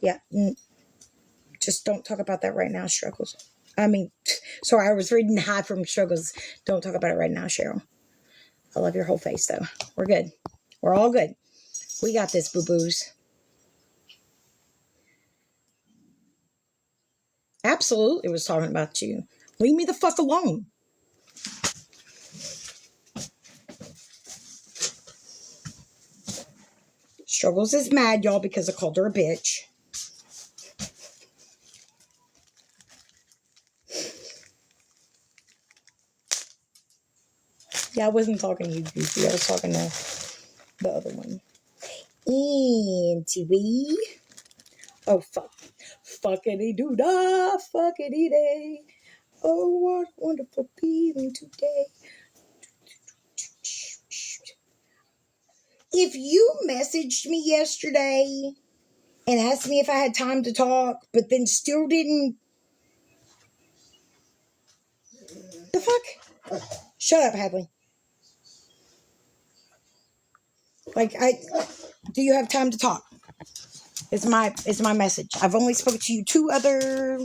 Yeah. Just don't talk about that right now, Struggles. I mean, sorry, I was reading hi from Struggles. Don't talk about it right now, Cheryl. I love your whole face, though. We're good. We're all good. We got this, boo-boos. Absolutely was talking about you. Leave me the fuck alone. Struggles is mad, y'all, because I called her a bitch. Yeah, I wasn't talking to you, Goofy. I was talking to the other one. Anyway. Oh, fuck. Fuckity doo da, fuckity day. Oh, what a wonderful feeling today. If you messaged me yesterday and asked me if I had time to talk, but then still didn't. The fuck? Shut up, Hadley. Like, do you have time to talk? Is my message. I've only spoke to you two other.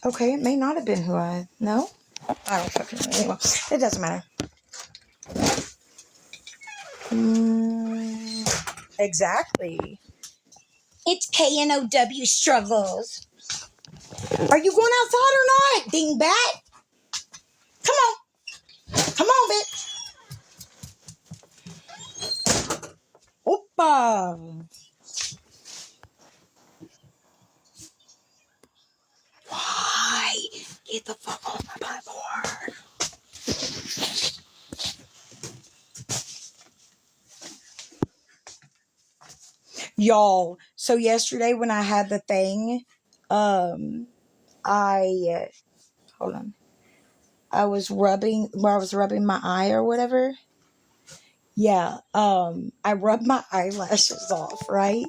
Okay, it may not have been who I know. I don't fucking know. Anyway, it doesn't matter. Exactly. It's KNOW struggles. Are you going outside or not, dingbat? Come on. Come on, bitch. Opa. Why? Get the fuck off my platform. Y'all, so yesterday when I had the thing, I hold on. I was rubbing my eye or whatever. Yeah, I rubbed my eyelashes off, right?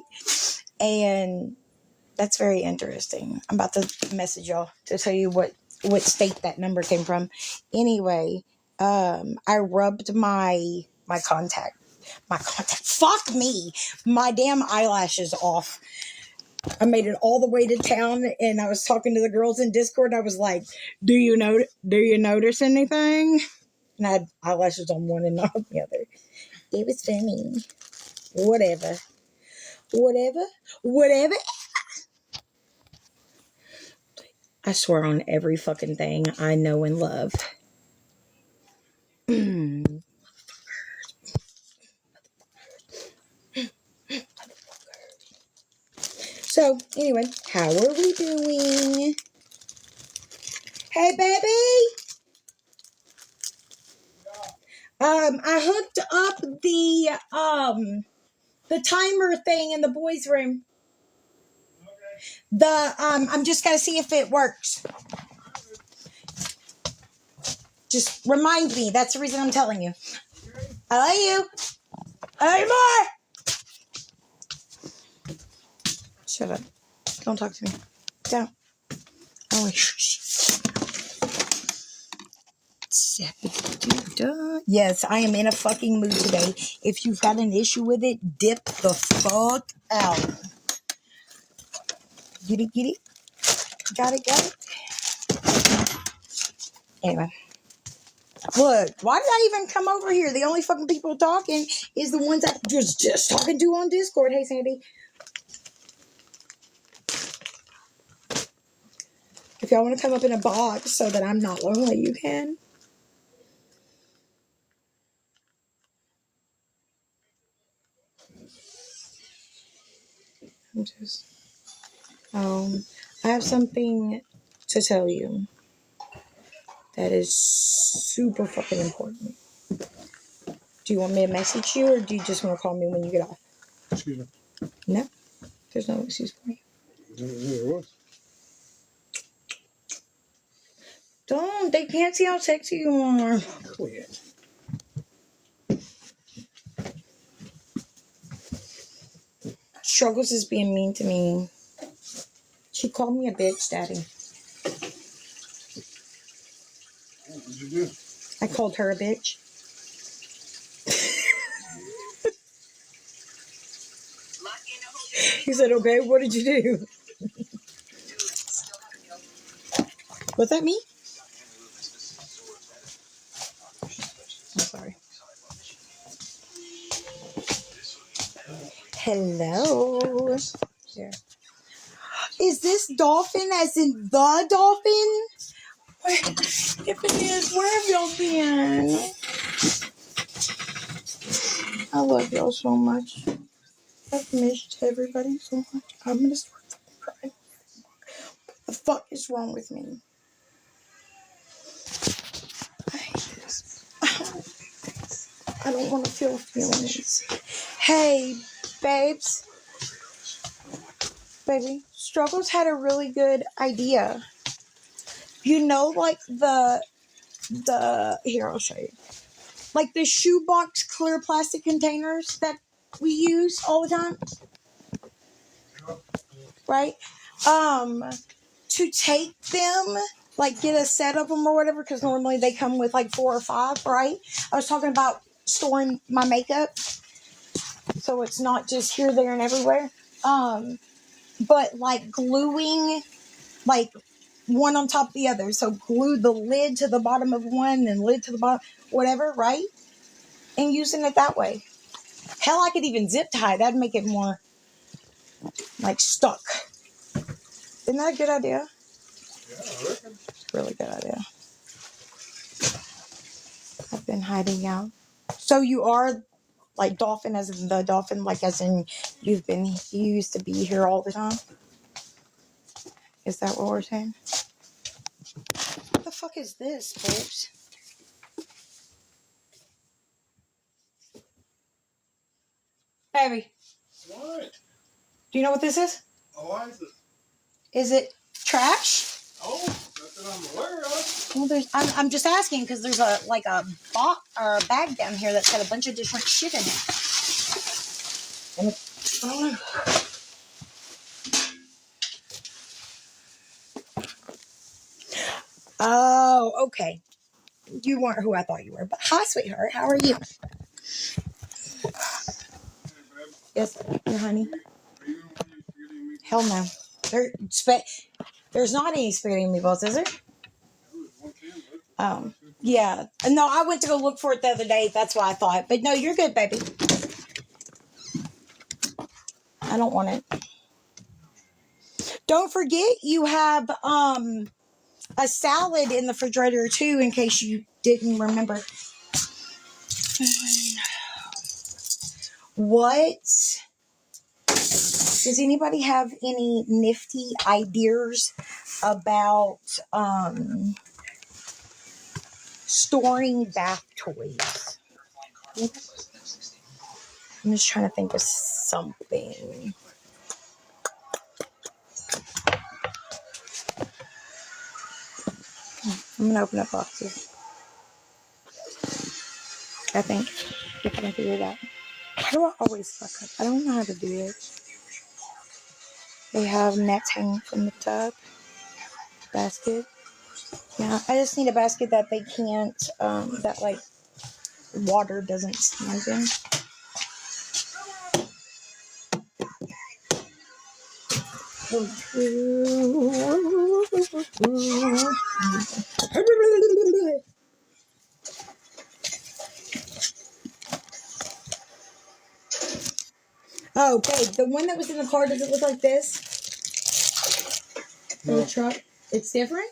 And that's very interesting. I'm about to message y'all to tell you what state that number came from. Anyway, I rubbed my contact. Fuck me. My damn eyelashes off. I made it all the way to town, and I was talking to the girls in Discord. I was like, Do you notice anything?" And I had eyelashes on one and not on the other. It was funny. Whatever. I swear on every fucking thing I know and love. So, anyway, how are we doing? Hey, baby! I hooked up the timer thing in the boys' room. I'm just gonna see if it works. Just remind me. That's the reason I'm telling you. I love you. I love you more. Shut up. Don't talk to me. Don't. Oh, yes, I am in a fucking mood today. If you've got an issue with it, dip the fuck out. Get it? Got it? Anyway. Look, why did I even come over here? The only fucking people talking is the ones I was just talking to on Discord. Hey, Sandy. If y'all want to come up in a box so that I'm not lonely, you can. I have something to tell you that is super fucking important. Do you want me to message you, or do you just want to call me when you get off? Excuse me. No, there's no excuse for me. There was. Don't. They can't see how sexy you are. Quit. Struggles is being mean to me. She called me a bitch, Daddy. What did you do? I called her a bitch. He said, okay, what did you do? Was that me? I'm sorry. Hello. Here. Is this dolphin as in the dolphin? If it is, where have y'all been? I love y'all so much. I've missed everybody so much. I'm gonna start crying. What the fuck is wrong with me? I don't want to feel feelings. Hey, babes. Baby, Struggles had a really good idea. You know, like the here, I'll show you. Like the shoebox clear plastic containers that we use all the time. Right? To take them, like get a set of them or whatever, because normally they come with like 4 or 5, right? I was talking about storing my makeup so it's not just here, there, and everywhere. But like gluing, like one on top of the other. So glue the lid to the bottom of one and lid to the bottom, whatever, right? And using it that way. Hell, I could even zip tie. That'd make it more like stuck. Isn't that a good idea? Yeah, I reckon. Really good idea. I've been hiding out. So you are like dolphin as in the dolphin, like as in you used to be here all the time? Is that what we're saying? What the fuck is this, folks? Baby. What? Do you know what this is? Oh, why is this? Is it trash? Oh, not that I'm aware of. Well, I'm just asking because there's a box or a bag down here that's got a bunch of different shit in it. And I don't know. Oh, okay. You weren't who I thought you were. But hi, sweetheart. How are you? Hey, babe. Yes, your honey. Are you the one who's forgetting me? Hell no. There's not any spaghetti meatballs, is there? There's one can, but Yeah. No, I went to go look for it the other day. That's why I thought. But no, you're good, baby. I don't want it. Don't forget you have a salad in the refrigerator too, in case you didn't remember. What? Does anybody have any nifty ideas about storing bath toys? I'm just trying to think of something. I'm gonna open up boxes. I think if I can figure it out. How do I always fuck up? I don't know how to do it. They have nets hanging from the tub. Basket. Yeah, I just need a basket that they can't, that like water doesn't stand in. Oh, babe, the one that was in the car, does it look like this? No. The truck? It's different?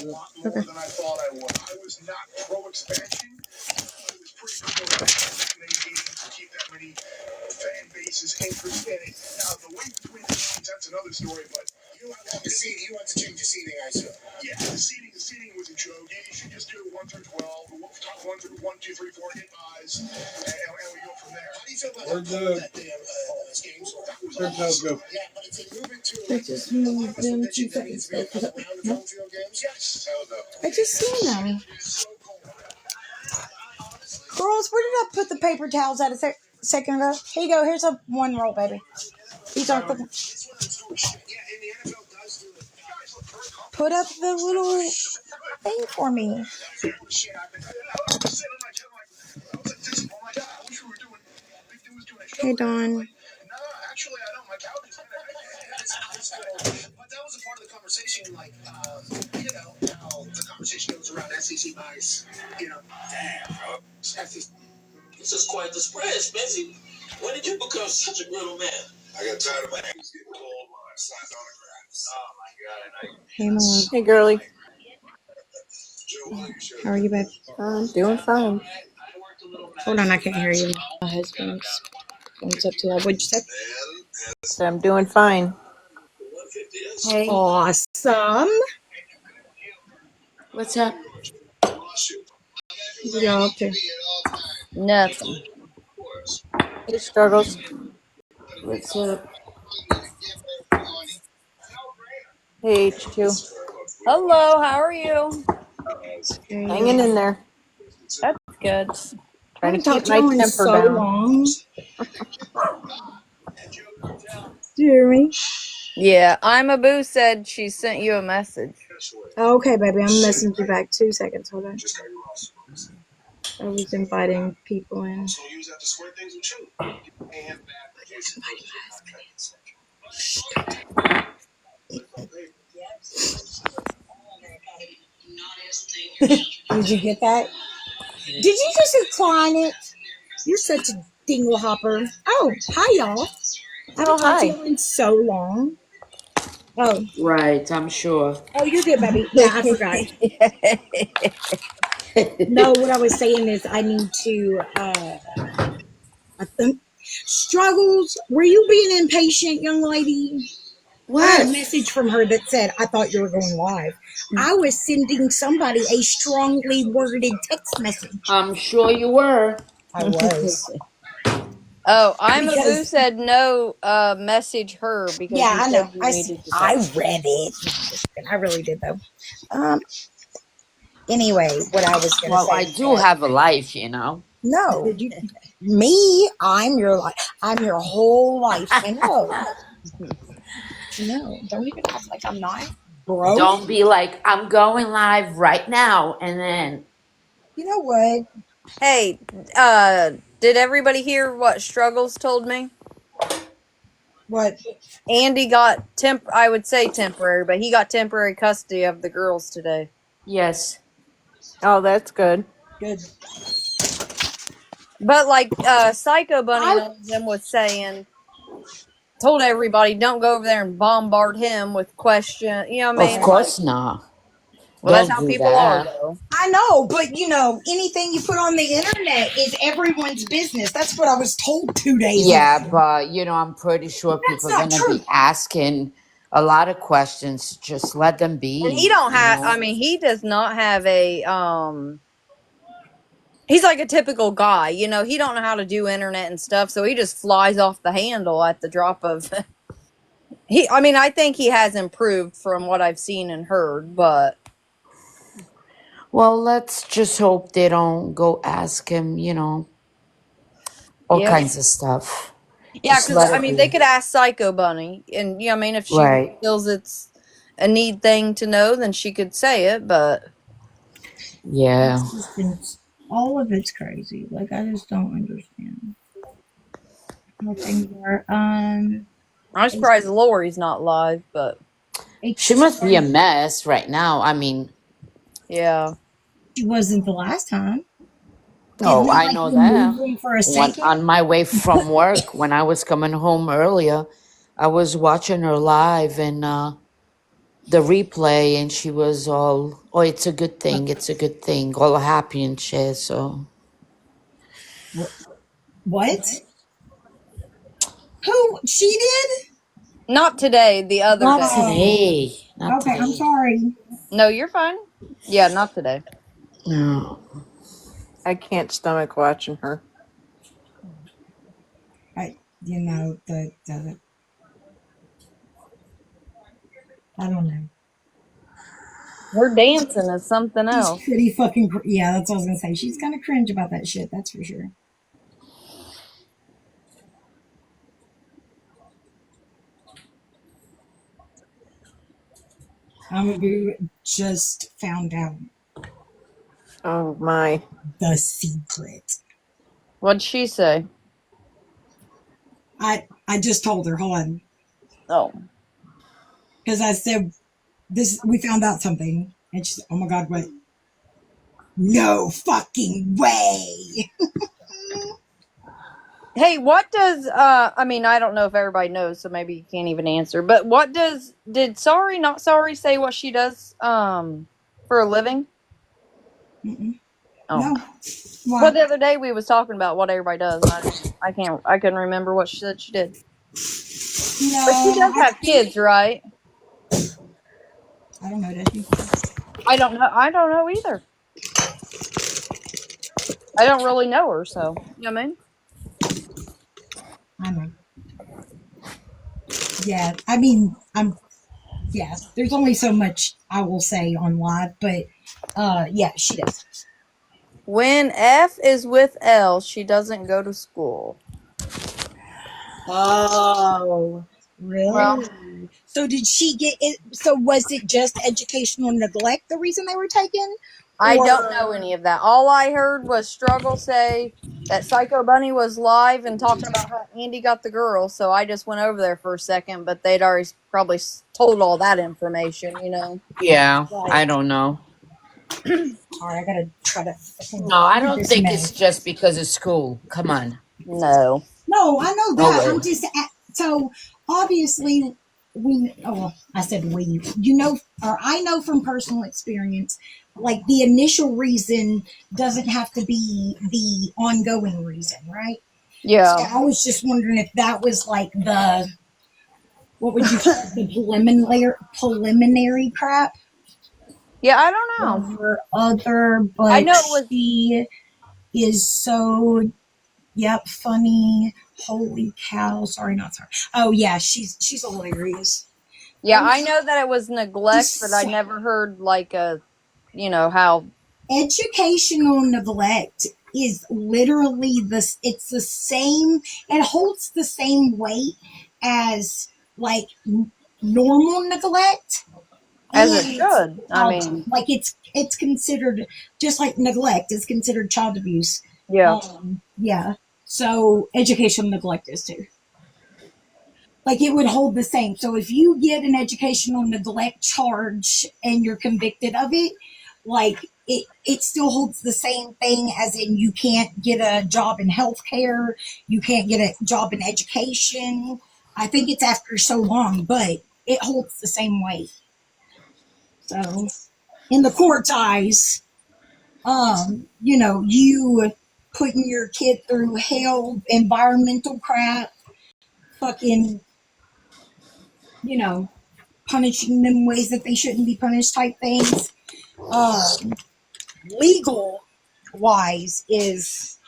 A lot more than I thought I would. I was not pro-expansion, but it was pretty cool that many games to keep that many fan bases interested in it. Now, the weight between the games, that's another story, but you want the seating. You want to change the seating, I assume. Yeah, the seating was a joke. You should just do 1 through 12, top 1 through 1, 2, 3, 4, hit buys, and we go from there. How do you feel about that damn game? Where'd Charles go? Yeah, but it's a movement to I just moved them 2 seconds ago. I just seen them. Girls, where did I put the paper towels at a second ago? Here you go. Here's one roll, baby. These aren't the... put up the little thing for me. Hey, Dawn. Actually, I don't. My couch is kind but that was a part of the conversation, like, how the conversation goes around SEC bias. Damn, bro. SEC. This is quite the spread, Spency. When did you become such a griddle man? I got tired of my hands getting cold while I signed autographs. Oh my god! Hey, Mom. Hey, girly. Joe, why don't you share How are you, babe? I'm doing fine. Hold on, I can't hear you. My husband's phone's up too loud. What'd you say? So I'm doing fine. Hey, Awesome. what's up? What y'all up to? Nothing. Hey, Struggles. What's up? Hey, H2. Hello, how are you? Hanging in Good. there. That's good. I Trying to haven't keep talked to my y'all in temper so down. long. Do you hear me? Yeah, I'm a boo said she sent you a message. Okay, baby. I'm messaging you back. 2 seconds. Hold on. I was inviting people in. Did you get that? Did you just decline it? You're such a dingle hopper. Oh, hi, y'all. I haven't Oh, talked to hi. y'all in so long. Oh, Right, I'm sure. oh, you're good, baby. Yeah, I forgot. No, what I was saying is I need to struggles. Were you being impatient, young lady? I got a What? message from her that said, I thought you were going live. I was sending somebody a strongly worded text message. I'm sure you were. I was. Oh, I'm a boo Because, said no, message her because yeah, you I know. said you needed to I talk. read it. No, I'm just kidding. I really did, though. Um. Anyway, what I was going to Well, say I is do that, have a life, you know. no, me, I'm your life. I'm your whole life. I know. No, don't even act like I'm not. Bro, Don't be like, I'm going live right now, and then you know what? Hey, did everybody hear what Struggles told me? What? Andy got I would say temporary, but he got temporary custody of the girls today. yes. Oh, that's good. Good. But like Psycho Bunny and I all of them was saying, told everybody don't go over there and bombard him with questions. You know what I right. mean? Right. Like, Of well, course not. that's Don't how do people are, that. though. I know, but anything you put on the internet is everyone's business. That's what I was told 2 days ago. Yeah, but I'm pretty sure That's people are not gonna true. be asking a lot of questions. Just let them And he be, don't have. I mean, he does not have a. He's like a typical guy. You know, he don't know how to do internet and stuff, so he just flies off the handle at the drop of. He. I mean, I think he has improved from what I've seen and heard, but Well, let's just hope they don't go ask him, all yeah. kinds of stuff. Yeah, Just because let I it mean, they be. could ask Psycho Bunny, and I mean, if she Right. feels it's a need thing to know, then she could say it. But Yeah. It's just all of it's crazy. Like I just don't understand how things are. I'm It's, surprised Lori's not live. But She it's must be a mess right now. I mean, yeah, she wasn't the last time. Didn't oh, they I like know remove that. them for a When second? on my way from work, when I was coming home earlier, I was watching her live and the replay, and she was all, "Oh, it's a good thing. It's a good thing." All happy and shit. So What? Who? She did? not today. The other not day. Oh, today. Not okay. I'm today. sorry. No, you're fine. Yeah, not today. No. I can't stomach watching her. The I don't know. Her dancing is something She's else. pretty fucking. Yeah, that's what I was gonna say. She's kind of cringe about that shit. That's for sure. just found out Oh my. the secret. What'd she say? I just told her, hold on, Oh. because I said this. We found out something, and she's, oh my god, what? No fucking way. Hey, what does I mean, I don't know if everybody knows, so maybe you can't even answer, but what did Sorry Not Sorry say what she does for a living? Mm-mm. Oh. No. Well, Why? the other day we was talking about what everybody does. I couldn't remember what she said she did. But she No, does I have think kids, right? I don't know. Does she? I don't know. I don't know either. I don't really know her, so you know what I mean? I know. Yeah, I mean, yeah. There's only so much I will say on live, but yeah, she does. When F is with L, she doesn't go to school. Oh, Well, really? So did she get it? So was it just educational neglect the reason they were taken, I don't know or any of that. All I heard was Struggle say that Psycho Bunny was live and talking about how Andy got the girl, so I just went over there for a second, but they'd already probably told all that information, you know? Yeah, right? I don't know. All right, I gotta try to fucking No, I read don't this think it's mess. just because of school. Come on. No. No, I know No that. way. I'm just so obviously we. Oh, well, I said we. You know, or I know from personal experience, like the initial reason doesn't have to be the ongoing reason, right? So Yeah. I was just wondering if that was like the what would you call it, the preliminary crap Yeah, I don't know. or other, I but know it was. she is so yep, funny. Holy cow! Sorry, not sorry. Oh yeah, she's hilarious. Yeah, I know that it was neglect, but I Just never heard like a, you know, how. educational neglect is literally this. It's the same. It holds the same weight as like normal neglect As it and should. I child. mean, Like it's considered just like neglect is considered child abuse. yeah. Yeah. So educational neglect is too. Like it would hold the same. So if you get an educational neglect charge and you're convicted of it, like it still holds the same thing as in you can't get a job in healthcare, you can't get a job in education. I think it's after so long, but it holds the same weight. So in the court's eyes, you putting your kid through hell, environmental crap, fucking, you know, punishing them ways that they shouldn't be punished type things. Um, legal wise is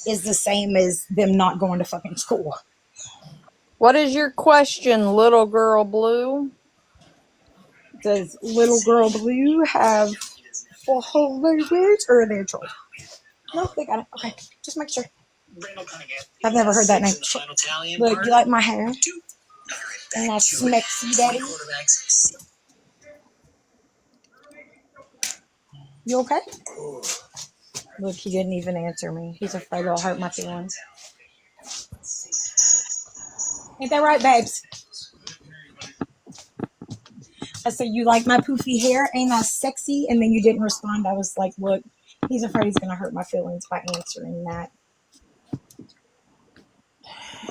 the same as them not going to fucking school. What is your question, little girl blue? Does little girl blue have full whole language or are they a troll? No, they got it. Okay, just make sure. I've never heard that name. Look, you like my hair? And that's Smexy Daddy. You okay? Look, he didn't even answer me. He's afraid it'll hurt my feelings. Ain't that right, babes? I said, you like my poofy hair? Ain't that sexy? And then you didn't respond. I was like, look, he's afraid he's going to hurt my feelings by answering that.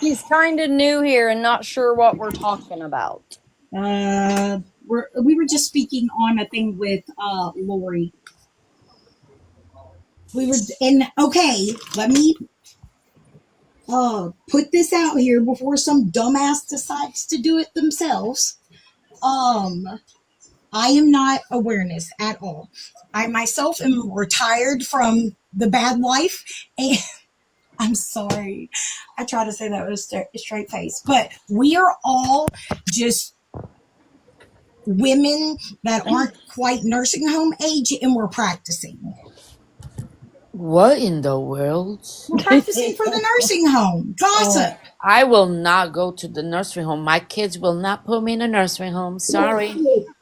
He's kind of new here and not sure what we're talking about. We were just speaking on a thing with Lori. We were, and okay, let me put this out here before some dumbass decides to do it themselves. I am not awareness at all. I myself am retired from the bad life, and I'm sorry. I try to say that with a straight face, but we are all just women that aren't quite nursing home age, and we're practicing. What in the world? We're practicing for the nursing home. Gossip. I will not go to the nursery home. My kids will not put me in a nursery home. Sorry.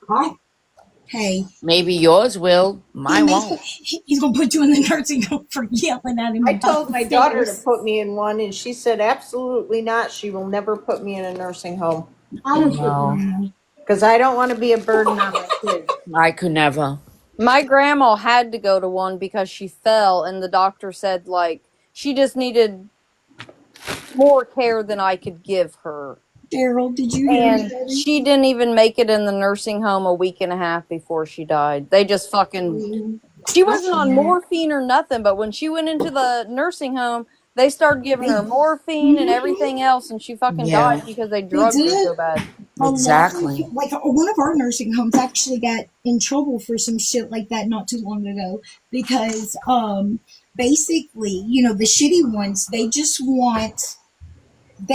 I Hey, Maybe yours will. he Mine may won't. he's gonna put you in the nursing home for yelling at him I about told the my daughter to stairs. put me in one, and she said absolutely not. She will never put me in a nursing home I would put you No, in because I don't want to be a burden on my kids. I could never. My grandma had to go to one because she fell, and the doctor said, like, she just needed more care than I could give her. Daryl, did you hear me, And baby? she didn't even make it in the nursing home a week and a half before she died. They just fucking. She I wasn't on can't. morphine or nothing, but when she went into the nursing home, they started giving her They, morphine and mhm, everything else, and she fucking died Yeah, because they they drugged her did. so bad. A lot of, exactly. like, one of our nursing homes actually got in trouble for some shit like that not too long ago because, basically, the shitty ones, they just want,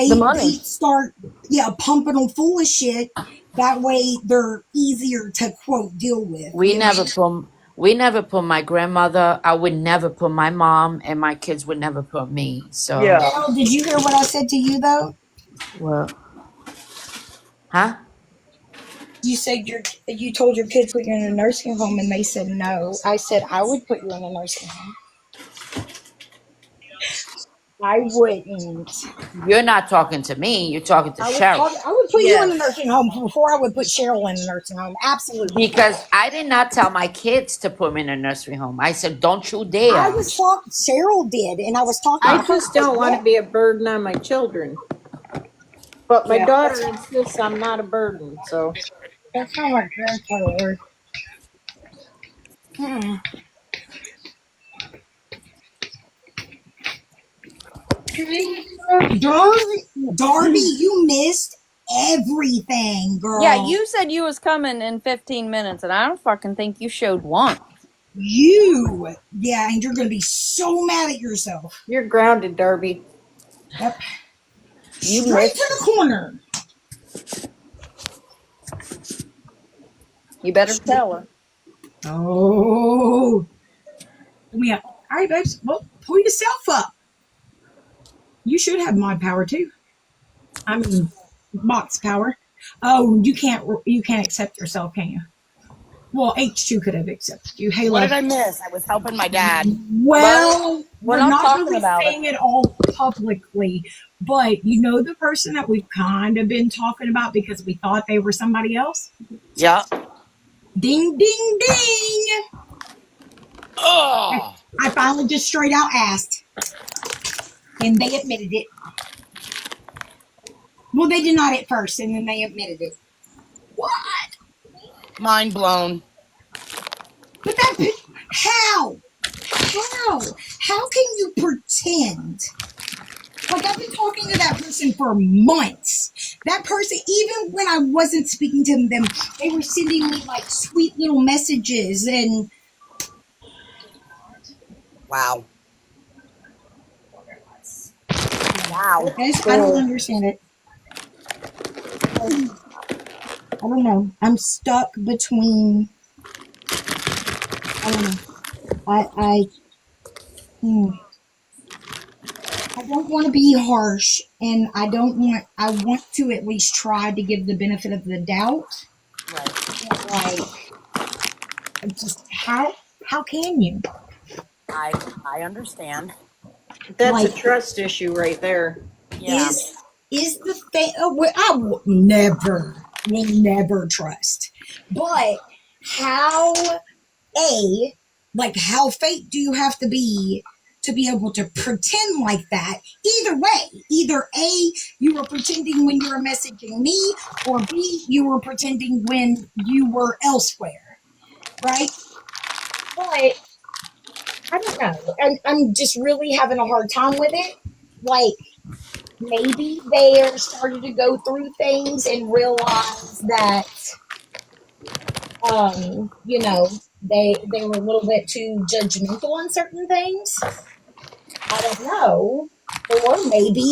The they money. start, yeah, pumping them full of shit. That way they're easier to, quote, deal with, We never put we never put my grandmother. I would never put my mom, and my kids would never put me. So, Yeah. Daryl, did you hear what I said to you, though? well, huh? You said you told your kids put you in a nursing home and they said no. I said I would put you in a nursing home. I wouldn't. You're not talking to me. You're talking to I was Cheryl. talking. I would put you in a Yes. nursing home before I would put Cheryl in a nursing home. Absolutely. Because I did not tell my kids to put me in a nursery home. I said, "Don't you I dare." was talking. Cheryl did, and I was talking I to her. just don't want to Yeah, be a burden on my children. But my yeah. daughter insists I'm not a burden. So That's not like grandfather. Hmm. Darby, you missed everything, Yeah, girl. you said you was coming in 15 minutes, and I don't fucking think you showed once. Yeah, and you're gonna be so mad at yourself. you're grounded, Darby. Yep. You Straight to missed the it. corner. You better tell her. Oh, yeah. All right, babes. Well, pull yourself up. You should have mod power too. I mean, box power. Oh, you can't. You can't accept yourself, can you? Well, H2 could have accepted you. Hey, What did love. I miss? I was helping my dad. Well, Well, we're we're not not talking really about it. saying it all publicly, but you know the person that we've kind of been talking about because we thought they were somebody else? Yeah. Ding, ding, ding. I, Oh, I finally just straight out asked, and they admitted it. Well, they did not at first, and then they admitted it. What? mind blown. But how? How can you pretend? Like, I've been talking to that person for months. That person, even when I wasn't speaking to them, they were sending me like sweet little messages, and Wow. I Wow. guess I don't Cool. understand it. I don't know. I'm stuck between. I don't know. I hmm. I don't want to be harsh, and I don't want. I want to at least try to give the benefit of the doubt. Right. But like, just how can you? I understand. That's a Like, trust issue right there. Yeah. is the thing? Oh, well, I will never trust. But how a like how fake do you have to be able to pretend like that? Either way, either a you were pretending when you were messaging me, or b you were pretending when you were elsewhere, right? But I don't know. I'm just really having a hard time with it. Like, maybe they are starting to go through things and realize that they were a little bit too judgmental on certain things. I don't know. Or maybe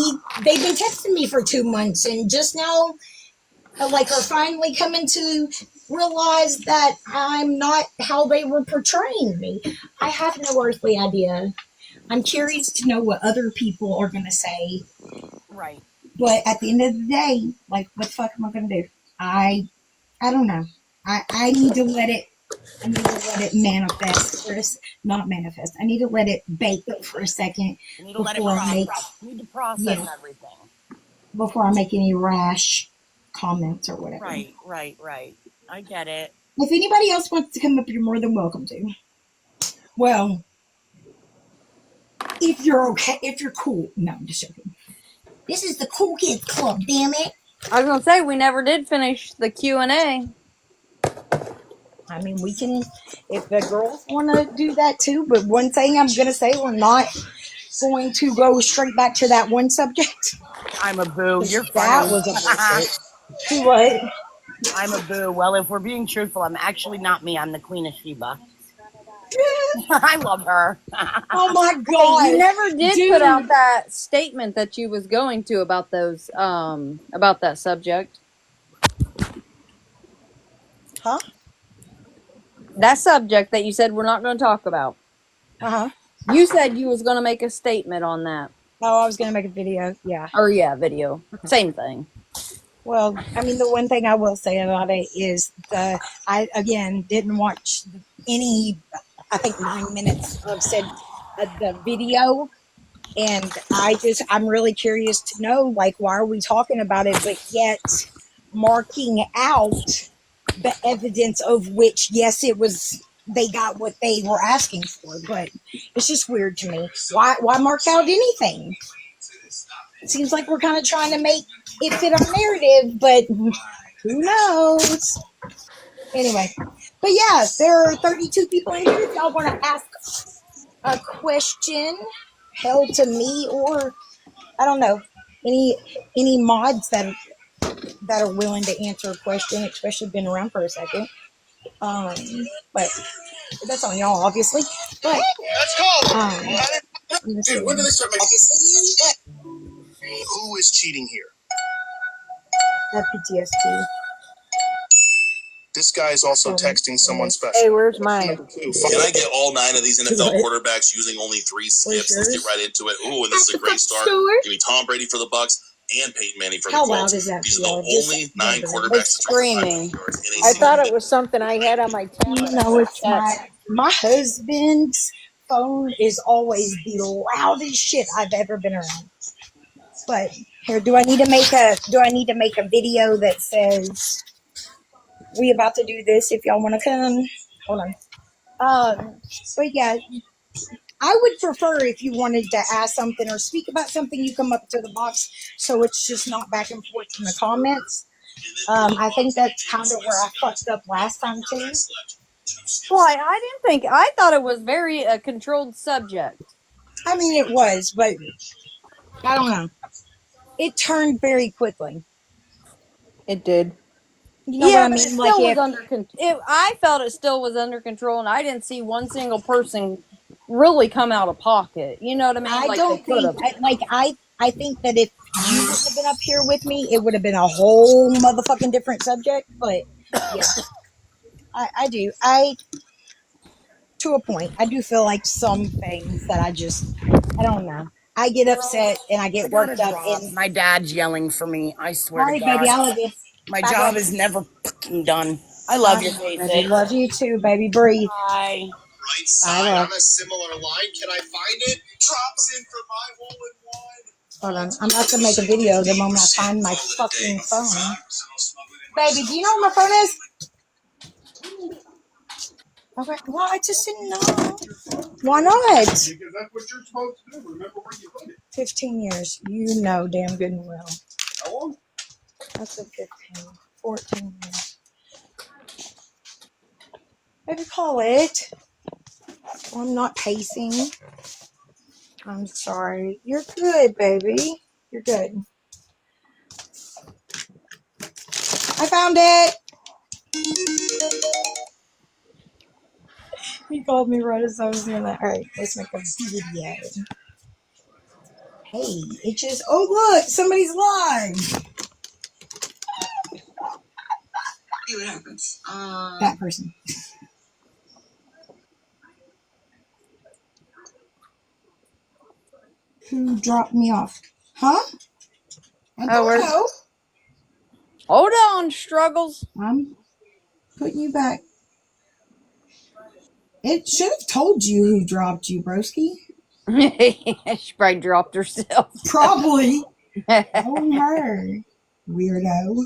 they've been texting me for 2 months and just now like are finally coming to realize that I'm not how they were portraying me. I have no earthly idea. I'm curious to know what other people are gonna say. Right. But at the end of the day, like, what the fuck am I gonna do? I don't know. I need to let it. I need to let it manifest for us. Not manifest. I need to let it bake up for a second You need to let it before I make. process. You need to process Yeah, everything. before I make any rash comments or whatever. Right, right, right. I get it. If anybody else wants to come up, you're more than welcome to. Well, if you're okay, if you're cool. No, I'm just joking. This is the cool kids club, damn it. I was gonna say we never did finish the Q&A. I mean, we can, if the girls want to do that too. But one thing I'm gonna say, we're not going to go straight back to that one subject I'm a boo. because You're that funny. was a bullshit. Do what? I'm a boo. Well, if we're being truthful, I'm actually not me. I'm the Queen of Sheba. I love her. Oh my Hey, you god, never did put out dude! that statement that you was going to about those about that subject. Huh? That subject that you said we're not going to talk about. Uh huh. You said you was going to make a statement on that. Oh, I was gonna make a video. Yeah. Or yeah, video. Same thing. Well, I mean, the one thing I will say about it is I again didn't watch any. I think 9 minutes of said the video, and I'm really curious to know, like, why are we talking about it, but yet marking out the evidence of which, yes, it was, they got what they were asking for, but it's just weird to me. Why mark out anything? It seems like we're kind of trying to make it fit our narrative, but who knows? Anyway, but yeah, there are 32 people in here. If y'all want to ask a question held to me, or I don't know, any mods that are willing to answer a question, especially been around for a second. Um, but that's on y'all, obviously. But Dude, when do they start making? Who is cheating here? have PTSD. This guy is also texting someone special. Hey, where's Question mine? number two. Can I get all 9 of these NFL What? quarterbacks using only 3 skips? Let's get yours? right into it. Ooh, and this is a great start. Give me Tom Brady for the Bucks and Peyton Manning for the How Colts. loud is that for These are y'all? the Just only 9 It's quarterbacks to throw for 500 screaming. yards in a I single thought it game. was something I had on my you tablet. I know, thought it's text. my husband's phone is always the loudest shit I've ever been around. But here, do I need to make a video that says we about to do this if y'all want to come? Hold on. But yeah, I would prefer if you wanted to ask something or speak about something, you come up to the box so it's just not back and forth in the comments. I think that's kind of where I fucked up last time too. Why? I didn't think. I thought it was very a controlled subject. I mean, it was, but I don't know. It turned very quickly. It did. You know what Yeah, I but it mean? Like still was if under control. I felt it still was under control, and I didn't see one single person really come out of pocket. You know what I mean? I Like they don't could think have. I think that if you wouldn't have been up here with me, it would have been a whole motherfucking different subject. But yeah, I do. I to a point. I do feel like some things that I don't know. I get upset and I I get gotta worked up. drop. And My dad's yelling for me. I swear all to right, baby, God. I love you. My Bye, job girl. is never fucking done. I I love you, know, baby. Basic. Love you too, baby. Breathe. Bye. Right I side love. on a similar line. Can I find it? Drops in for my hole in one. Hold on. I'm about to make a video the moment I find my fucking phone. Baby, do you know where my phone is? Okay. Well, I just didn't know. Why not? Because that's what you're supposed to do. Remember where you put it. 15 years. You know damn good and well. How long? I said 15. 14 years. Baby, call it. I'm not pacing. I'm sorry. You're good, baby. You're good. I found it. He called me right as I was doing that. All right, let's make a video. Hey, it just. Oh, look, somebody's live. See what happens. That person. Who dropped me off? Huh? I Oh, don't where's? know. Hold on, struggles. Putting you back. It should have told you who dropped you, broski. She probably dropped herself. Probably. Knowing her. Weirdo.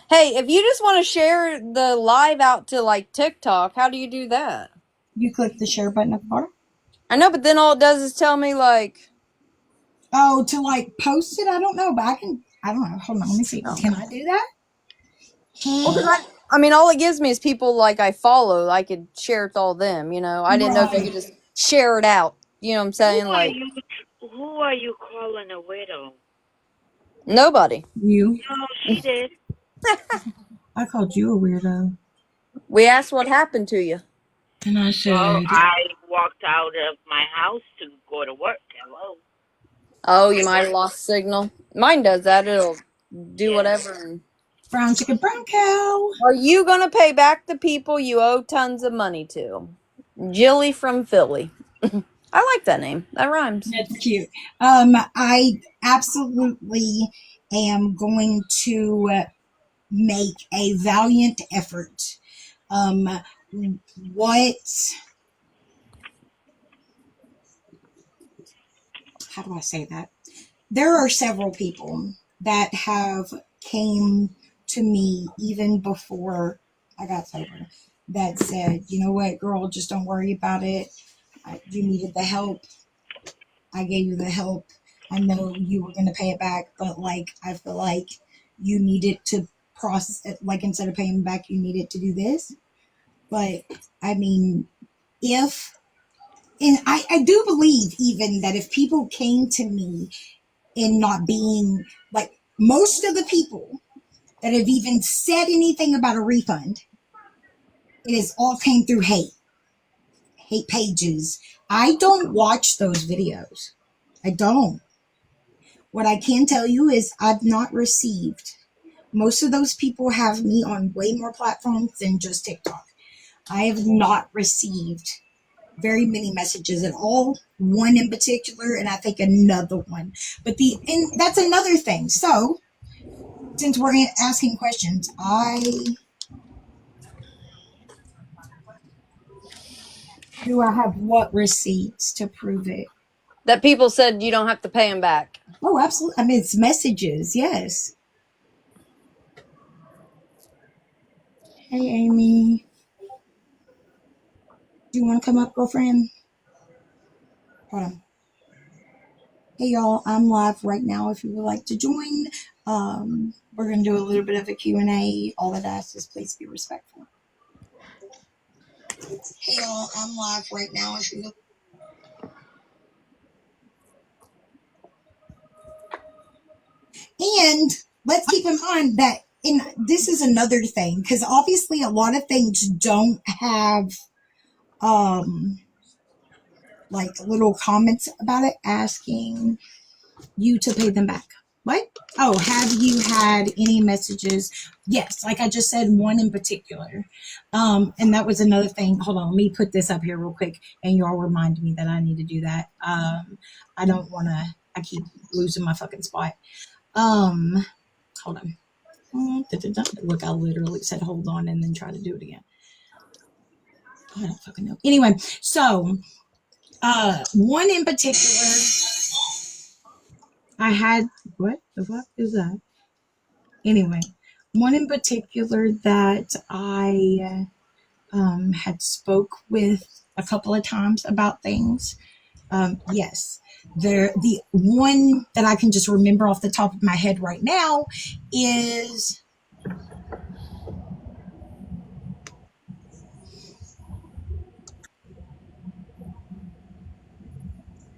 Hey, if you just want to share the live out to like TikTok, how do you do that? You click the share button at the bottom. I know, but then all it does is tell me like, Oh, to like post it? I don't know, but I don't know. Hold on, let me see. oh. Can I do that? Well, 'cause I mean, all it gives me is people like I follow. I could share it to all them. I didn't know if you Right. could just share it out. You know what I'm Who saying? are Like you? Who are you calling a widow? nobody. You. No, she did. I called you a weirdo. We asked what happened to you. And I Well, said, I walked out of my house to go to work. Hello. Oh, you might have lost signal. Mine does that. It'll do Yeah. whatever. brown chicken, brown cow. Are you gonna pay back the people you owe tons of money to? Jilly from Philly. I like that name. That rhymes. That's cute. I absolutely am going to make a valiant effort. Um, what, how do I say that? There are several people that have came to me even before I got sober that said, you know what, girl, just don't worry about it. You needed the help. I gave you the help. I know you were going to pay it back, but like, I feel like you needed to process it. Like, instead of paying back, you needed to do this. But I mean, if, and I do believe even that if people came to me in not being like most of the people that have even said anything about a refund, it is all came through hate pages. I don't watch those videos. I don't. What I can tell you is I've not received. Most of those people have me on way more platforms than just TikTok. I have not received very many messages at all. One in particular, and I think another one. And that's another thing. So since we're asking questions, I have what receipts to prove it? That people said you don't have to pay them back. Oh, absolutely. I mean, it's messages. Yes. Hey, Amy. Do you want to come up, girlfriend? Hold on. Hey, y'all. I'm live right now. If you would like to join, we're going to do a little bit of a Q&A. All that I ask is please be respectful. Hey, y'all. I'm live right now. If you would. And let's keep in mind that this is another thing, because obviously a lot of things don't have like little comments about it asking you to pay them back. What? Oh, have you had any messages? Yes, like I just said, one in particular. And that was another thing. Hold on, let me put this up here real quick, and y'all remind me that I need to do that. I don't want to. I keep losing my fucking spot. Hold on. Look, I literally said hold on and then try to do it again. I don't fucking know. Anyway, so one in particular, I had, what the fuck is that? Anyway, one in particular that I had spoke with a couple of times about things. Yes, the one that I can just remember off the top of my head right now is,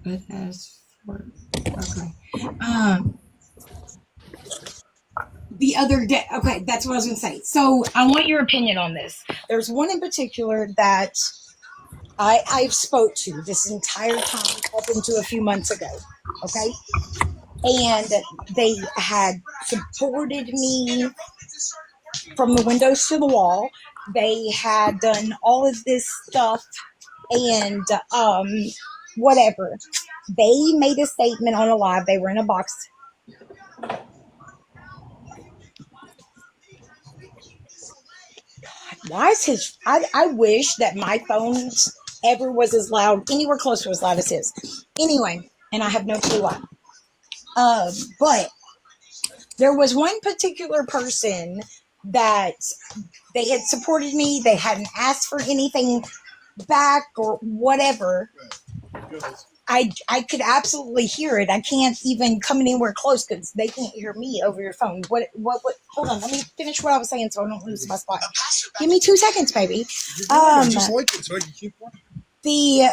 but as for, okay. The other day, okay, that's what I was going to say. So I want your opinion on this. There's one in particular that I've spoke to this entire time up until a few months ago. Okay. And they had supported me from the windows to the wall. They had done all of this stuff and whatever. They made a statement on a live. They were in a box. Why is his? I wish that my phone ever was as loud, anywhere close to as loud as his. Anyway, and I have no clue why. But there was one particular person that they had supported me. They hadn't asked for anything back or whatever. I could absolutely hear it. I can't even come anywhere close because they can't hear me over your phone. What? Hold on. Let me finish what I was saying so I don't lose my spot. Give me 2 seconds, baby. Just like it, so I can keep one. The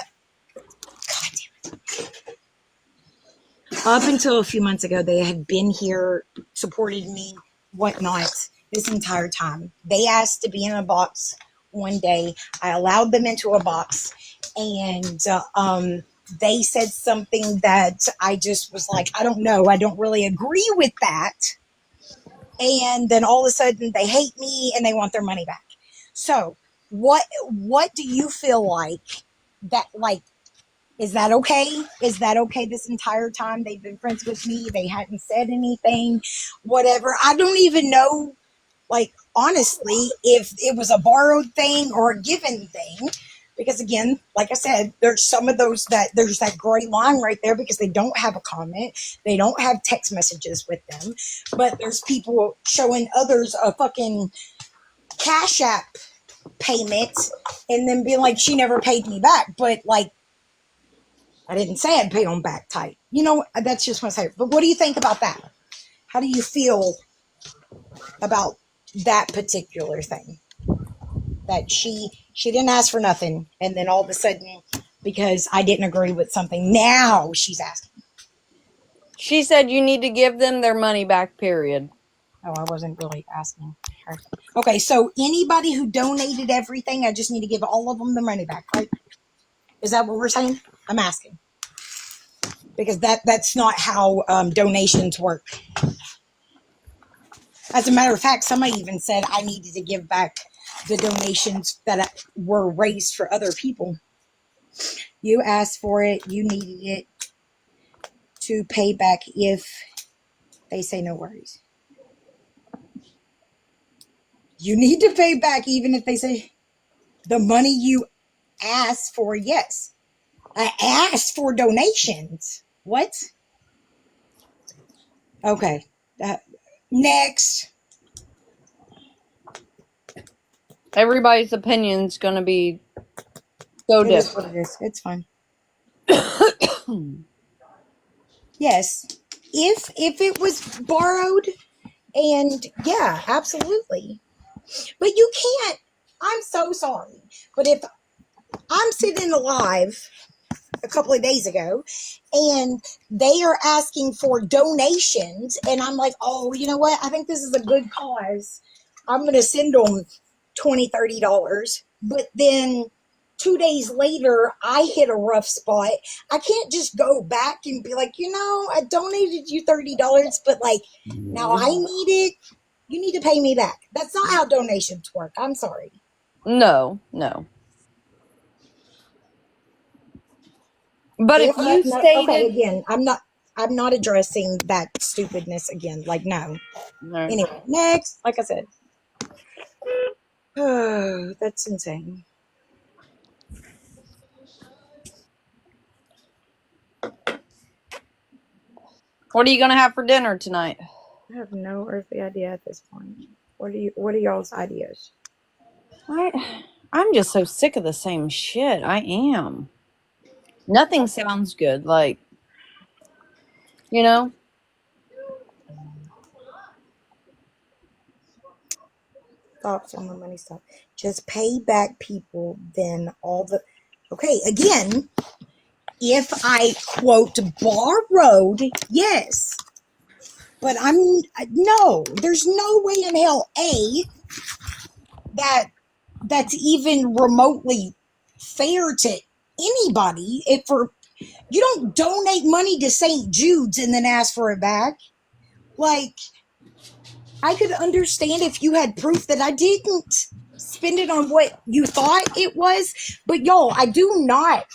up until a few months ago, they had been here, supported me, whatnot, this entire time. They asked to be in a box one day. I allowed them into a box, and they said something that I just was like, I don't know. I don't really agree with that. And then all of a sudden, they hate me and they want their money back. So, what do you feel like that like? Is that okay? Is that okay this entire time they've been friends with me? They hadn't said anything, whatever. I don't even know, like, honestly, if it was a borrowed thing or a given thing. Because again, like I said, there's some of those that there's that gray line right there because they don't have a comment. They don't have text messages with them. But there's people showing others a fucking Cash App payment and then being like, she never paid me back. But like, I didn't say I'd pay them back tight. You know, that's just what I say. But what do you think about that? How do you feel about that particular thing? That she didn't ask for nothing, and then all of a sudden, because I didn't agree with something, now she's asking. She said you need to give them their money back, period. Oh, I wasn't really asking her. Okay, so anybody who donated everything, I just need to give all of them the money back, right? Is that what we're saying? I'm asking. Because that's not how donations work. As a matter of fact, somebody even said I needed to give back the donations that were raised for other people. You asked for it. You needed it to pay back if they say no worries. You need to pay back even if they say the money you asked for. Yes. I asked for donations. What? Okay. Next. Everybody's opinion's going to be so It is what different. it is. It's fine. Yes. If it was borrowed, and yeah, absolutely. But you can't. I'm so sorry. But if I'm sitting alive a couple of days ago and they are asking for donations, and I'm like, oh, you know what? I think this is a good cause. I'm going to send them $20, $30. But then 2 days later, I hit a rough spot. I can't just go back and be like, I donated you $30, but like now I need it. You need to pay me back. That's not how donations work. I'm sorry. No. But if you No, okay, stated... again, I'm not addressing that stupidness again. Like, no. No. Anyway, next. Like I said. Oh, that's insane. What are you going to have for dinner tonight? I have no earthly idea at this point. What are y'all's ideas? I'm just so sick of the same shit. I am. Nothing sounds good. Like, you know? Thoughts on the money stuff. Just pay back people, then all the okay, again, if I quote borrowed, yes. But no, there's no way in hell that's even remotely fair to anybody. You don't donate money to St. Jude's and then ask for it back. Like, I could understand if you had proof that I didn't spend it on what you thought it was, but y'all, I do not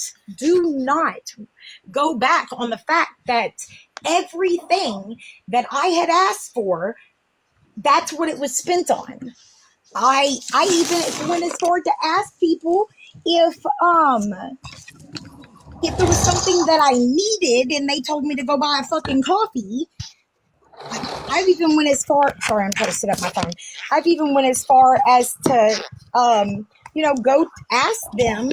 go back on the fact that everything that I had asked for, that's what it was spent on. I even went as far to ask people if there was something that I needed and they told me to go buy a fucking coffee. I've even went as far. Sorry, I'm trying to set up my phone. I've even went as far as to, go ask them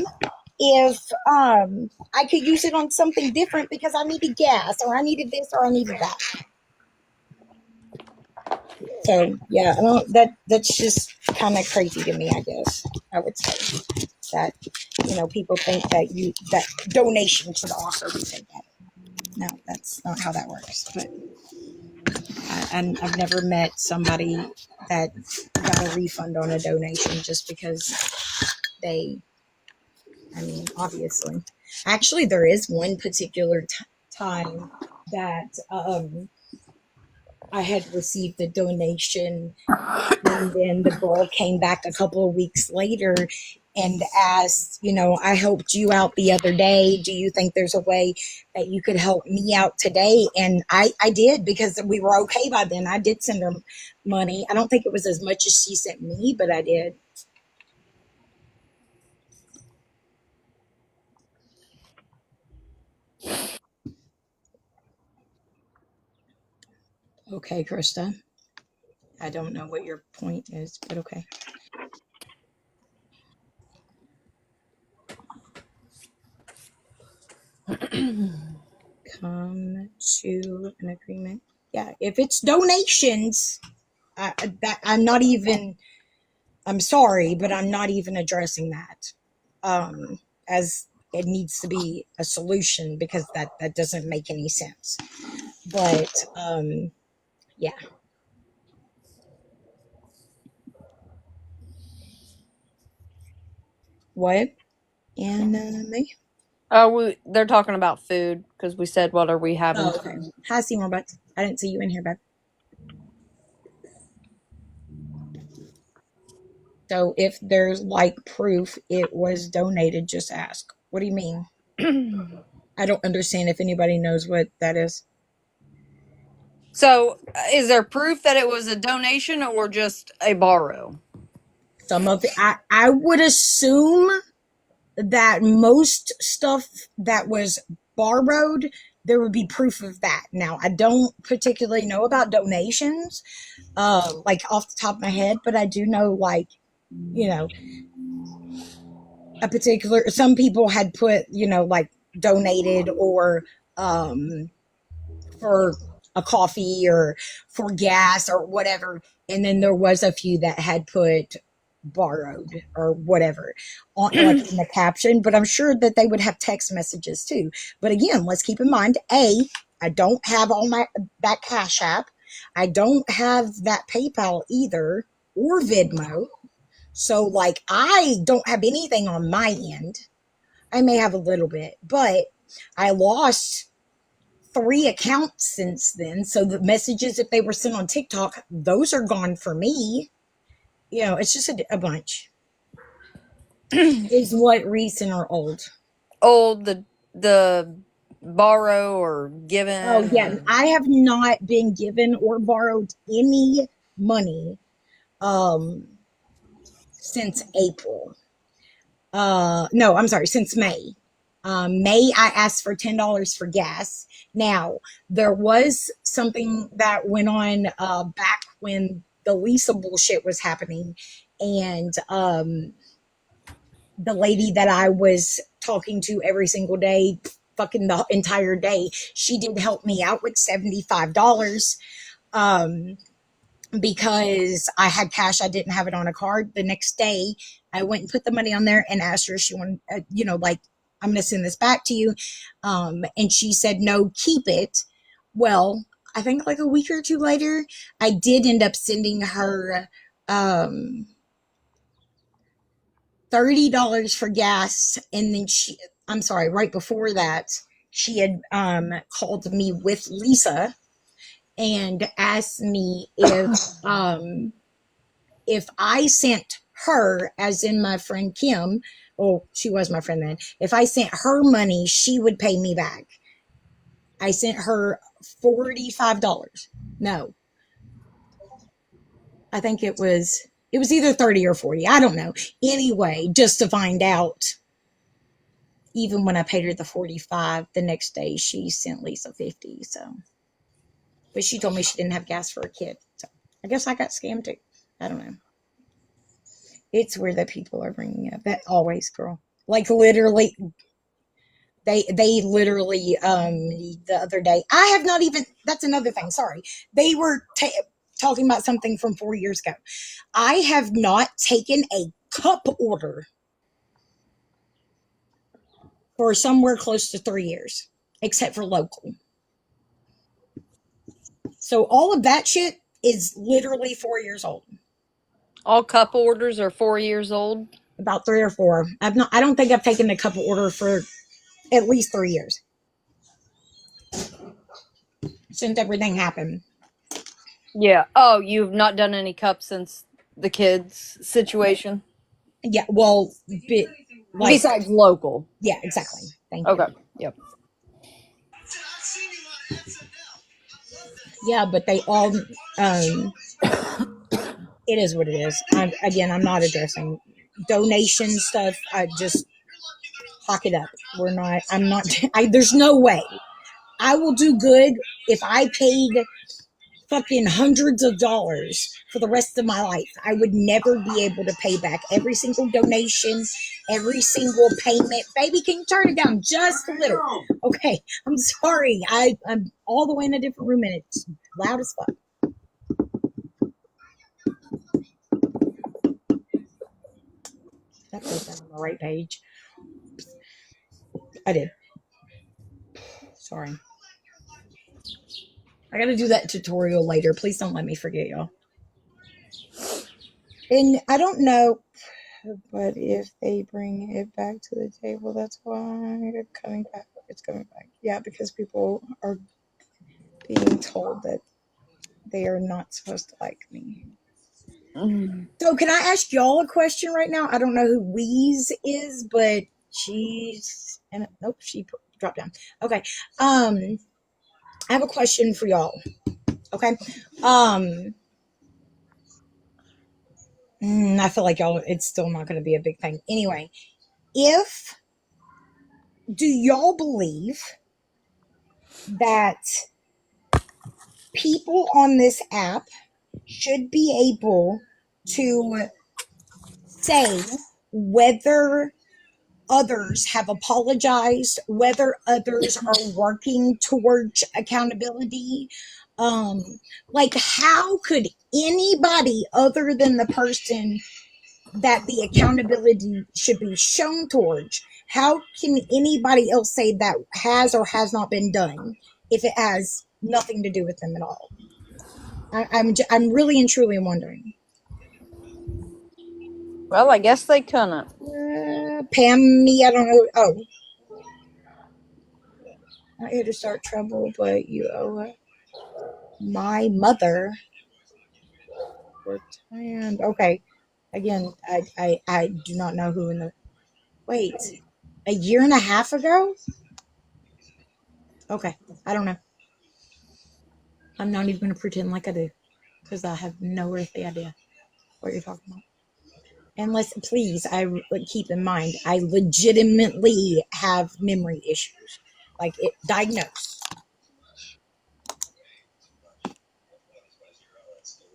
if I could use it on something different because I needed gas or I needed this or I needed that. So yeah, I don't. That's just kind of crazy to me. I guess I would say that people think that donation should also be paid back. No, that's not how that works. But and I've never met somebody that got a refund on a donation just because they. I mean, obviously, actually, there is one particular time that I had received a donation, and then the girl came back a couple of weeks later and asked, I helped you out the other day. Do you think there's a way that you could help me out today? And I did, because we were okay by then. I did send her money. I don't think it was as much as she sent me, but I did. Okay, Krista. I don't know what your point is, but okay. Come to an agreement. Yeah, if it's donations, I'm not even. I'm sorry, but I'm not even addressing that, as it needs to be a solution, because that doesn't make any sense. But yeah, what? And me? Oh, they're talking about food because we said, what are we having Oh, okay. tonight? Hi, Seymour Butts. I didn't see you in here, babe. So if there's like proof it was donated, just ask. What do you mean? I don't understand if anybody knows what that is. So, is there proof that it was a donation or just a borrow? Some of it, I would assume that most stuff that was borrowed, there would be proof of that. Now, I don't particularly know about donations, like off the top of my head, but I do know, like, you know, some people had put, like donated, or um, for a coffee or for gas or whatever. And then there was a few that had put borrowed or whatever on, like in the caption, but I'm sure that they would have text messages too. But again, let's keep in mind, I don't have all that Cash App. I don't have that PayPal either, or Venmo. So like, I don't have anything on my end. I may have a little bit, but I lost 3 accounts since then. So the messages, if they were sent on TikTok, those are gone for me. It's just a bunch. Is what recent or old? Old, the borrow or Oh given yeah, or I have not been given or borrowed any money um since April. No, I'm sorry, since May. May, I asked for $10 for gas. Now, there was something that went on back when the Lisa bullshit was happening, and the lady that I was talking to every single day, fucking the entire day, she did help me out with $75. Um, because I had cash. I didn't have it on a card. The next day, I went and put the money on there and asked her if she wanted, like, I'm going to send this back to you. And she said, no, keep it. Well, I think like a week or two later, I did end up sending her um, $30 for gas. And then I'm sorry, right before that, she had called me with Lisa and asked me if I sent her, as in my friend Kim, oh, she was my friend then, if I sent her money, she would pay me back. I sent her $45. No, I think it was It was either 30 or 40. I don't know. Anyway, just to find out, even when I paid her the 45, the next day she sent Lisa 50. So, but she told me she didn't have gas for a kid. So I guess I got scammed too. I don't know. It's weird that people are bringing up that always, girl. Like literally, they literally the other day. I have not even. That's another thing. Sorry, they were talking about something from 4 years ago. I have not taken a cup order for somewhere close to 3 years, except for local. So all of that shit is literally 4 years old. All cup orders are 4 years old. About 3 or 4. I've not. I don't think I've taken a cup order for at least 3 years since everything happened. Yeah. Oh, you've not done any cups since the kids situation? Yeah. Well, like Besides local. yeah, exactly. Thank you. Okay. Yep. Yeah, but they all. It is what it is. Again, I'm not addressing donation stuff. I just hawk it up. We're not. I'm not. There's no way I will do good if I paid fucking hundreds of dollars for the rest of my life. I would never be able to pay back every single donation, every single payment. Baby, can you turn it down just a little? Okay, I'm sorry. I'm all the way in a different room and it's loud as fuck. That goes down on the right page. I did. Sorry. I gotta do that tutorial later. Please don't let me forget, y'all. And I don't know, but if they bring it back to the table, that's why it's coming back. It's coming back. Yeah, because people are being told that they are not supposed to like me. So, can I ask y'all a question right now? I don't know who Wheeze is, but she's and nope, she dropped down. Okay, I have a question for y'all. Okay, I feel like y'all. It's still not going to be a big thing anyway. If do y'all believe that people on this app should be able to say whether others have apologized, whether others are working towards accountability? Um, like, how could anybody other than the person that the accountability should be shown towards, how can anybody else say that has or has not been done if it has nothing to do with them at all? I'm really and truly wondering. Well, I guess they couldn't. Pam, me, I don't know. Oh, not here to start trouble, but you owe it. My mother retired. Okay, again, I do not know who in the wait. A year and a half ago? Okay, I don't know. I'm not even gonna pretend like I do because I have no earthly idea what you're talking about. Unless, please, I keep in mind, I legitimately have memory issues, like it diagnosed.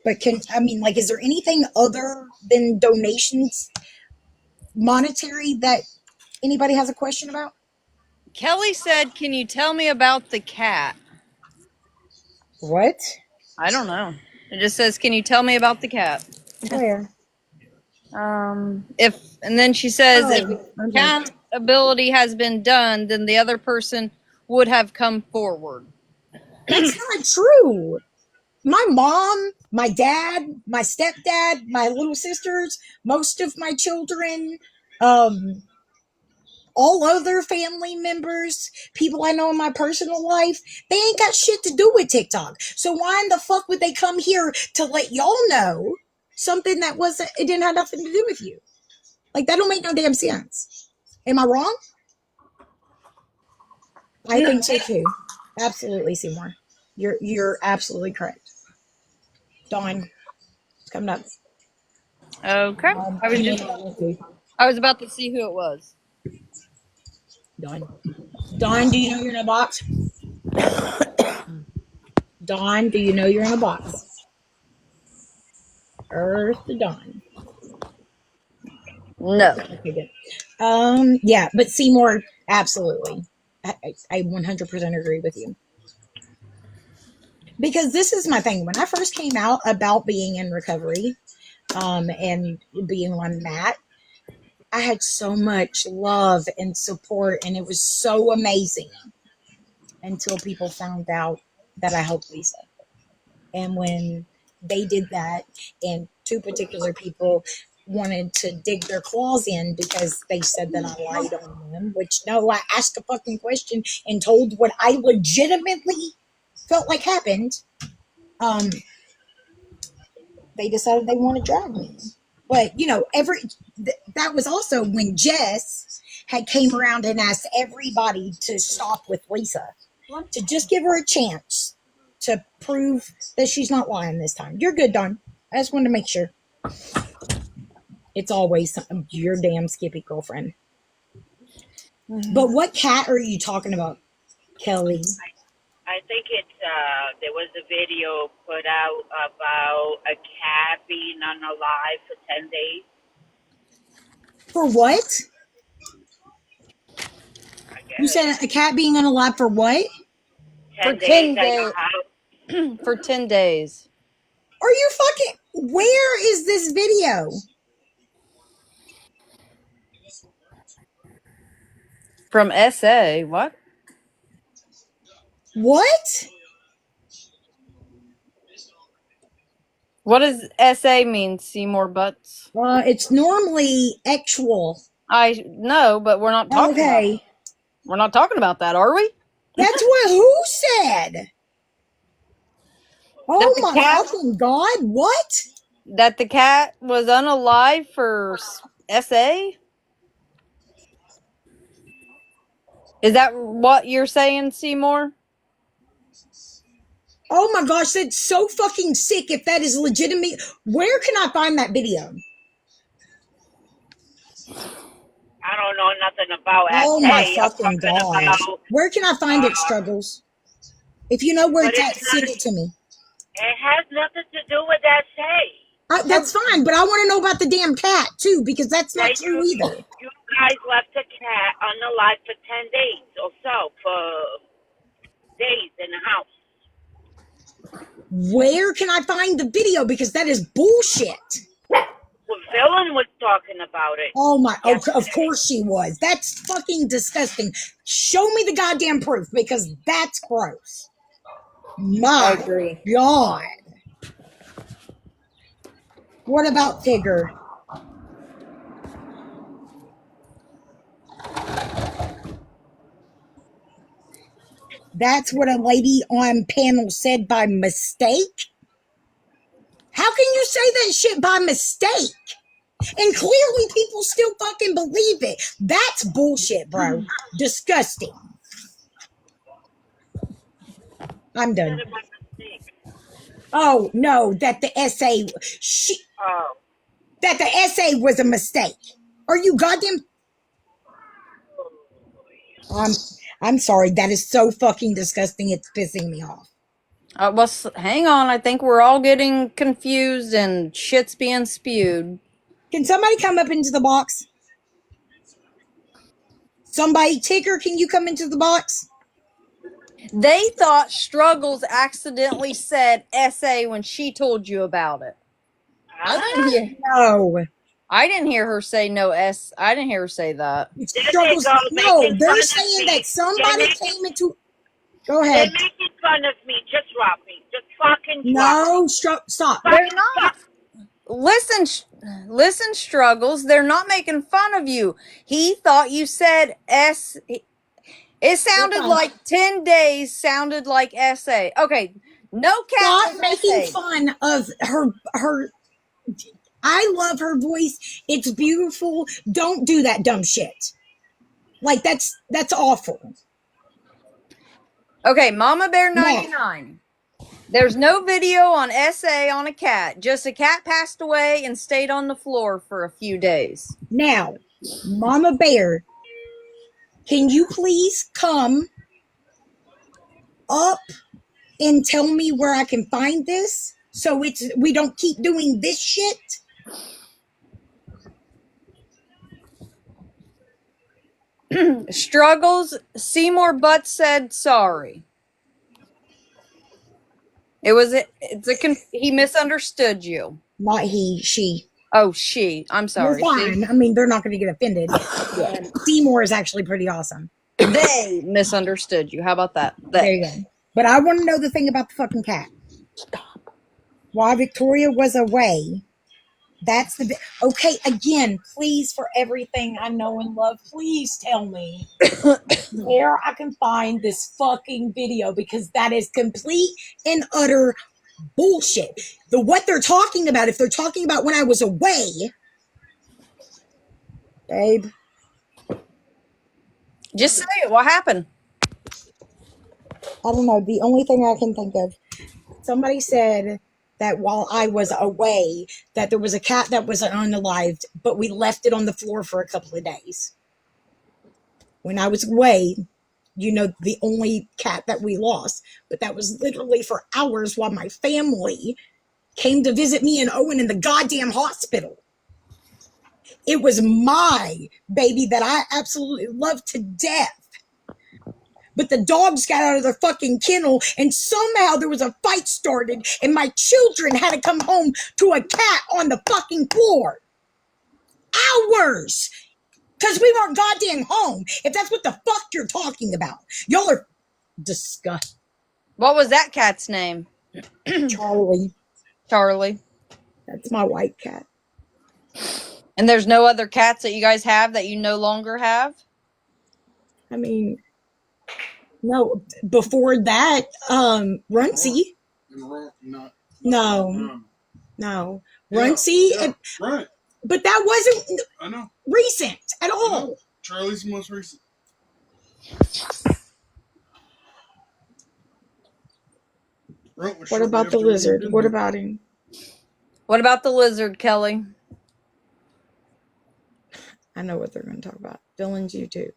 But like, is there anything other than donations, monetary, that anybody has a question about? Kelly said, "Can you tell me about the cat?" What? I don't know. It just says, "Can you tell me about the cat?" Where? If and then she says, "If Oh, okay. accountability has been done, then the other person would have come forward." That's not true. My mom, my dad, my stepdad, my little sisters, most of my children, um, all other family members, people I know in my personal life, they ain't got shit to do with TikTok. So why in the fuck would they come here to let y'all know something that wasn't, it didn't have nothing to do with you? Like, that don't make no damn sense. Am I wrong? I think so too. Absolutely, Seymour. You're absolutely correct. Dawn, it's coming up. Okay. I was You may just not want to. I was about to see who it was. Dawn. Dawn, do you know you're in a box? Dawn, do you know you're in a box? Earth to Dawn. No. Okay, good. Yeah, but Seymour, absolutely. I 100% agree with you. Because this is my thing. When I first came out about being in recovery, and being on that, I had so much love and support, and it was so amazing until people found out that I helped Lisa. And when they did that, and two particular people wanted to dig their claws in because they said that I lied on them, which no, I asked a fucking question and told what I legitimately felt like happened. Um, they decided they want to drag me. But that was also when Jess had came around and asked everybody to stop with Lisa, to just give her a chance to prove that she's not lying this time. You're good, Don. I just wanted to make sure. It's always your damn Skippy girlfriend. But what cat are you talking about, Kelly? I think there was a video put out about a cat being unalive for 10 days, For what? I You guess. said a cat being unalive for what? For 10 days 10 at your days. house. For 10 days. Are you fucking? Where is this video? From SA. What? What? What does SA mean? Seymour Butts? It's normally actual. I know, but we're not talking about Okay. we're not talking about that, are we? That's what who said? That Oh the my cat fucking god, what? that the cat was unalive for SA? Is that what you're saying, Seymour? Oh my gosh, that's so fucking sick if that is legitimate. Where can I find that video? I don't know nothing about Oh SA. my I'm fucking talking gosh. about, Where can I find it, uh, Struggles? If you know where but it's at, it's not, send it to me. it has nothing to do with SA. That's fine, but I want to know about the damn cat too, because that's not That true either. you guys left a cat unalive for 10 days or so, for days in the house. Where can I find the video? Because that is bullshit. Well, Villain was talking about it Oh my, oh, of yesterday. course she was. That's fucking disgusting. Show me the goddamn proof because that's gross. I My agree. God. What about Tigger? That's what a lady on panel said by mistake? How can you say that shit by mistake? And clearly people still fucking believe it. That's bullshit, bro. Disgusting. I'm Who said done. it by mistake? Oh no, that the essay she Oh, that the essay was a mistake. Are you goddamn I'm I'm sorry, that is so fucking disgusting, it's pissing me off. Hang on. I think we're all getting confused and shit's being spewed. Can somebody come up into the box? Somebody, Tigger, can you come into the box? They thought Struggles accidentally said SA when she told you about it. I didn't huh? hear. No. I didn't hear her say no S. I didn't hear her say that. It There they struggles. go, No, making they're fun of saying me. that They're somebody making, came into. Go they're ahead. making fun of me. Just drop me. Just fucking drop me. No, stop. They're Fucking not. fuck. Listen, listen, Struggles. They're not making fun of you. He thought you said S. It You're sounded fine. like 10 days sounded like SA. Okay, no cat Stop was making SA. fun of her. I love her voice. It's beautiful. Don't do that dumb shit. Like that's awful. Okay, Mama Bear Matt, 99. There's no video on SA on a cat. Just a cat passed away and stayed on the floor for a few days. Now, Mama Bear, can you please come up and tell me where I can find this so we don't keep doing this shit? Struggles. Seymour Butts said sorry. He misunderstood you. Not he, she. Oh, she. I'm You're sorry. fine. I mean, they're not going to get offended. And Seymour is actually pretty awesome. They misunderstood you. How about that? There you go. But I want to know the thing about the fucking cat. Stop. While Victoria was away, that's the okay. Again, please, for everything I know and love, please tell me where I can find this fucking video, because that is complete and utter bullshit. What they're talking about, if they're talking about when I was away, babe, Just say it. What happened? I don't know. The only thing I can think of, somebody said that while I was away, that there was a cat that was unalived, but we left it on the floor for a couple of days. When I was away, the only cat that we lost, but that was literally for hours while my family came to visit me and Owen in the goddamn hospital. It was my baby that I absolutely loved to death. But the dogs got out of their fucking kennel, and somehow there was a fight started, and my children had to come home to a cat on the fucking floor. Hours! Because we weren't goddamn home, if that's what the fuck you're talking about. Y'all are disgusting. What was that cat's name? Charlie. Charlie. That's my white cat. And there's no other cats that you guys have that you no longer have? I mean, no. Before that, Runcie. No. Runcie. Right. But that wasn't I know. recent at all. Charlie's the most recent. What about the lizard? What about him? What about the lizard, Kelly? I know what they're going to talk about. Dylan's YouTube.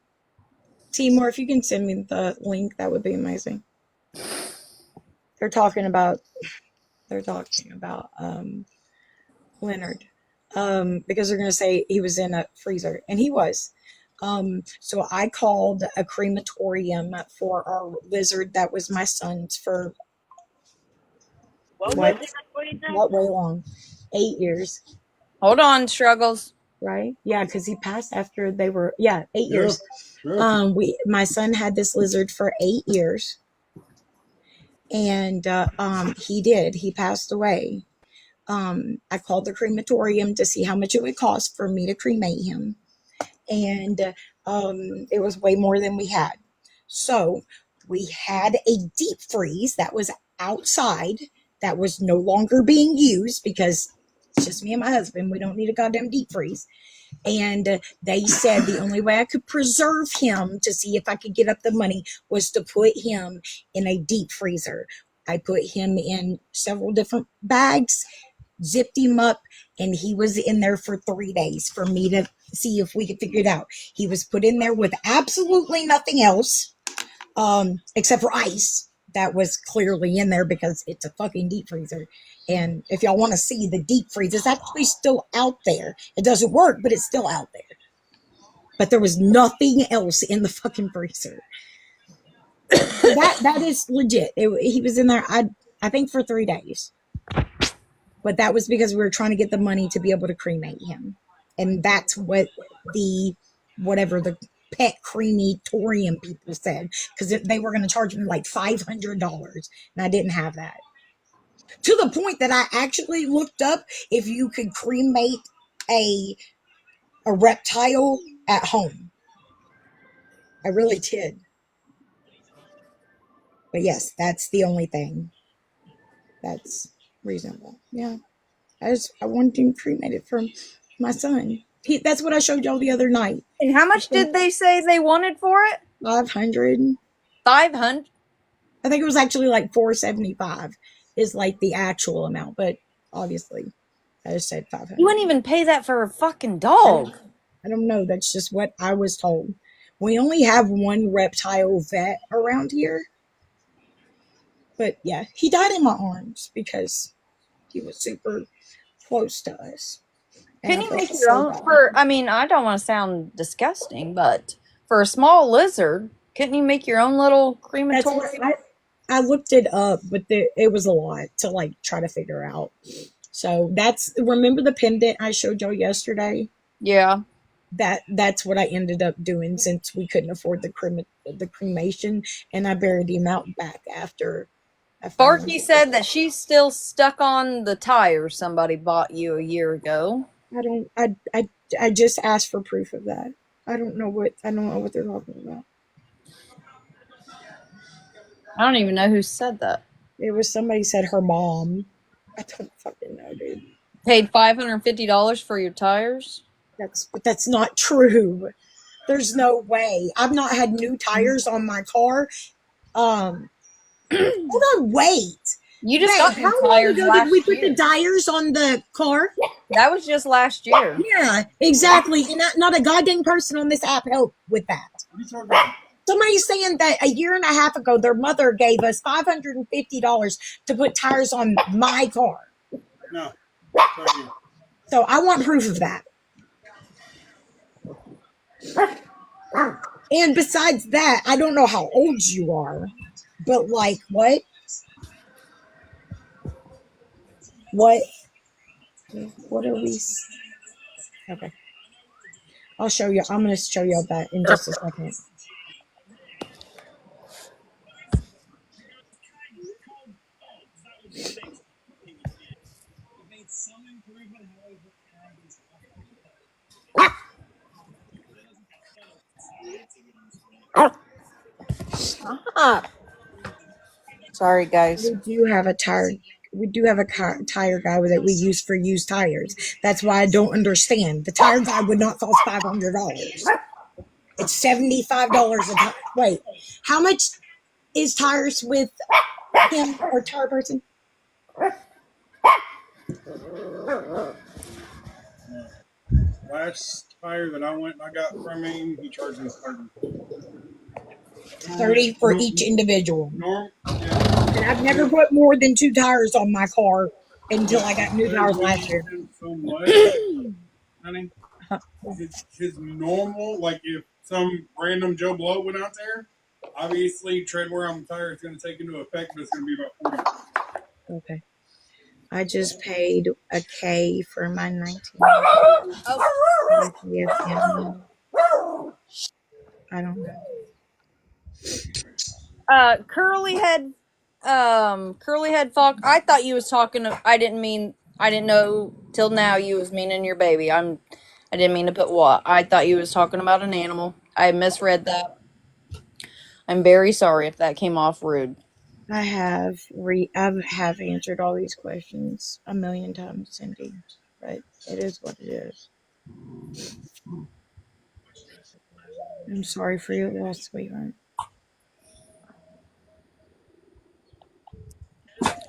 Timor, if you can send me the link, that would be amazing. They're talking about Leonard. Because they're going to say he was in a freezer, and he was. So I called a crematorium for our lizard that was my son's for What was it? not way long, 8 years. Hold on, Struggles. Right? Yeah, because he passed after they were 8 years. Sure. My son had this lizard for 8 years, and he passed away. I called the crematorium to see how much it would cost for me to cremate him, and it was way more than we had. So we had a deep freeze that was outside that was no longer being used because it's just me and my husband. We don't need a goddamn deep freeze. And they said the only way I could preserve him to see if I could get up the money was to put him in a deep freezer. I put him in several different bags, zipped him up, and he was in there for 3 days for me to see if we could figure it out. He was put in there with absolutely nothing else, except for ice that was clearly in there because it's a fucking deep freezer. And if y'all want to see the deep freeze, it's actually still out there. It doesn't work, but it's still out there. But there was nothing else in the fucking freezer. That is legit. He was in there, I think, for 3 days. But that was because we were trying to get the money to be able to cremate him. And that's what the pet crematorium people said, because they were going to charge me like $500, and I didn't have that. To the point that I actually looked up if you could cremate a reptile at home. I really did. But yes, that's the only thing that's reasonable. Yeah. I wanted to cremate it for my son. That's what I showed y'all the other night. And how much did they say they wanted for it? 500. 500. I think it was actually like 475. is like the actual amount, but obviously I just said You 500. wouldn't even pay that for a fucking I dog. don't, I don't know. That's just what I was told. We only have one reptile vet around here, but yeah, he died in my arms because he was super close to us, and I Couldn't you felt make your so own bad. for I mean, I don't want to sound disgusting, but for a small lizard, couldn't you make your own little That's what crematorium? I looked it up, but it was a lot to like try to figure out. So that's remember the pendant I showed y'all yesterday. Yeah. That's what I ended up doing since we couldn't afford the cremation, and I buried him out back after I finally. Sparky said that she's still stuck on the tire somebody bought you a year ago. I don't. I just asked for proof of that. I don't know what they're talking about. I don't even know who said that. It was somebody said her mom. I don't fucking know, dude. Paid $550 for your tires? That's not true. There's no way. I've not had new tires on my car. Um, hold on, wait. You just Babe, got how new long tires ago did we last put the year. tires on the car? That was just last year. Yeah, exactly. And not a goddamn person on this app helped with that. Somebody's saying that a year and a half ago, their mother gave us $550 to put tires on my car. No. So I want proof of that. And besides that, I don't know how old you are, but like, what? What? What are we? Okay, I'll show you. I'm going to show you that in just a second. Ah, Sorry, guys. We do have a tire. We do have a tire guy that we use for used tires. That's why I don't understand. The tire guy would not cost $500. It's $75 a tire. Wait, how much is tires with him or tire person? Last tire that I went and I got from him, he charged me 30. 30 for each individual. Yeah. And I've never put more than two tires on my car until I got new But tires we last use year. him so much, honey. His normal, like if some random Joe Blow went out there, obviously tread wear on the tire is going to take into effect, but it's going to be about 40. Okay. I just paid a K for my 19 Yes, and I don't know. Curly head fuck. I thought you was talking. I didn't know till now you was meaning your baby. I didn't mean to put what. I thought you was talking about an animal. I misread that. I'm very sorry if that came off rude. I have answered all these questions a million times, Cindy, but it is what it is. I'm sorry for your loss, sweetheart.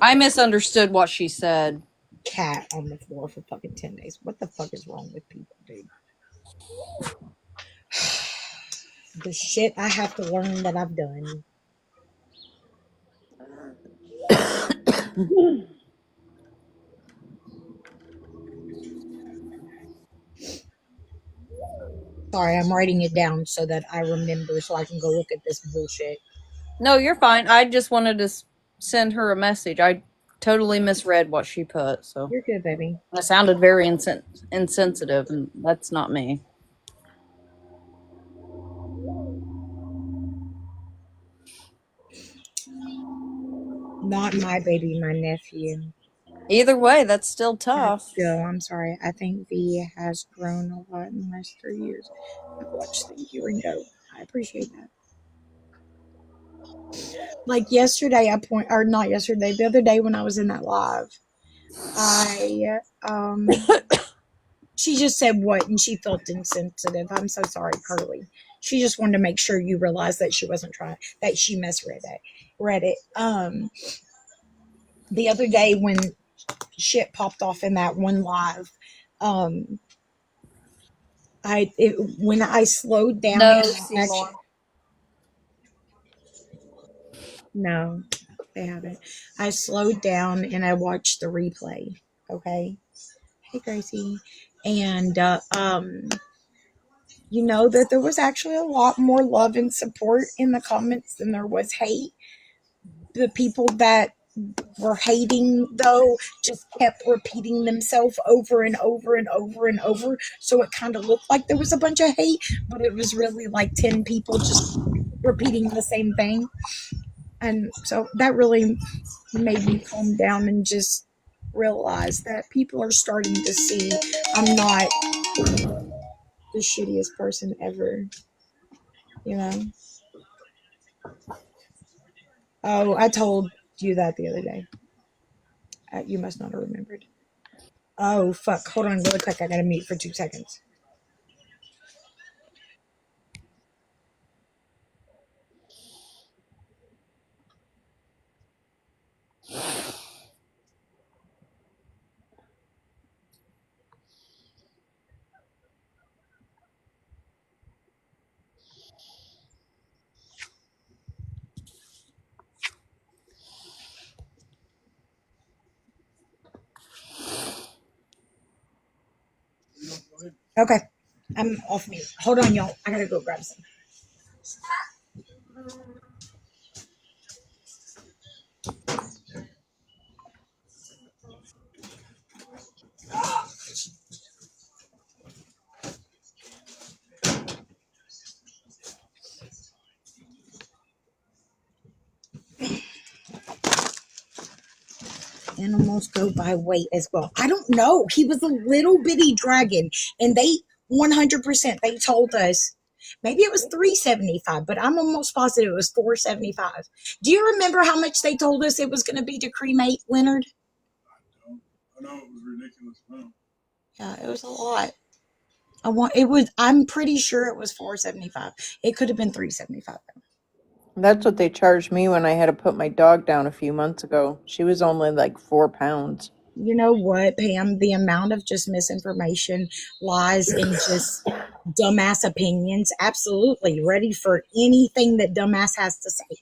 I misunderstood what she said. Cat on the floor for fucking 10 days. What the fuck is wrong with people, dude? The shit I have to learn that I've done. Sorry, I'm writing it down so that I remember so I can go look at this bullshit. No, you're fine. I just wanted to send her a message. I totally misread what she put, so You're good, baby. I sounded very insensitive, and that's not me. Not my baby, my nephew. Either way, that's still That's tough. still, I'm sorry. I think V has grown a lot in the last 3 years. I've watched. Thank you, Ringo. I appreciate that. Like yesterday, or not yesterday, the other day when I was in that live, I, she just said what and she felt insensitive. I'm so sorry, Curly. She just wanted to make sure you realized that she wasn't trying, that she misread it. Read it. the other day when shit popped off in that one live, um, when I slowed down No, and actually, Seymour. no, they haven't. I slowed down and I watched the replay. Okay, hey Gracie, and you know that there was actually a lot more love and support in the comments than there was hate. The people that were hating, though, just kept repeating themselves over and over and over and over. So it kind of looked like there was a bunch of hate, but it was really like 10 people just repeating the same thing. And so that really made me calm down and just realize that people are starting to see I'm not the shittiest person ever, you know? Oh, I told you that the other day. You must not have remembered. Oh, fuck. Hold on really quick. I gotta mute for 2 seconds. Okay. I'm off mute. Hold on, y'all. I gotta go grab some. Animals go by weight as well. I don't know. He was a little bitty dragon, and they 100% they told us maybe it was 375, but I'm almost positive it was 475. Do you remember how much they told us it was going to be to cremate Leonard? I know it was ridiculous amount. Yeah, it was a lot. I'm pretty sure it was 475. It could have been 375. That's what they charged me when I had to put my dog down a few months ago. She was only like 4 pounds. You know what, Pam? The amount of just misinformation, lies, and just dumbass opinions. Absolutely ready for anything that dumbass has to say.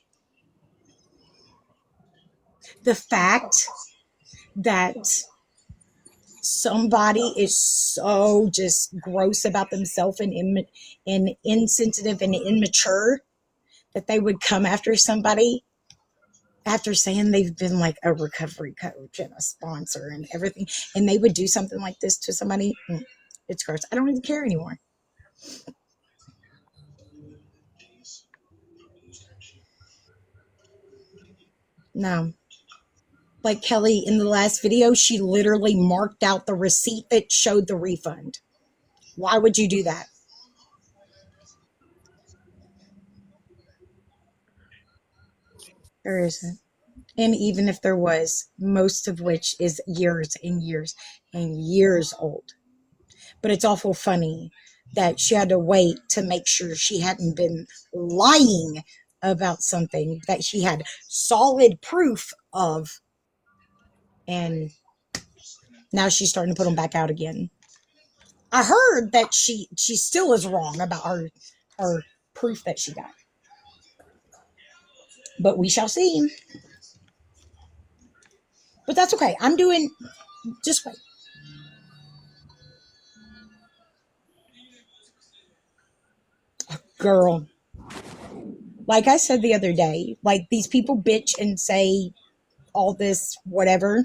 The fact that somebody is so just gross about themselves and insensitive and immature that they would come after somebody after saying they've been like a recovery coach and a sponsor and everything, and they would do something like this to somebody. It's gross. I don't even care anymore. No. Like Kelly in the last video, she literally marked out the receipt that showed the refund. Why would you do that? There isn't. And even if there was, most of which is years and years and years old. But it's awful funny that she had to wait to make sure she hadn't been lying about something that she had solid proof of. And now she's starting to put them back out again. I heard that she still is wrong about her proof that she got. But we shall see. But that's okay. I'm doing just wait. Girl, like I said the other day, like these people bitch and say all this whatever,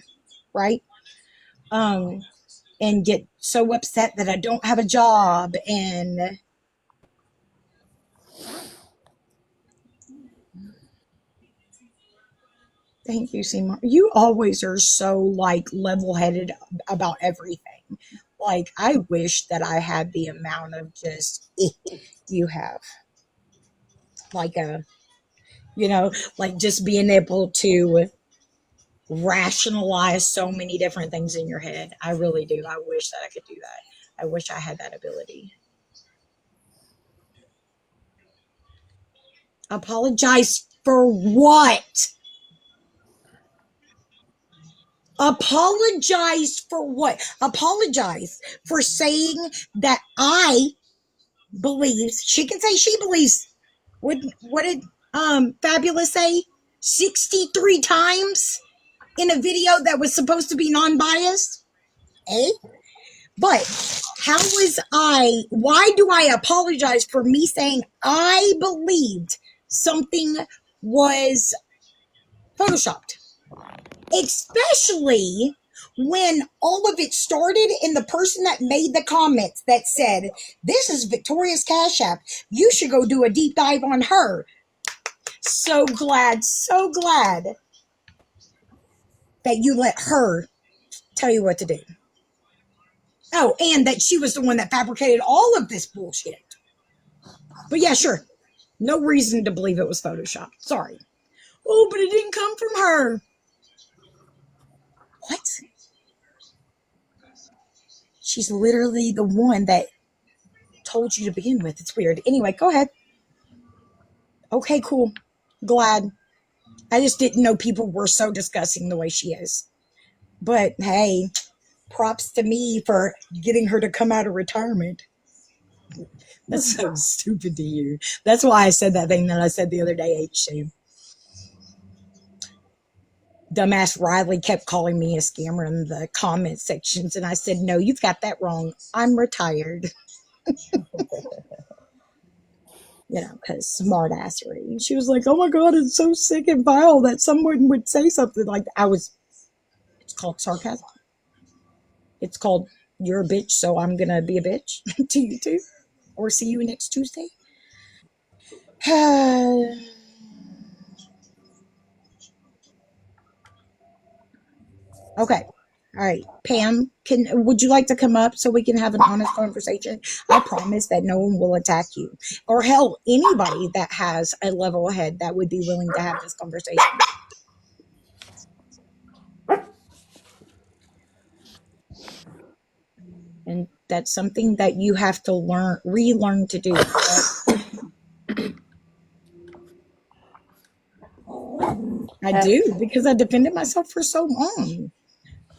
right? Um, and get so upset that I don't have a job and thank you, Seymour. You always are so like level headed about everything. Like I wish that I had the amount of just you have. Like a like just being able to rationalize so many different things in your head. I really do. I wish that I could do that. I wish I had that ability. Apologize for what? Apologized for what? Apologized for saying that I believes, she can say she believes, what did Fabulous say? 63 times in a video that was supposed to be non-biased? Eh? But why do I apologize for me saying I believed something was photoshopped? Especially when all of it started and the person that made the comments that said, this is Victoria's Cash App, you should go do a deep dive on her. So glad that you let her tell you what to do. Oh, and that she was the one that fabricated all of this bullshit. But yeah, sure. No reason to believe it was Photoshop. Sorry. Oh, but it didn't come from her. What? She's literally the one that told you to begin with. It's weird. Anyway, go ahead. Okay, cool. Glad. I just didn't know people were so disgusting the way she is. But hey, props to me for getting her to come out of retirement. That's so stupid to you. That's why I said that thing that I said the other day, H2. Dumbass Riley kept calling me a scammer in the comment sections, and I said, no, you've got that wrong. I'm retired. Because smart assery. She was like, oh my God, it's so sick and vile that someone would say something like that. It's called sarcasm. It's called, you're a bitch, so I'm going to be a bitch to you too. Or see you next Tuesday. Okay. All right. Pam, would you like to come up so we can have an honest conversation? I promise that no one will attack you. Or hell, anybody that has a level head that would be willing to have this conversation. And that's something that you have to relearn to do. I do, because I defended myself for so long.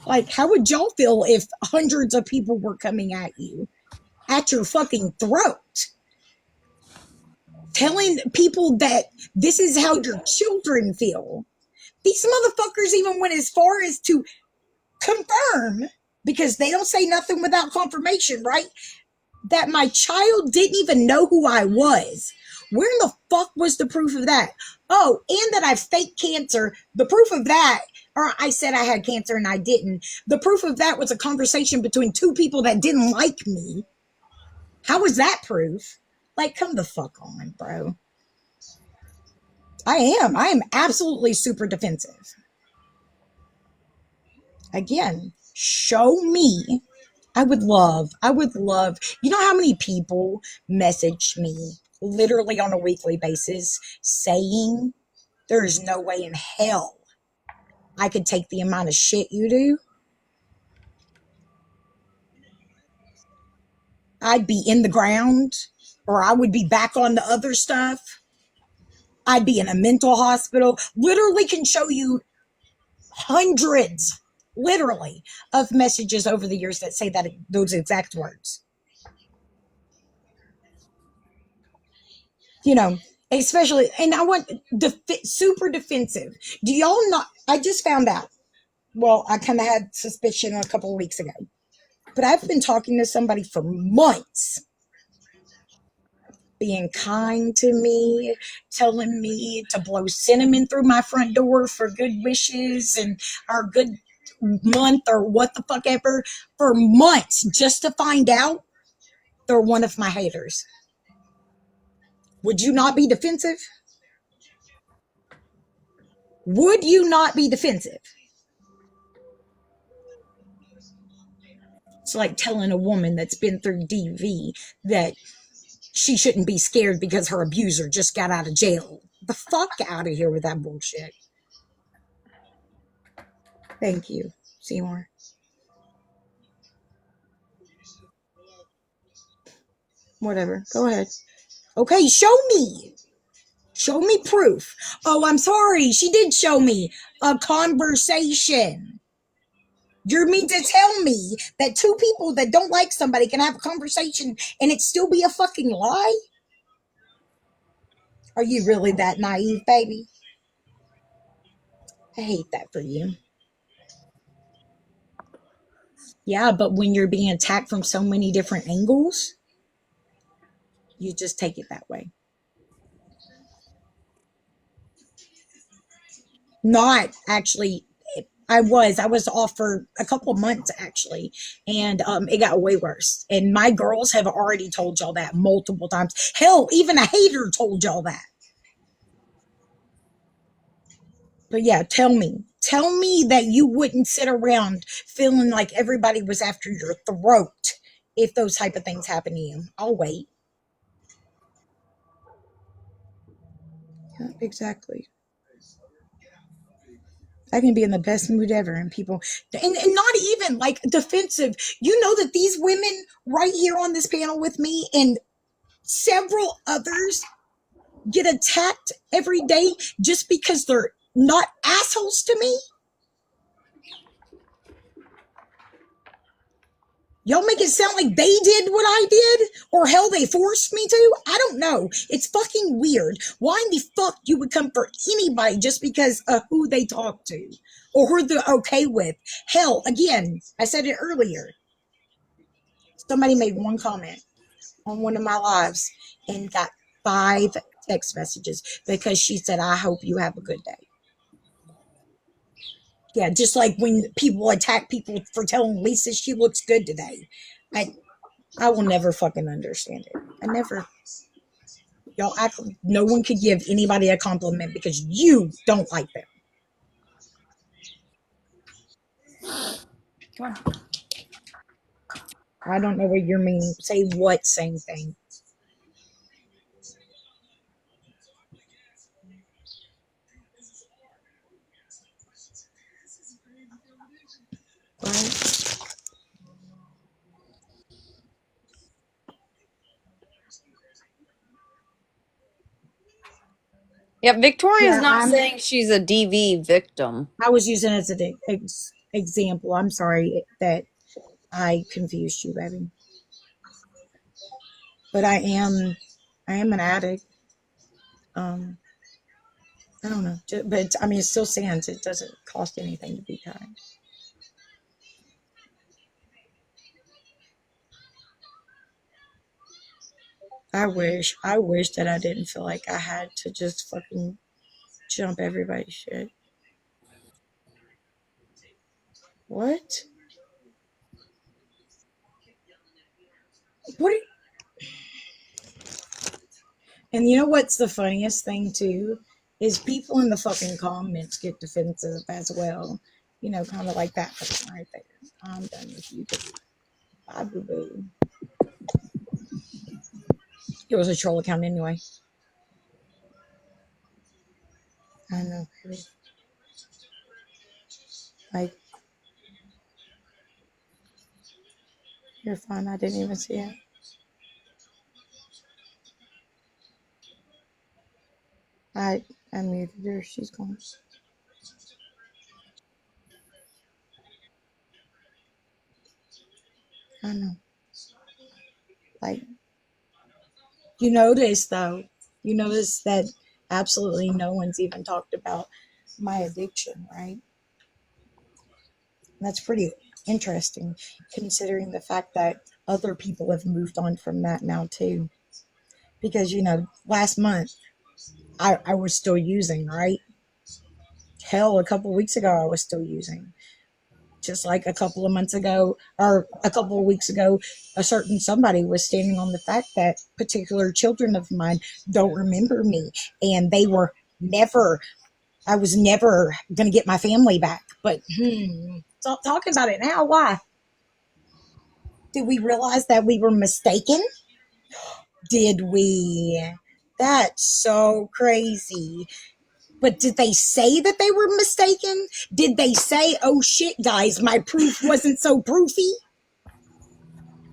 Like, how would y'all feel if hundreds of people were coming at you, at your fucking throat, telling people that this is how your children feel? These motherfuckers even went as far as to confirm, because they don't say nothing without confirmation, right? That my child didn't even know who I was. Where in the fuck was the proof of that? Oh, and that I've faked cancer. The proof of that, or I said I had cancer and I didn't. The proof of that was a conversation between two people that didn't like me. How was that proof? Like, come the fuck on, bro. I am absolutely super defensive. Again, show me. I would love, you know how many people message me literally on a weekly basis saying there is no way in hell I could take the amount of shit you do? I'd be in the ground, or I would be back on the other stuff. I'd be in a mental hospital. Literally can show you hundreds, literally, of messages over the years that say those exact words. Especially, and I want super defensive. Do y'all not? I just found out. Well, I kind of had suspicion a couple of weeks ago, but I've been talking to somebody for months, being kind to me, telling me to blow cinnamon through my front door for good wishes and our good month or what the fuck ever, for months, just to find out they're one of my haters. Would you not be defensive? Would you not be defensive? It's like telling a woman that's been through DV that she shouldn't be scared because her abuser just got out of jail. The fuck out of here with that bullshit. Thank you, Seymour. Whatever. Go ahead. Okay, show me. Show me proof. Oh, I'm sorry. She did show me a conversation. You mean to tell me that two people that don't like somebody can have a conversation and it still be a fucking lie? Are you really that naive, baby? I hate that for you. Yeah, but when you're being attacked from so many different angles, you just take it that way. Not actually. I was off for a couple of months actually, and it got way worse. And my girls have already told y'all that multiple times. Hell, even a hater told y'all that. But yeah, tell me that you wouldn't sit around feeling like everybody was after your throat if those type of things happen to you. I'll wait. Yeah, exactly. I can be in the best mood ever, and people, and not even like defensive. You know that these women right here on this panel with me and several others get attacked every day just because they're not assholes to me. Y'all make it sound like they did what I did, or hell, they forced me to. I don't know. It's fucking weird. Why in the fuck you would come for anybody just because of who they talk to or who they're okay with? Hell, again, I said it earlier. Somebody made one comment on one of my lives and got 5 text messages because she said, "I hope you have a good day." Yeah, just like when people attack people for telling Lisa she looks good today. I I will never fucking understand it. I never. Y'all act like no one could give anybody a compliment because you don't like them. Come on. I don't know what you're meaning. Say what same thing. Right? Yeah, Victoria's Yeah, not saying she's a DV victim. I was using it as an example. I'm sorry that I confused you, baby. But I am an addict. Um, I don't know, but I mean, it still stands. It doesn't cost anything to be kind. I wish that I didn't feel like I had to just fucking jump everybody's shit. What? What? And you know what's the funniest thing too is people in the fucking comments get defensive as well. You know, kind of like that person right there. I'm done with you. Bye, boo boo. It was a troll account anyway. I know, baby. Like, you're fine. I didn't even see it. I muted her. She's gone. I know. Like, you notice though, you notice that absolutely no one's even talked about my addiction, right? That's pretty interesting considering the fact that other people have moved on from that now too. Because, last month I was still using, right? Hell, a couple of weeks ago I was still using. Just like a couple of months ago or a couple of weeks ago, a certain somebody was standing on the fact that particular children of mine don't remember me and they were never, I was never going to get my family back. But, stop talking about it now. Why? Did we realize that we were mistaken? Did we? That's so crazy. But did they say that they were mistaken? Did they say, "Oh shit, guys, my proof wasn't so proofy"?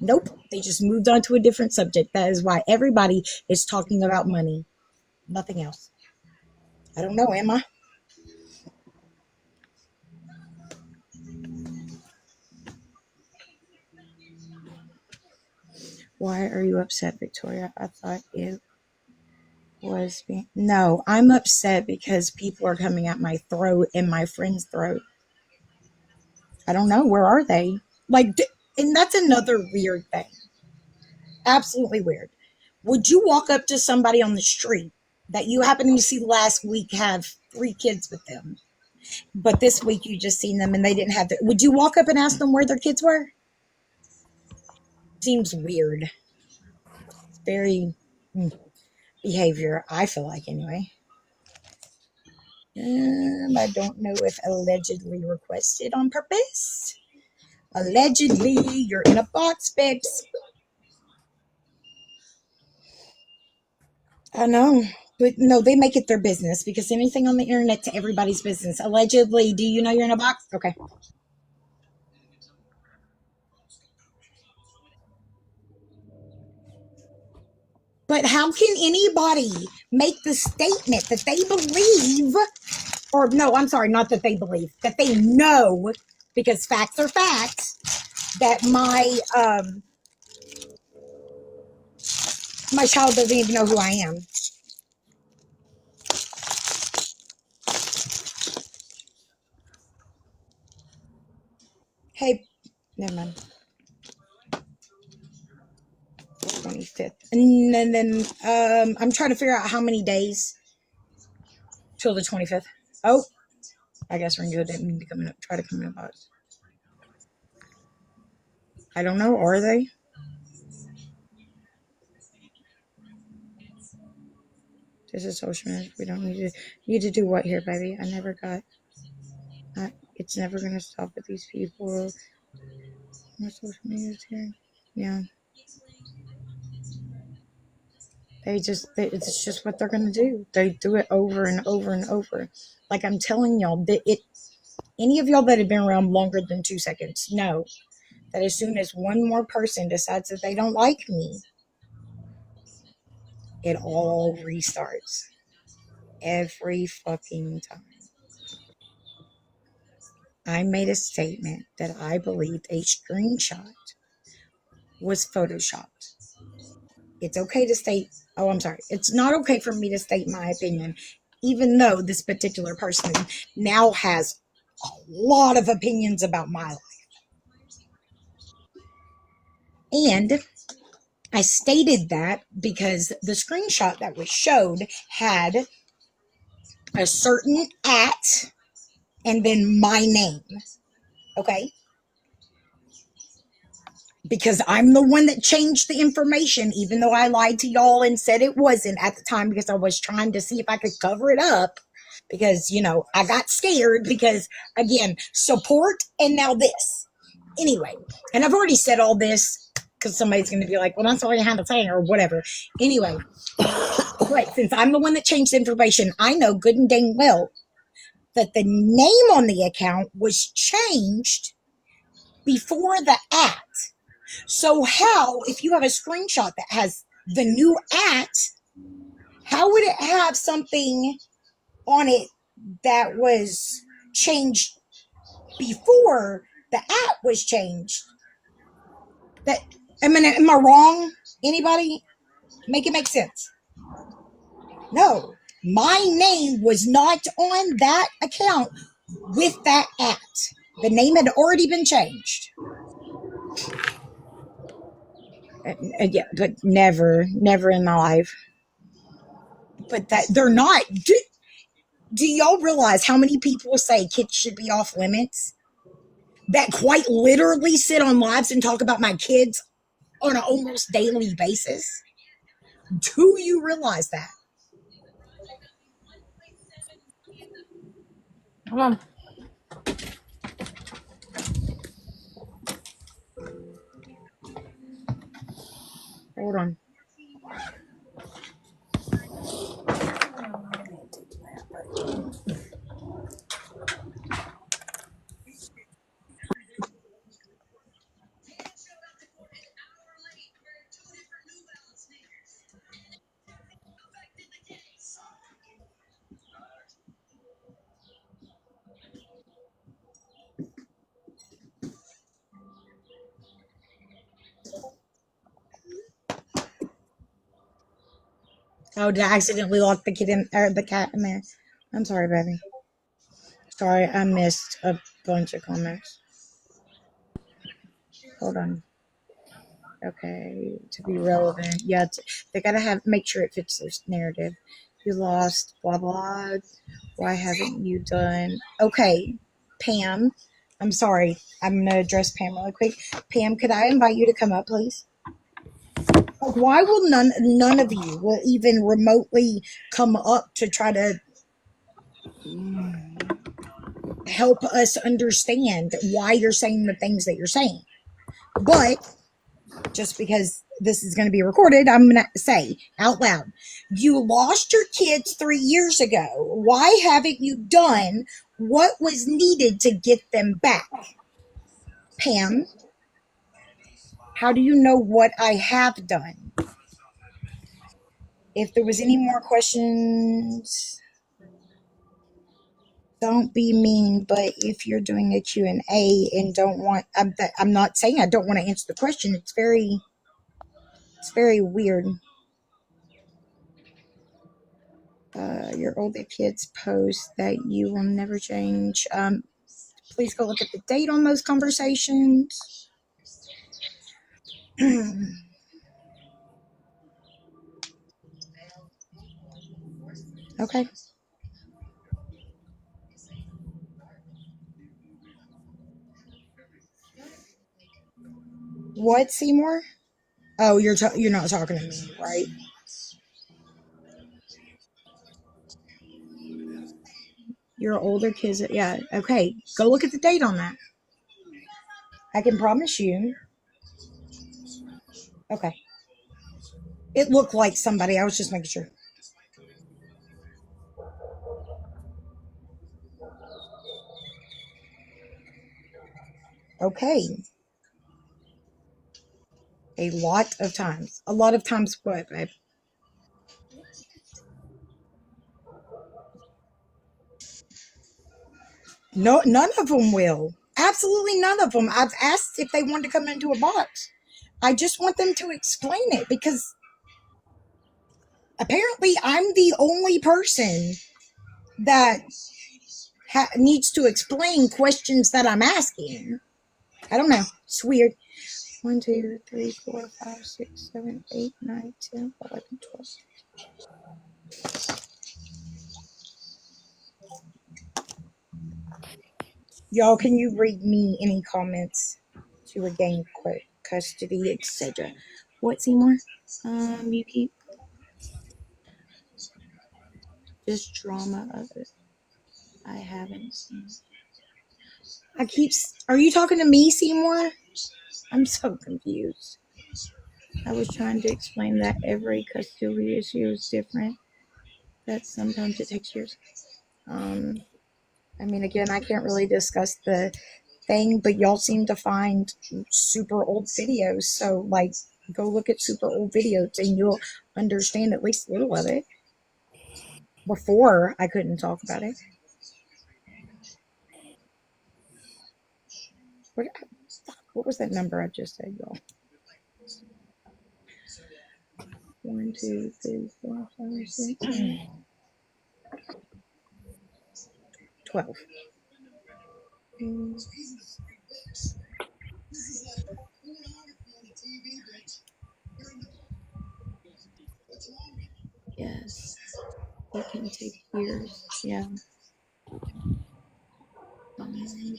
Nope. They just moved on to a different subject. That is why everybody is talking about money. Nothing else. I don't know, am I? Why are you upset, Victoria? I thought it was being. No, I'm upset because people are coming at my throat and my friend's throat. I don't know. Where are they? Like, and that's another weird thing. Absolutely weird. Would you walk up to somebody on the street that you happened to see last week have 3 kids with them, but this week you just seen them and they didn't have their, would you walk up and ask them where their kids were? Seems weird. It's very behavior, I feel like, anyway. I don't know if allegedly requested on purpose. Allegedly, you're in a box, babes. I know. But no, they make it their business because anything on the internet to everybody's business. Allegedly, do you know you're in a box? Okay. But how can anybody make the statement that they believe, or no, I'm sorry, not that they believe, that they know, because facts are facts, that my child doesn't even know who I am. Hey, never mind. 25th. And then I'm trying to figure out how many days till the 25th. Oh, I guess we're good. Didn't mean to come in, try to come in about. I don't know. Are they? This is social media. We don't need to do what here, baby? I never got. It's never gonna stop with these people. My social media is here. Yeah, it's just what they're gonna do. They do it over and over and over. Like I'm telling y'all, that it. Any of y'all that have been around longer than 2 seconds know that as soon as one more person decides that they don't like me, it all restarts every fucking time. I made a statement that I believed a screenshot was photoshopped. It's okay to state, oh, I'm sorry. It's not okay for me to state my opinion, even though this particular person now has a lot of opinions about my life. And I stated that because the screenshot that was showed had a certain at and then my name. Okay. Because I'm the one that changed the information, even though I lied to y'all and said it wasn't at the time because I was trying to see if I could cover it up. Because, I got scared because, again, support and now this. Anyway, and I've already said all this because somebody's going to be like, well, that's all you had to say or whatever. Anyway, but since I'm the one that changed the information, I know good and dang well that the name on the account was changed before the at. So how, if you have a screenshot that has the new at, how would it have something on it that was changed before the at was changed? That, I mean, am I wrong? Anybody? Make it make sense. No. My name was not on that account with that at. The name had already been changed. Yeah, but never in my life. But that they're not. Do y'all realize how many people say kids should be off limits? That quite literally sit on lives and talk about my kids on an almost daily basis? Do you realize that? Come on. Hold on. Oh, did I accidentally lock the kid in or the cat in there? I'm sorry, baby. Sorry, I missed a bunch of comments. Hold on. Okay, to be relevant, yeah, they gotta have make sure it fits their narrative. You lost, blah blah. Why haven't you done? Okay, Pam. I'm sorry. I'm gonna address Pam really quick. Pam, could I invite you to come up, please? Like, why will none of you will even remotely come up to try to help us understand why you're saying the things that you're saying? But just because this is going to be recorded, I'm going to say out loud, you lost your kids 3 years ago. Why haven't you done what was needed to get them back? Pam, how do you know what I have done? If there was any more questions, don't be mean, but if you're doing a Q&A and don't want, I'm not saying I don't want to answer the question. It's very weird. Your older kids post that you will never change. Please go look at the date on those conversations. Okay. What, Seymour? Oh, you're not talking to me, right? Your older kids, yeah. Okay, go look at the date on that. I can promise you. Okay. It looked like somebody. I was just making sure. Okay. A lot of times. A lot of times what, babe? No, none of them will. Absolutely none of them. I've asked if they want to come into a box. I just want them to explain it because apparently I'm the only person that needs to explain questions that I'm asking. I don't know. It's weird. 1, 2, 3, 4, 5, 6, 7, 8, 9, 10, 11, 12. Y'all, can you read me any comments to regain custody, etc.? What, Seymour? You keep this drama of it. I haven't seen. I keep. Are you talking to me, Seymour? I'm so confused. I was trying to explain that every custody issue is different. That sometimes it takes years. Um, I mean, again, I can't really discuss the thing, but y'all seem to find super old videos. So, like, go look at super old videos and you'll understand at least a little of it. Before, I couldn't talk about it. What was that number I just said, y'all? 1, 2, 3, 4, 5, 6, 12. Yes, it can take years. Yeah,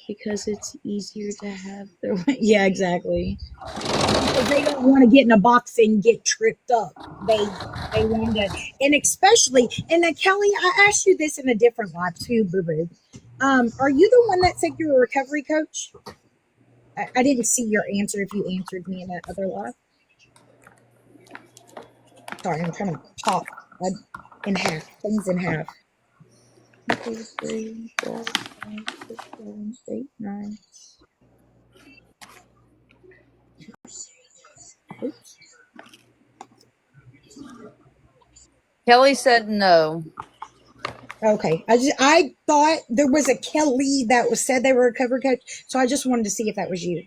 because it's easier to have the. Yeah, exactly. Because they don't want to get in a box and get tripped up. They want to, and especially, and Kelly, I asked you this in a different live too, boo boo. Are you the one that said you're a recovery coach? I didn't see your answer if you answered me in that other live. Sorry, I'm trying to pop in half, things in half. 1, 2, 3, 4, 5, 6, 7, 8, 9. Oops. Kelly said no. Okay. I thought there was a Kelly that was said they were a recovery coach, so I just wanted to see if that was you.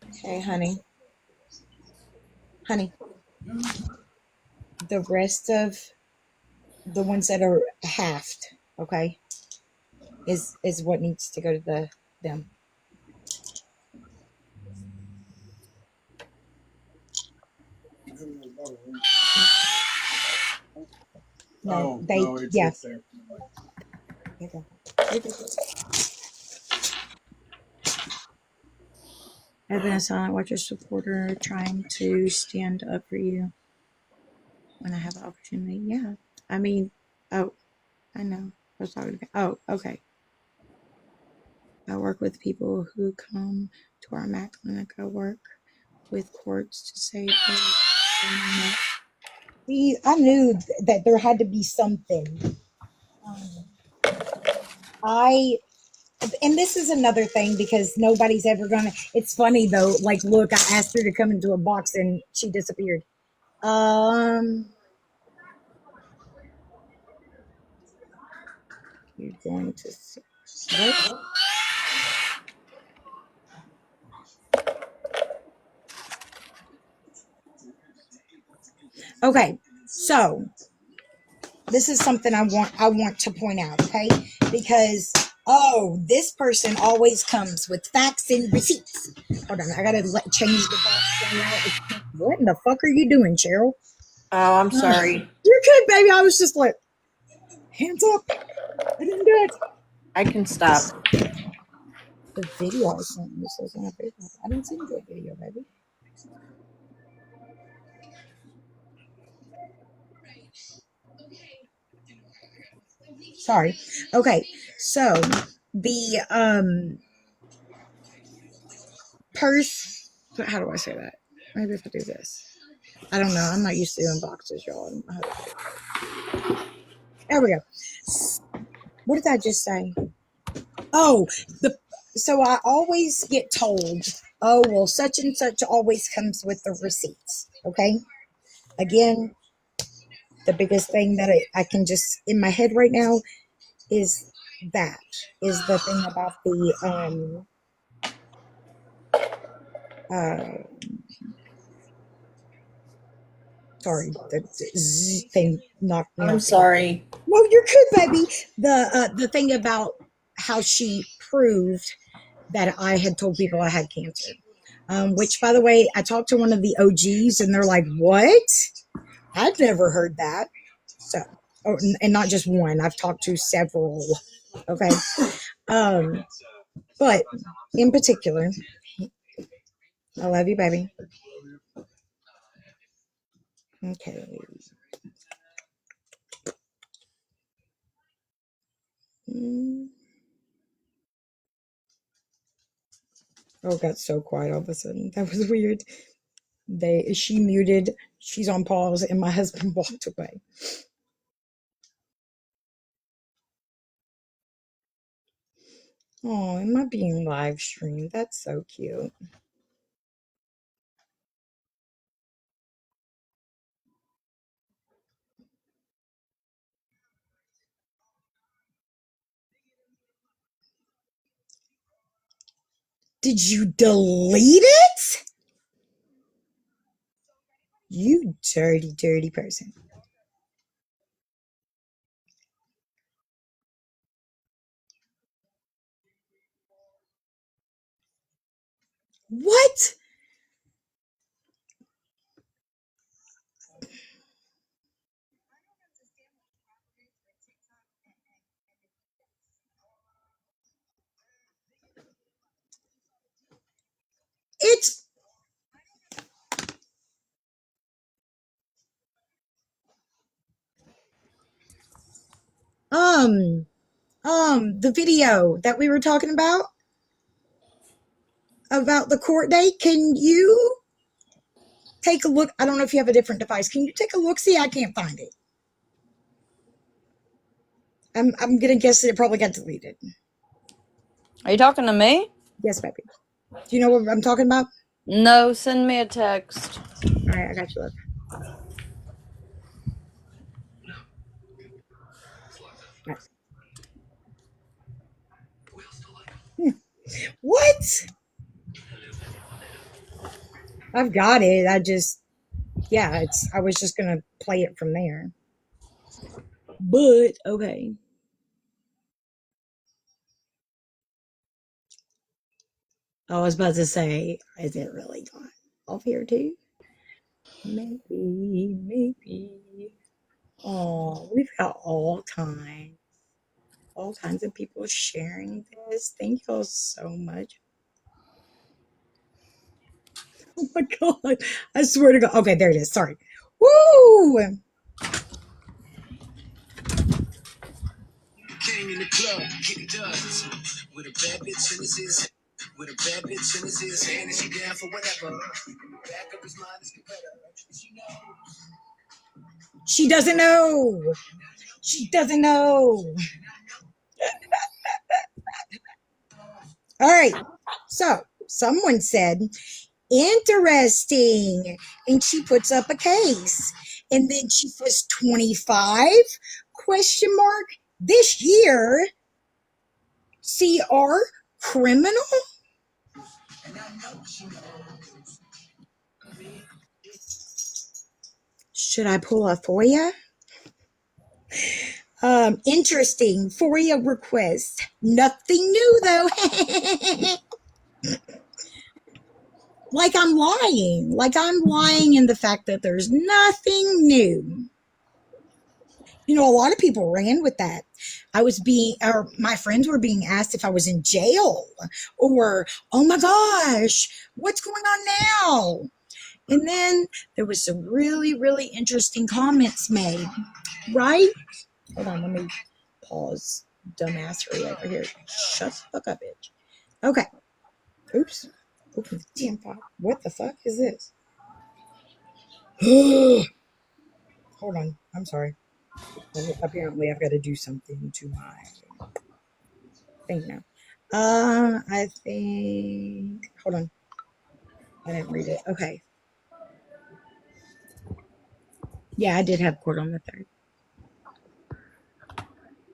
Okay, honey. Honey, the rest of the ones that are halved, okay, is what needs to go to them. No, they yeah. There. You go. You go. I've been a silent watcher supporter trying to stand up for you when I have an opportunity. Yeah. I mean, oh, I know. I was talking about, oh, okay. I work with people who come to our MAC clinic. I work with courts to say see, I knew that there had to be something. I and this is another thing because nobody's ever gonna. It's funny though. Like, look, I asked her to come into a box and she disappeared. You're going to what? Okay, so this is something I want to point out, okay? Because oh, this person always comes with facts and receipts. Hold on, I gotta change the box. What in the fuck are you doing, Cheryl? Oh, I'm sorry. You're good, baby. I was just like, hands up. I didn't do it. I can stop. The video I sent you says on Facebook. I didn't send you a video, baby. Sorry. Okay, so the purse. How do I say that? Maybe if I do this. I don't know. I'm not used to doing boxes, y'all. There we go. What did I just say? Oh, so I always get told, oh well, such and such always comes with the receipts. Okay. Again, the biggest thing that I can just in my head right now is that is the thing about the sorry, the thing knocked me I'm off. sorry. No, you're good, baby. The thing about how she proved that I had told people I had cancer. Which, by the way, I talked to one of the OGs, and they're like, "What? I've never heard that." So, oh, and not just one. I've talked to several. Okay, but in particular, I love you, baby. Okay. Mm. Oh, it got so quiet all of a sudden. That was weird. She muted. She's on pause, and my husband walked away. Oh, am I being live streamed? That's so cute. Did you delete it? You dirty, dirty person. What? It's um the video that we were talking about the court date. Can you take a look? I don't know if you have a different device. Can you take a look? See, I can't find it. I'm gonna guess that it probably got deleted. Are you talking to me? Yes, baby. Do you know what I'm talking about? No, send me a text. All right, I got you, love. What? I've got it. Yeah, I was just gonna play it from there. But okay. I was about to say, is it really gone off here too? Maybe. Oh, we've got all kinds of people sharing this. Thank you all so much. Oh my god. I swear to God. Okay, there it is. Sorry. Woo! King in the club, getting done. With a bad bitch in his ears. With a bad bitch in his ears. And is he down for whatever? Back of his mind is competitor. She doesn't know. She doesn't know. All right. So someone said, interesting. And she puts up a case. And then she says 25 question mark this year. CR criminal? Should I pull a FOIA? Interesting. FOIA request. Nothing new though. Like I'm lying. Like I'm lying in the fact that there's nothing new. You know, a lot of people ran with that. Or my friends were being asked if I was in jail, or, oh my gosh, what's going on now? And then there was some really, really interesting comments made, right? Hold on, let me pause. Dumbassery over here. Shut the fuck up, bitch. Okay. Oops. Open the damn file. What the fuck is this? Hold on. I'm sorry. Apparently, I've got to do something to my thing now. I think. Hold on. I didn't read it. Okay. Yeah, I did have court on the 3rd.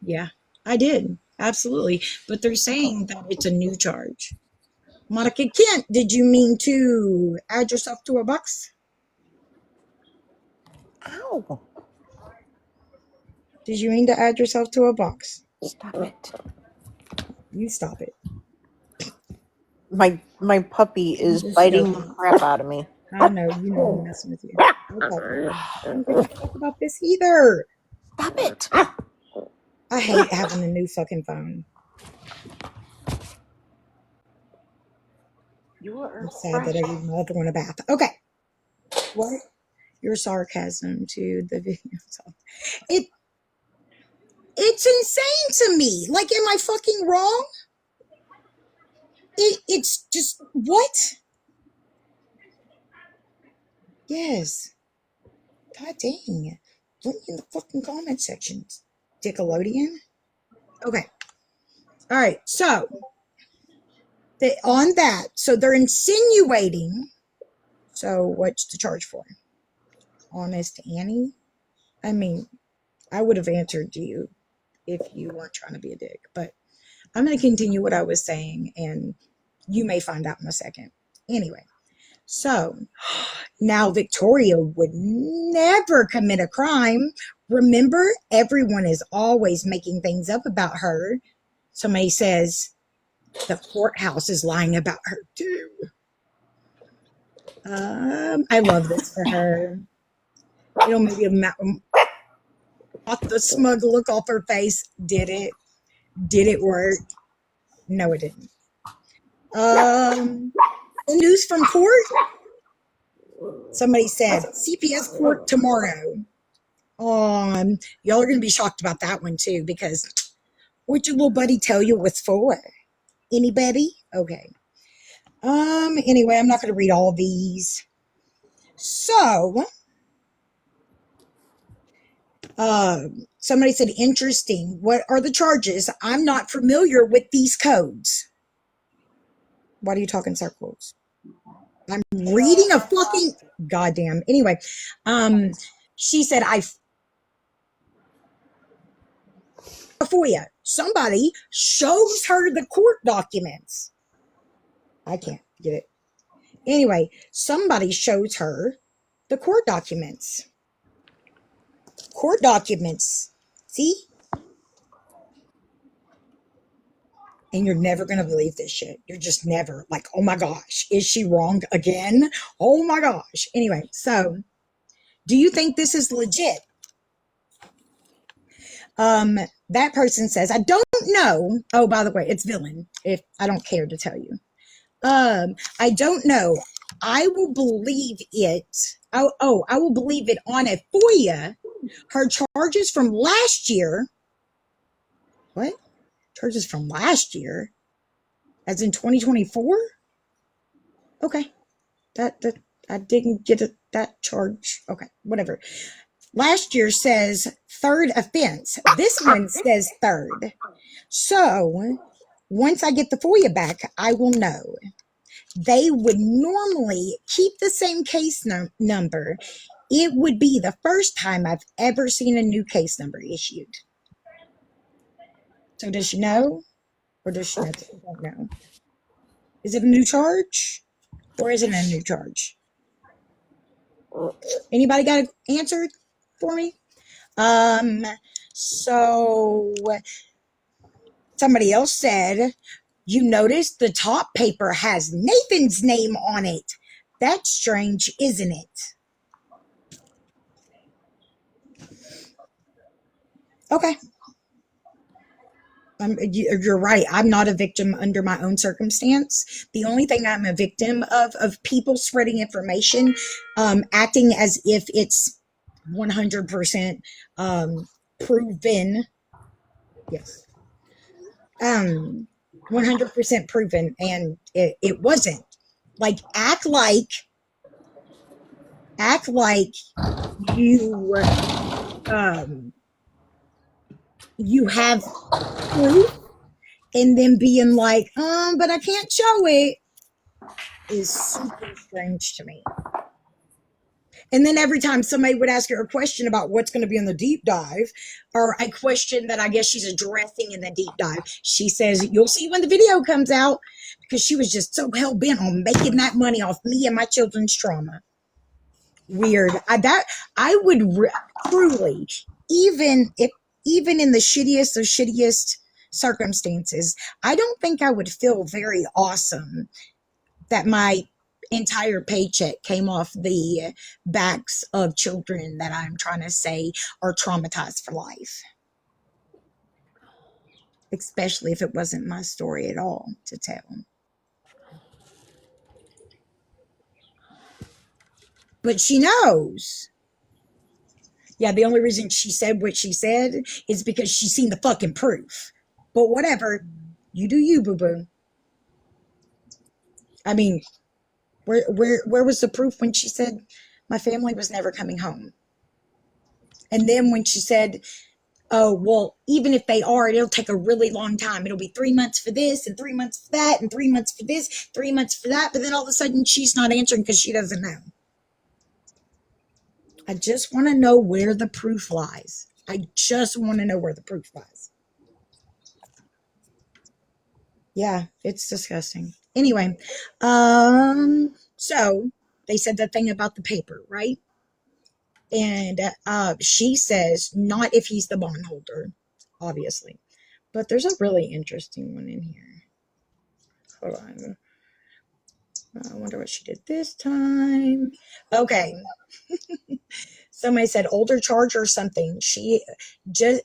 Yeah, I did. Absolutely. But they're saying that it's a new charge. Monica Kent, did you mean to add yourself to a box? Ow. Did you mean to add yourself to a box? Stop it. You stop it. My puppy I'm is just biting the joking. crap out of me. I know, you know I'm messing with you. Okay. I don't give a fuck about this either. Stop it. I hate having a new fucking phone. I'm sad that I gave my other one a bath. Okay. What? Your sarcasm to the video. It it's insane to me. Like, am I fucking wrong? It's just what? Yes. God dang. Put me in the fucking comment section. Dickelodeon. Okay. All right. So on that, so they're insinuating. So what's the charge for? Honest Annie? I mean, I would have answered you if you weren't trying to be a dick, but I'm going to continue what I was saying, and you may find out in a second. Anyway, so now Victoria would never commit a crime. Remember, everyone is always making things up about her. Somebody says the courthouse is lying about her too. I love this for her. It'll maybe off the smug look off her face. Did it? Did it work? No, it didn't. News from court. Somebody said CPS court tomorrow. Y'all are gonna be shocked about that one too, because what'd your little buddy tell you what's for? Anybody? Okay. Anyway, I'm not gonna read all these. So, somebody said, interesting. What are the charges? I'm not familiar with these codes. Why do you talk in circles? I'm reading a fucking goddamn. Anyway, she said, FOIA. Somebody shows her the court documents. I can't get it. Anyway, somebody shows her the court documents. Court documents. See? And you're never going to believe this shit. You're just never like, oh my gosh, is she wrong again? Oh my gosh. Anyway, so do you think this is legit? That person says, I don't know. Oh, by the way, it's villain. If I don't care to tell you. I don't know. I will believe it. I will believe it on a FOIA. Her charges from last year. What? Charges from last year? As in 2024? Okay. That I didn't get that charge. Okay, whatever. Last year says third offense. This one says third. So once I get the FOIA back, I will know. They would normally keep the same case number. It would be the first time I've ever seen a new case number issued. So does she know? Or does she not? I don't know. Is it a new charge? Or is it a new charge? Anybody got an answer for me? So somebody else said, you notice the top paper has Nathan's name on it. That's strange, isn't it? Okay. You're right. I'm not a victim under my own circumstance. The only thing I'm a victim of people spreading information, acting as if it's 100% proven. Yes. 100% proven, and it wasn't. Like, act like you you have proof, and then being like, but I can't show it, is super strange to me. And then every time somebody would ask her a question about what's going to be in the deep dive, or a question that I guess she's addressing in the deep dive, she says, you'll see when the video comes out, because she was just so hell-bent on making that money off me and my children's trauma. Weird. I would truly, even in the shittiest of shittiest circumstances, I don't think I would feel very awesome that my entire paycheck came off the backs of children that I'm trying to say are traumatized for life. Especially if it wasn't my story at all to tell. But she knows. Yeah, the only reason she said what she said is because she's seen the fucking proof. But whatever. You do you, boo-boo. I mean, where was the proof when she said my family was never coming home? And then when she said, oh, well, even if they are, it'll take a really long time. It'll be 3 months for this and 3 months for that and 3 months for this, 3 months for that. But then all of a sudden she's not answering because she doesn't know. I just want to know where the proof lies. I just want to know where the proof lies. Yeah, it's disgusting. Anyway, so they said that thing about the paper, right? And she says, not if he's the bondholder, obviously. But there's a really interesting one in here. Hold on. I wonder what she did this time. Okay. Somebody said older charge or something. She just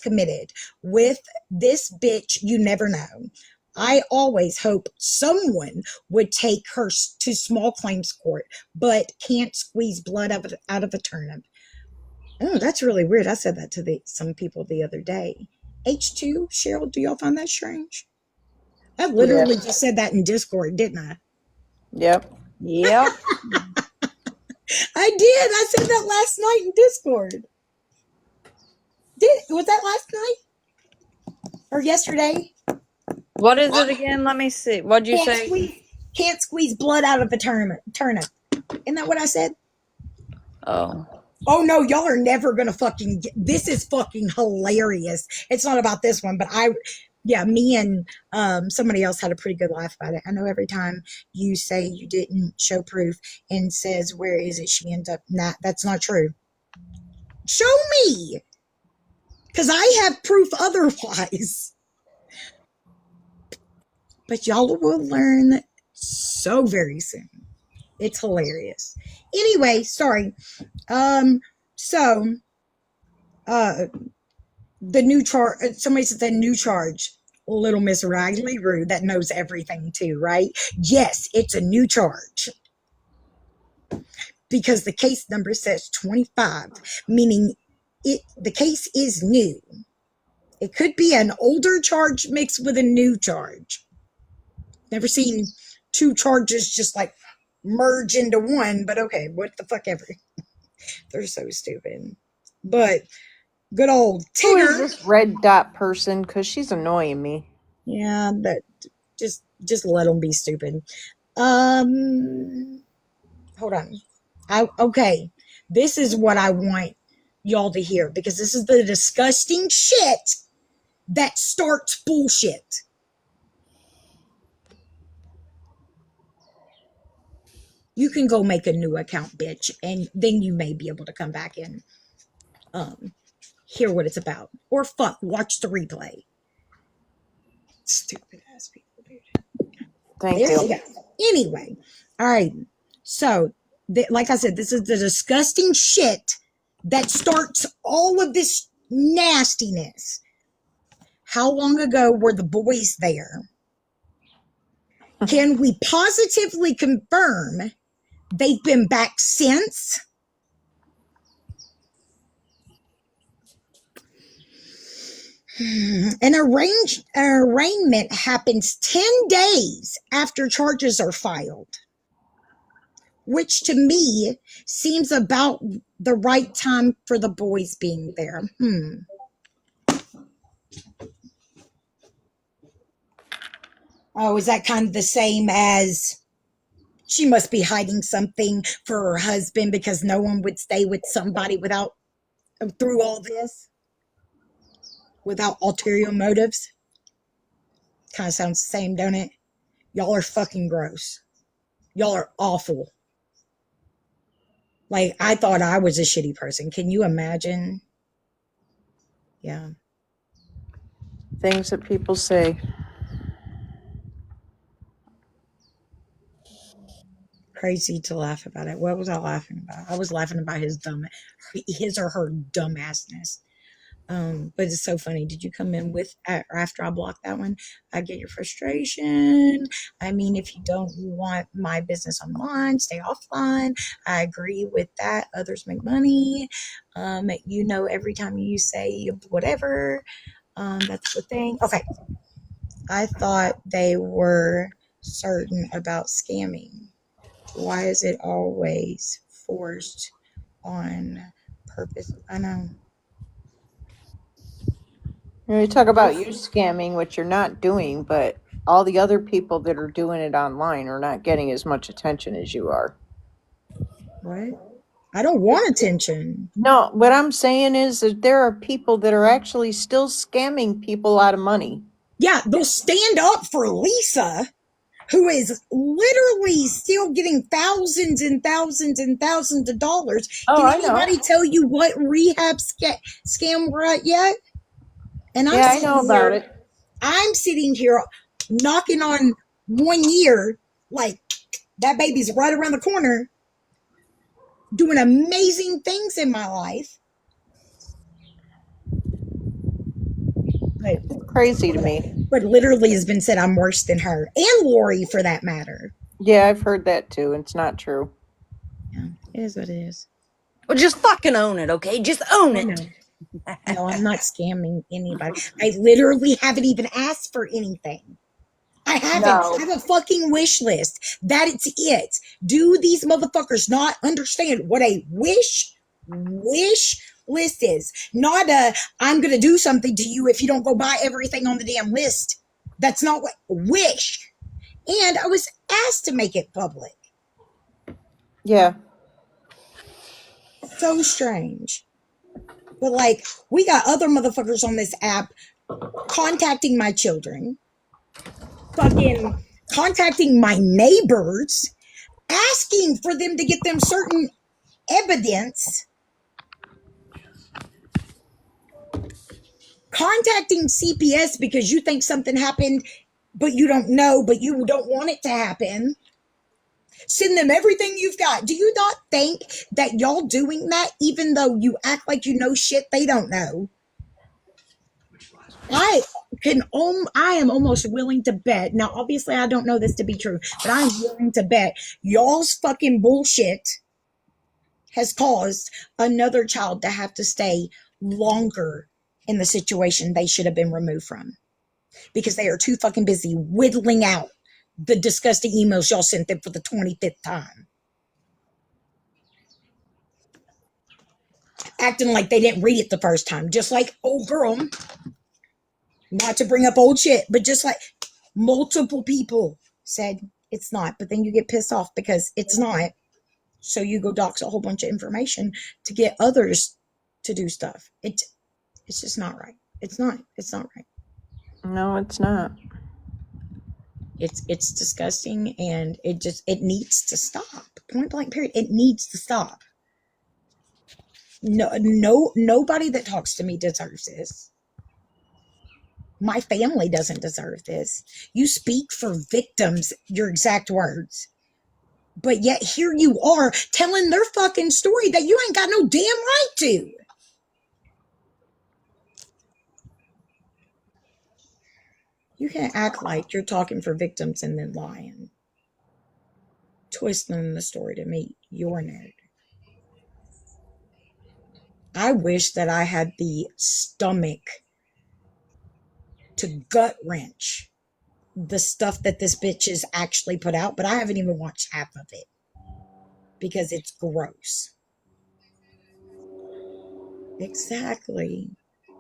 committed. With this bitch, you never know. I always hope someone would take her to small claims court, but can't squeeze blood out of a turnip. Oh, that's really weird. I said that to some people the other day. H2, Cheryl, do y'all find that strange? I literally just said that in Discord, didn't I? Yep. Yep. I did. I said that last night in Discord. Was that last night? Or yesterday? What is it again? Let me see. What'd you say? Can't squeeze blood out of a turnip. Isn't that what I said? Oh. Oh no, y'all are never gonna fucking this is fucking hilarious. It's not about this one, but yeah, me and somebody else had a pretty good laugh about it. I know every time you say you didn't show proof and says where is it, she ends up not. That's not true. Show me, because I have proof otherwise. But y'all will learn so very soon. It's hilarious. Anyway, sorry. So uh the new charge, somebody said the new charge. Little Miss Riley Roo that knows everything too, right? Yes, it's a new charge because the case number says 25, meaning the case is new. It could be an older charge mixed with a new charge. Never seen two charges just like merge into one, but okay, what the fuck ever. They're so stupid. But good old Who is Tigger. this red dot person? Because she's annoying me. Yeah, that just let them be stupid. Um, hold on. Okay. This is what I want y'all to hear because this is the disgusting shit that starts bullshit. You can go make a new account, bitch, and then you may be able to come back and um hear what it's about. Or fuck, watch the replay. Stupid ass people, dude. Thank There you. you go. Anyway, all right. So, like I said, this is the disgusting shit that starts all of this nastiness. How long ago were the boys there? Can we positively confirm they've been back since? An arraignment happens 10 days after charges are filed, which to me seems about the right time for the boys being there. Oh, is that kind of the same as she must be hiding something for her husband because no one would stay with somebody without through all this without ulterior motives? Kind of sounds the same, don't it? Y'all are fucking gross. Y'all are awful. Like, I thought I was a shitty person. Can you imagine? Yeah. Things that people say. Crazy to laugh about it. What was I laughing about? I was laughing about his or her dumbassness. But it's so funny. Did you come in with after I blocked that one? I get your frustration. I mean, if you don't want my business online, stay offline. I agree with that. Others make money. Every time you say whatever, that's the thing. Okay. I thought they were certain about scamming. Why is it always forced on purpose? I know. You talk about you scamming, which you're not doing, but all the other people that are doing it online are not getting as much attention as you are. What? I don't want attention. No, what I'm saying is that there are people that are actually still scamming people out of money. Yeah, they'll stand up for Lisa, who is literally still getting thousands and thousands and thousands of dollars. Oh, Can I know. anybody tell you what rehab scam we're at yet? And Yeah, I know about it. I'm sitting here knocking on 1 year, like that baby's right around the corner, doing amazing things in my life. But Crazy to me. literally has been said I'm worse than her and Lori for that matter. Yeah, I've heard that too. It's not true. Yeah, it is what it is. Well, just fucking own it, okay? Just own I it. know. No, I'm not scamming anybody. I literally haven't even asked for anything. I haven't. No. I have a fucking wish list. That it's it. Do these motherfuckers not understand what a wish list is? Not a I'm gonna do something to you if you don't go buy everything on the damn list. That's not what wish. And I was asked to make it public. Yeah. So strange. But like, we got other motherfuckers on this app contacting my children, fucking contacting my neighbors, asking for them to get them certain evidence, contacting CPS because you think something happened, but you don't know, but you don't want it to happen. Send them everything you've got. Do you not think that y'all doing that, even though you act like you know shit they don't know? I I am almost willing to bet. Now, obviously, I don't know this to be true, but I'm willing to bet y'all's fucking bullshit has caused another child to have to stay longer in the situation they should have been removed from because they are too fucking busy whittling out the disgusting emails y'all sent them for the 25th time, acting like they didn't read it the first time, just like old girl, not to bring up old shit, but just like multiple people said it's not, but then you get pissed off because it's not, so you go dox a whole bunch of information to get others to do stuff. It's just not right. It's not right. No, it's not. It's disgusting, and it needs to stop. Point blank period. It needs to stop. No, nobody that talks to me deserves this. My family doesn't deserve this. You speak for victims, your exact words. But yet here you are telling their fucking story that you ain't got no damn right to. You can't act like you're talking for victims and then lying, twisting the story to meet your narrative. I wish that I had the stomach to gut wrench the stuff that this bitch has actually put out, but I haven't even watched half of it because it's gross. Exactly.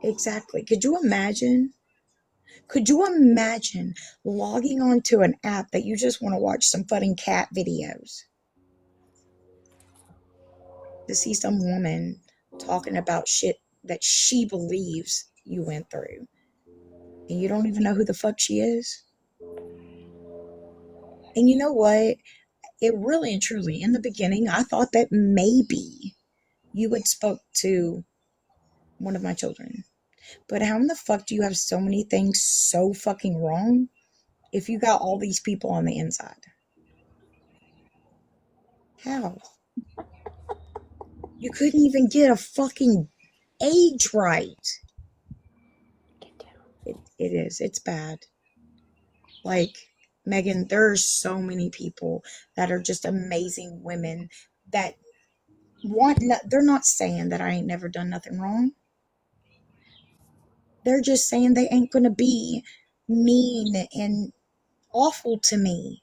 Exactly. Could you imagine logging onto an app that you just want to watch some funny cat videos to see some woman talking about shit that she believes you went through and you don't even know who the fuck she is? And you know what? It really and truly, in the beginning, I thought that maybe you had spoke to one of my children. But how in the fuck do you have so many things so fucking wrong if you got all these people on the inside? How? You couldn't even get a fucking age right. It is. It's bad. Like, Megan, there's so many people that are just amazing women that want, they're not saying that I ain't never done nothing wrong. They're just saying they ain't going to be mean and awful to me.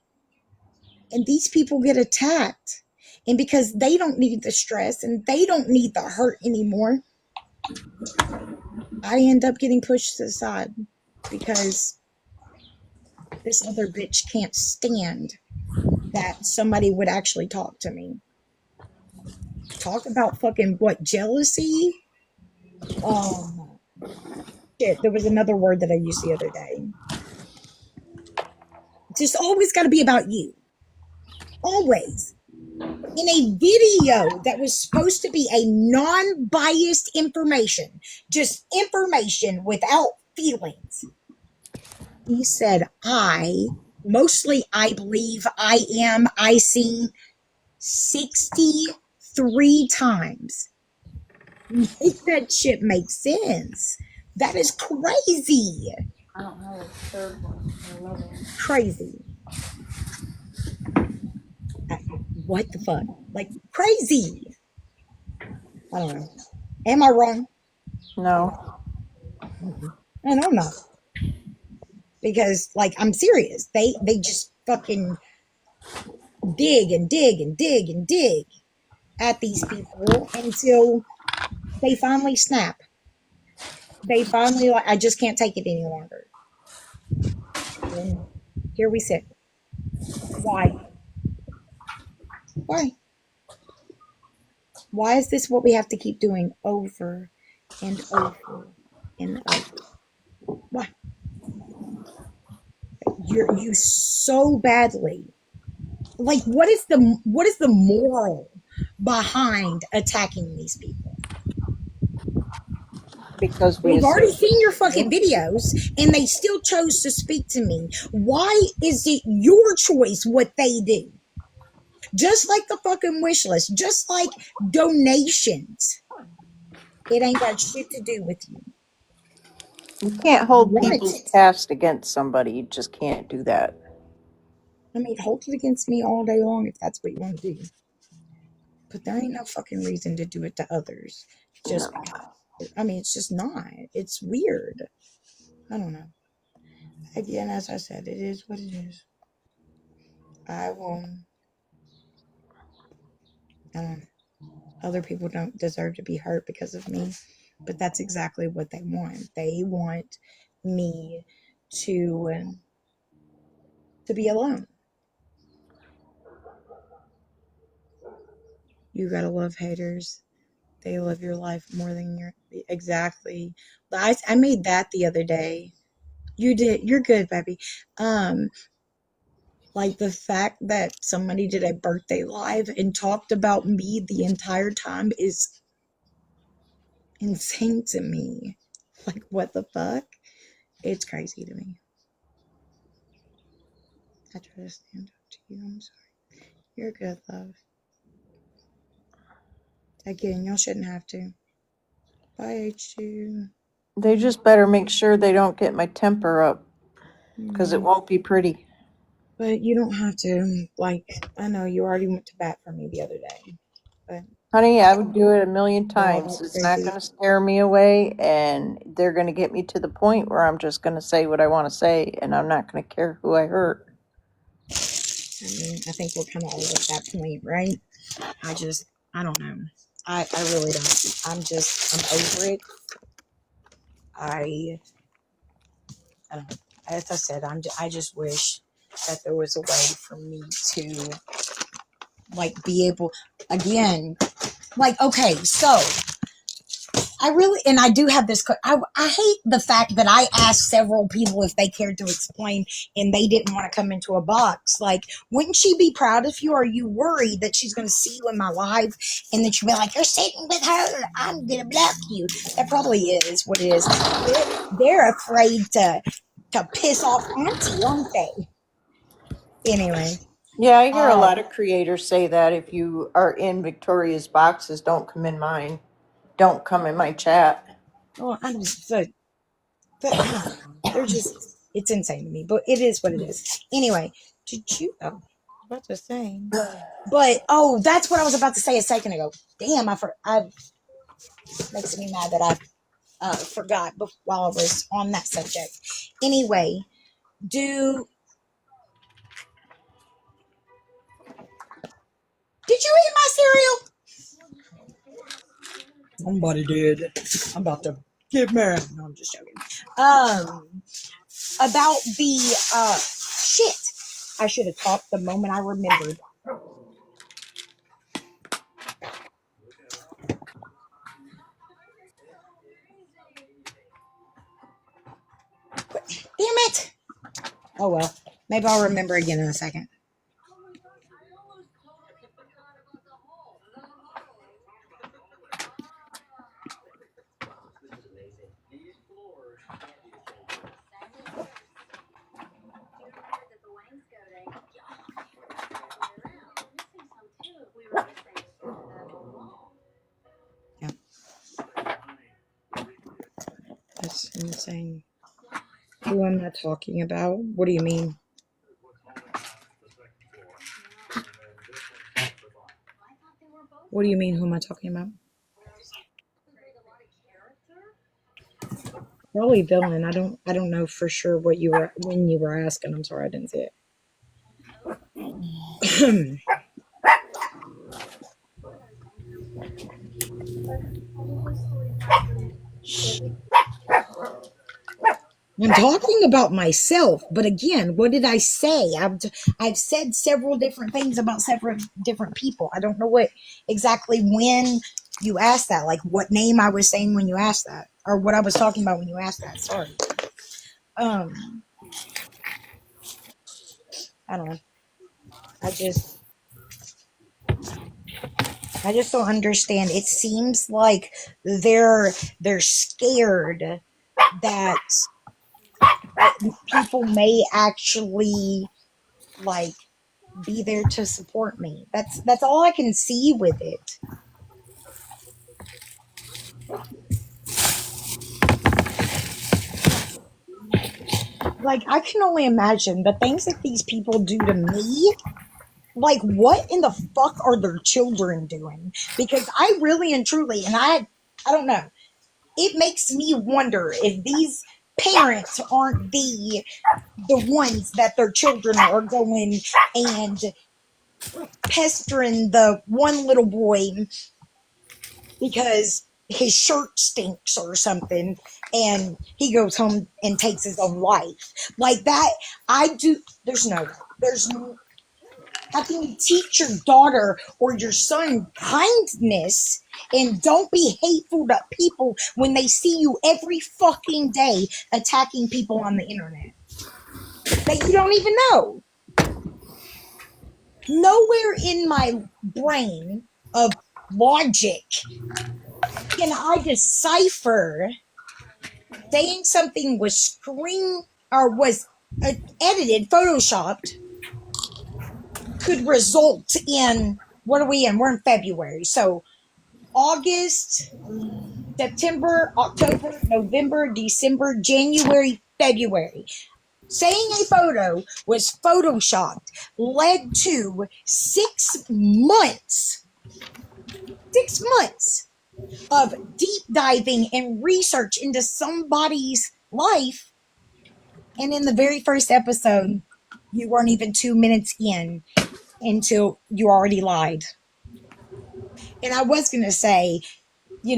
And these people get attacked. And because they don't need the stress and they don't need the hurt anymore, I end up getting pushed to the side because this other bitch can't stand that somebody would actually talk to me. Talk about fucking what, jealousy? Um, Shit, there was another word that I used the other day. Just always got to be about you. Always. In a video that was supposed to be a non biased information, just information without feelings. He said, mostly I believe, I am, I seen 63 times. Make that shit make sense. That is crazy. I don't know the third one. I love it. Crazy. What the fuck? Like, crazy. I don't know. Am I wrong? No. And I'm not. Because, like, I'm serious. They just fucking dig and dig and dig and dig at these people until they finally snap. They finally, like, I just can't take it any longer. And here we sit. Why? Why? Why is this what we have to keep doing over and over and over? Why? You so badly. Like what is the moral behind attacking these people? because we We've already assume seen your they're fucking videos and they still chose to speak to me. Why is it your choice what they do? Just like the fucking wish list, just like donations. It ain't got shit to do with you. you can't You hold want people's it. past against somebody. You just can't do that. I mean, hold it against me all day long if that's what you want to do. But there ain't no fucking reason to do it to others just No. because. I mean, it's just not. It's weird. I don't know. Again, as I said, it is what it is. I will. I don't know. Other people don't deserve to be hurt because of me, but that's exactly what they want. They want me to be alone. You gotta love haters. They love your life more than your exactly. I made that the other day. You did. You're good, baby. Um, like the fact that somebody did a birthday live and talked about me the entire time is insane to me. Like what the fuck? It's crazy to me. I try to stand up to you. I'm sorry. You're good, love. Again, y'all shouldn't have to. Bye, H2. They just better make sure they don't get my temper up, because it Mm. won't be pretty. But you don't have to. Like, I know you already went to bat for me the other day. But Honey, I would do it a million y'all times. that's It's not going crazy. to scare me away, and they're going to get me to the point where I'm just going to say what I want to say, and I'm not going to care who I hurt. I mean, I think we're kind of all at that point, right? I don't know. I really don't. I'm over it. I, I don't know. As I said, I just wish that there was a way for me to, like, be able, again, like, okay, so I really, and I do have this. I hate the fact that I asked several people if they cared to explain, and they didn't want to come into a box. Like, wouldn't she be proud of you? Or are you worried that she's going to see you in my live, and then she'll be like, "You're sitting with her. I'm going to block you." That probably is what it is. They're afraid to piss off Auntie, aren't they? Anyway, Yeah, I hear a lot um, of creators say that if you are in Victoria's boxes, don't come in mine. Don't come in my chat. well, I just, but I don't know. They're just, it's insane to me, but it is what it is. Anyway, did you, oh, I was about to say, but, oh, that's what I was about to say a second ago. Damn, I makes me mad that I forgot while I was on that subject. Anyway, do, did you eat my cereal? Somebody did. I'm about to get mad. No, I'm just joking. About the, shit. I should have talked the moment I remembered. Damn it. Oh well. Maybe I'll remember again in a second. Yeah, that's insane. Who am I talking about? What do you mean? What do you mean? Who am I talking about? Probably villain. I don't know for sure what you were when you were asking. I'm sorry, I didn't see it. I'm talking about myself, but again, what did I say? I've said several different things about several different people. I don't know what exactly when you asked that, like what name I was saying when you asked that, or what I was talking about when you asked that. Sorry. Um, I don't know. I just I just don't understand. It seems like they're scared that people may actually like be there to support me. That's all I can see with it. Like I can only imagine the things that these people do to me. Like what in the fuck are their children doing? Because I really and truly, and I don't know. It makes me wonder if these parents aren't the ones that their children are going and pestering the one little boy because his shirt stinks or something and he goes home and takes his own life like that. I do. There's no way. There's no, how can you teach your daughter or your son kindness and don't be hateful to people when they see you every fucking day attacking people on the internet that you don't even know? Nowhere in my brain of logic can I decipher saying something was screen or was edited, photoshopped, could result in what are we in? We're in February. So August, September, October, November, December, January, February. Saying a photo was photoshopped led to 6 months, 6 months of deep diving and research into somebody's life. And in the very first episode, you weren't even 2 minutes in until you already lied. And I was going to say, you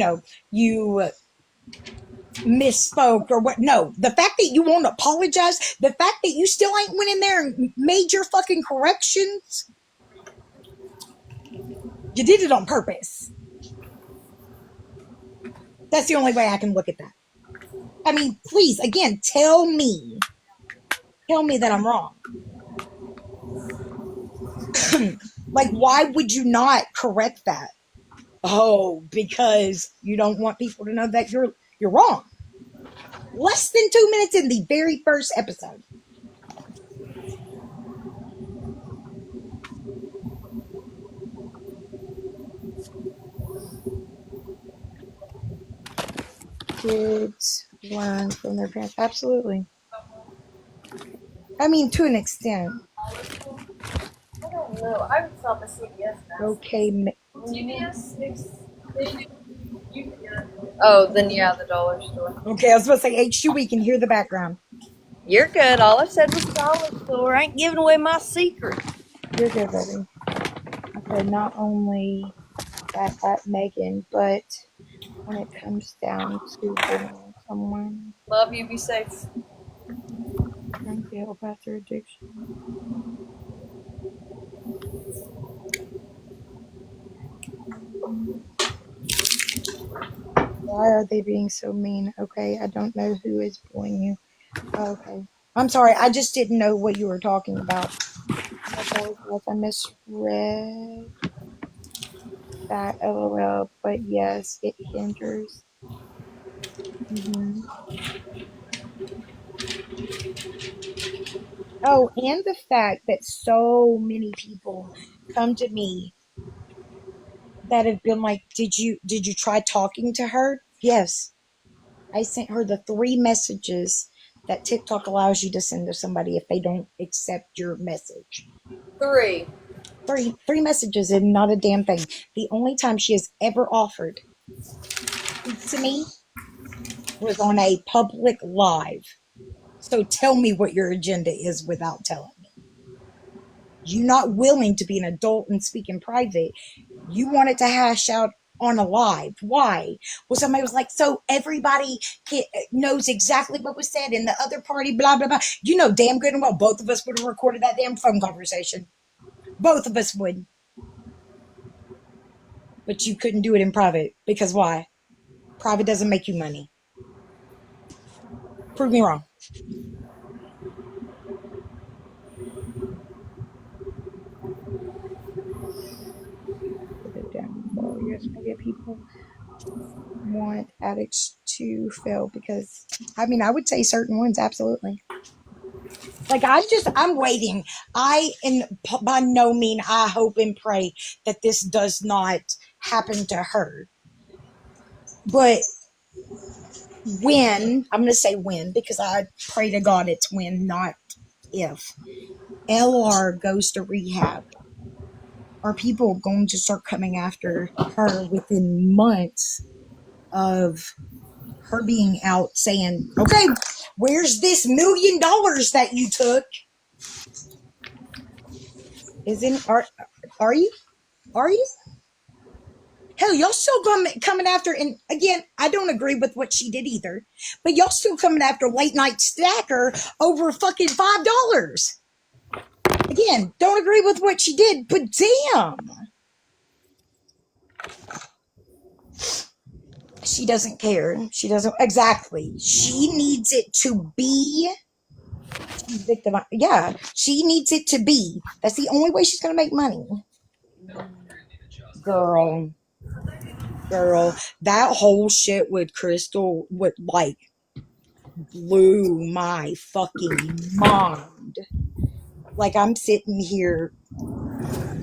misspoke or what. No, the fact that you won't apologize, the fact that you still ain't went in there and made your fucking corrections, you did it on purpose. That's the only way I can look at that. I mean, please, again, tell me that I'm wrong. Like, why would you not correct that? Oh, because you don't want people to know that you're wrong. Less than 2 minutes in the very first episode. Kids learn from their parents. Absolutely. I mean, to an extent. I don't know. I would stop at CVS now. Okay. Oh, then yeah, the dollar store. Okay, I was supposed to say H2, we can hear the background. You're good. All I said was dollar store. I ain't giving away my secret. You're good, baby. Okay, not only that at Megan, but when it comes down to bullying someone, Love you. Be safe. trying to help past their addiction. Why are they being so mean? Okay, I don't know who is bullying you. Okay. I'm sorry, I just didn't know what you were talking about. I apologize, I misread that, lol. But yes, it hinders. Oh, and the fact that so many people come to me that have been like, did you try talking to her? Yes. I sent her the 3 messages that TikTok allows you to send to somebody if they don't accept your message. 3. Three messages and not a damn thing. The only time she has ever offered to speak to me was on a public live. So tell me what your agenda is without telling me. You're not willing to be an adult and speak in private. You wanted to hash out on a live. Why? Well, somebody was like, so everybody knows exactly what was said in the other party, blah, blah, blah. You know damn good and well both of us would have recorded that damn phone conversation. Both of us would. But you couldn't do it in private. Because why? Private doesn't make you money. Prove me wrong. Put it down. Well, yes, maybe people want addicts to fail because, I mean, I would say certain ones, absolutely. Like, I'm waiting. And by no mean, I hope and pray that this does not happen to her. But when, I'm going to say when, because I pray to God it's when, not if, LR goes to rehab, are people going to start coming after her within months of her being out saying, okay, where's this $1 million that you took? Isn't, are you? Are you? Hell, y'all still coming after, and again, I don't agree with what she did either, but y'all still coming after late night stacker over fucking $5. Again, don't agree with what she did, but damn. She doesn't care. She doesn't, exactly. She needs it to be, she's victim. Yeah, she needs it to be. That's the only way she's going to make money. Girl, girl, that whole shit with Crystal would like blew my fucking mind. Like, I'm sitting here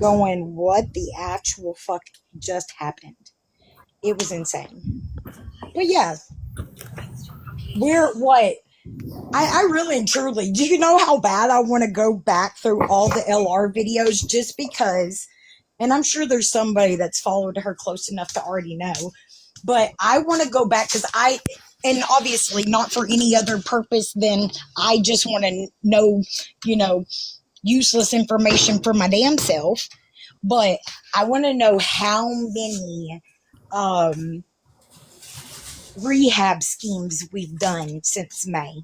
going, what the actual fuck just happened? It was insane. But yeah, we're what? I really and truly, do you know how bad I want to go back through all the LR videos just because, and I'm sure there's somebody that's followed her close enough to already know, but I want to go back because and obviously not for any other purpose than I just want to know, you know, useless information for my damn self. But I want to know how many um, rehab schemes we've done since May.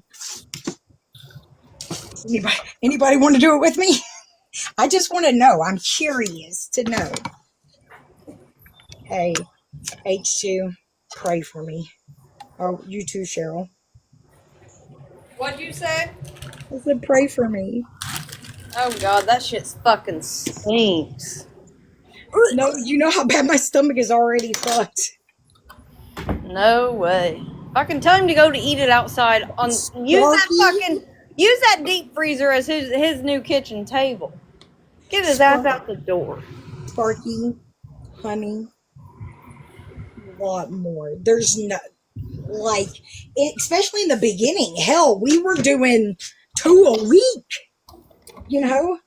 Anybody want to do it with me? I just want to know. I'm curious to know. Hey, H2, pray for me. Oh, you too, Cheryl. What'd you say? I said, pray for me. Oh god, that shit's fucking stinks. No, you know how bad my stomach is already fucked. No way. I can tell him to go to eat it outside on Sparky, use that deep freezer as his new kitchen table. Get his ass Spark, out the door. Sparky, honey, a lot more. There's no, like, especially in the beginning. Hell, we were doing 2 a week, you know?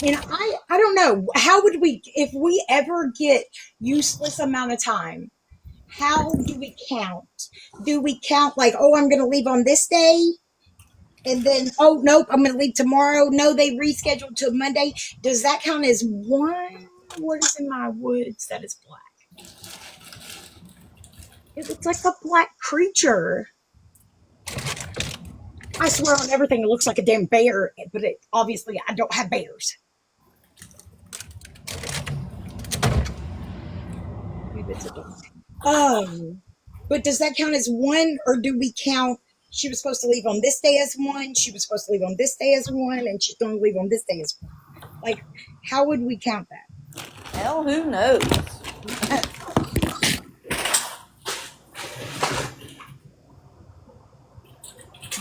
And I don't know. How would we, if we ever get useless amount of time, how do we count? Do we count like, oh, I'm going to leave on this day? And then, oh, nope, I'm going to leave tomorrow. No, they rescheduled to Monday. Does that count as one? What is in my woods that is black? It looks like a black creature. I swear on everything, it looks like a damn bear, but obviously I don't have bears. Maybe it's a dog. But does that count as one, or do we count? She was supposed to leave on this day as one. She was supposed to leave on this day as one, and she's going to leave on this day as one. Like, how would we count that? Hell, who knows?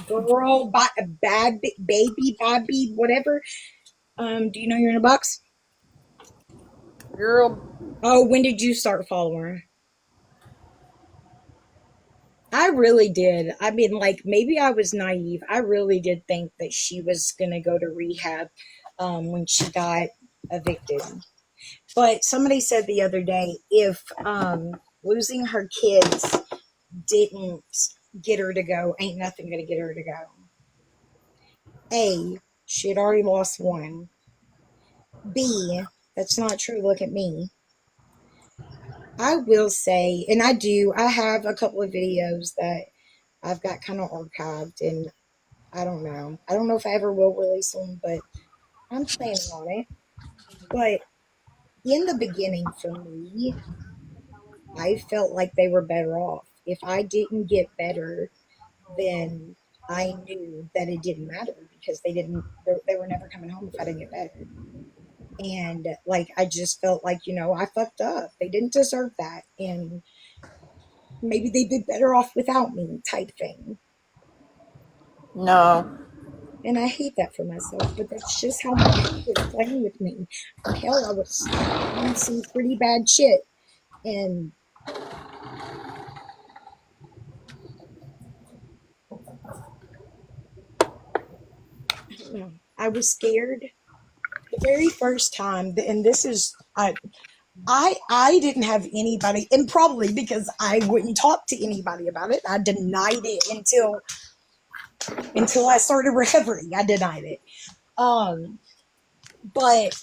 Girl, bad baby, Bobby, whatever. Do you know you're in a box? Girl, Oh, when did you start following her? I really did. I mean, like, maybe I was naive. I really did think that she was going to go to rehab when she got evicted. But somebody said the other day if losing her kids didn't get her to go, ain't nothing going to get her to go. A, she had already lost one. B, that's not true. Look at me. I will say, and I have a couple of videos that I've got kind of archived, and I don't know. I don't know if I ever will release them, but I'm planning on it. But in the beginning, for me, I felt like they were better off. If I didn't get better, then I knew that it didn't matter because they were never coming home if I didn't get better. And like, I just felt like, I fucked up. They didn't deserve that. And maybe they'd be better off without me, type thing. No. And I hate that for myself, but that's just how my head was playing with me. Hell, I was doing some pretty bad shit. And I don't know. I was scared the very first time, and this is I didn't have anybody, and probably because I wouldn't talk to anybody about it. I denied it until I started recovery. I denied it. Um, but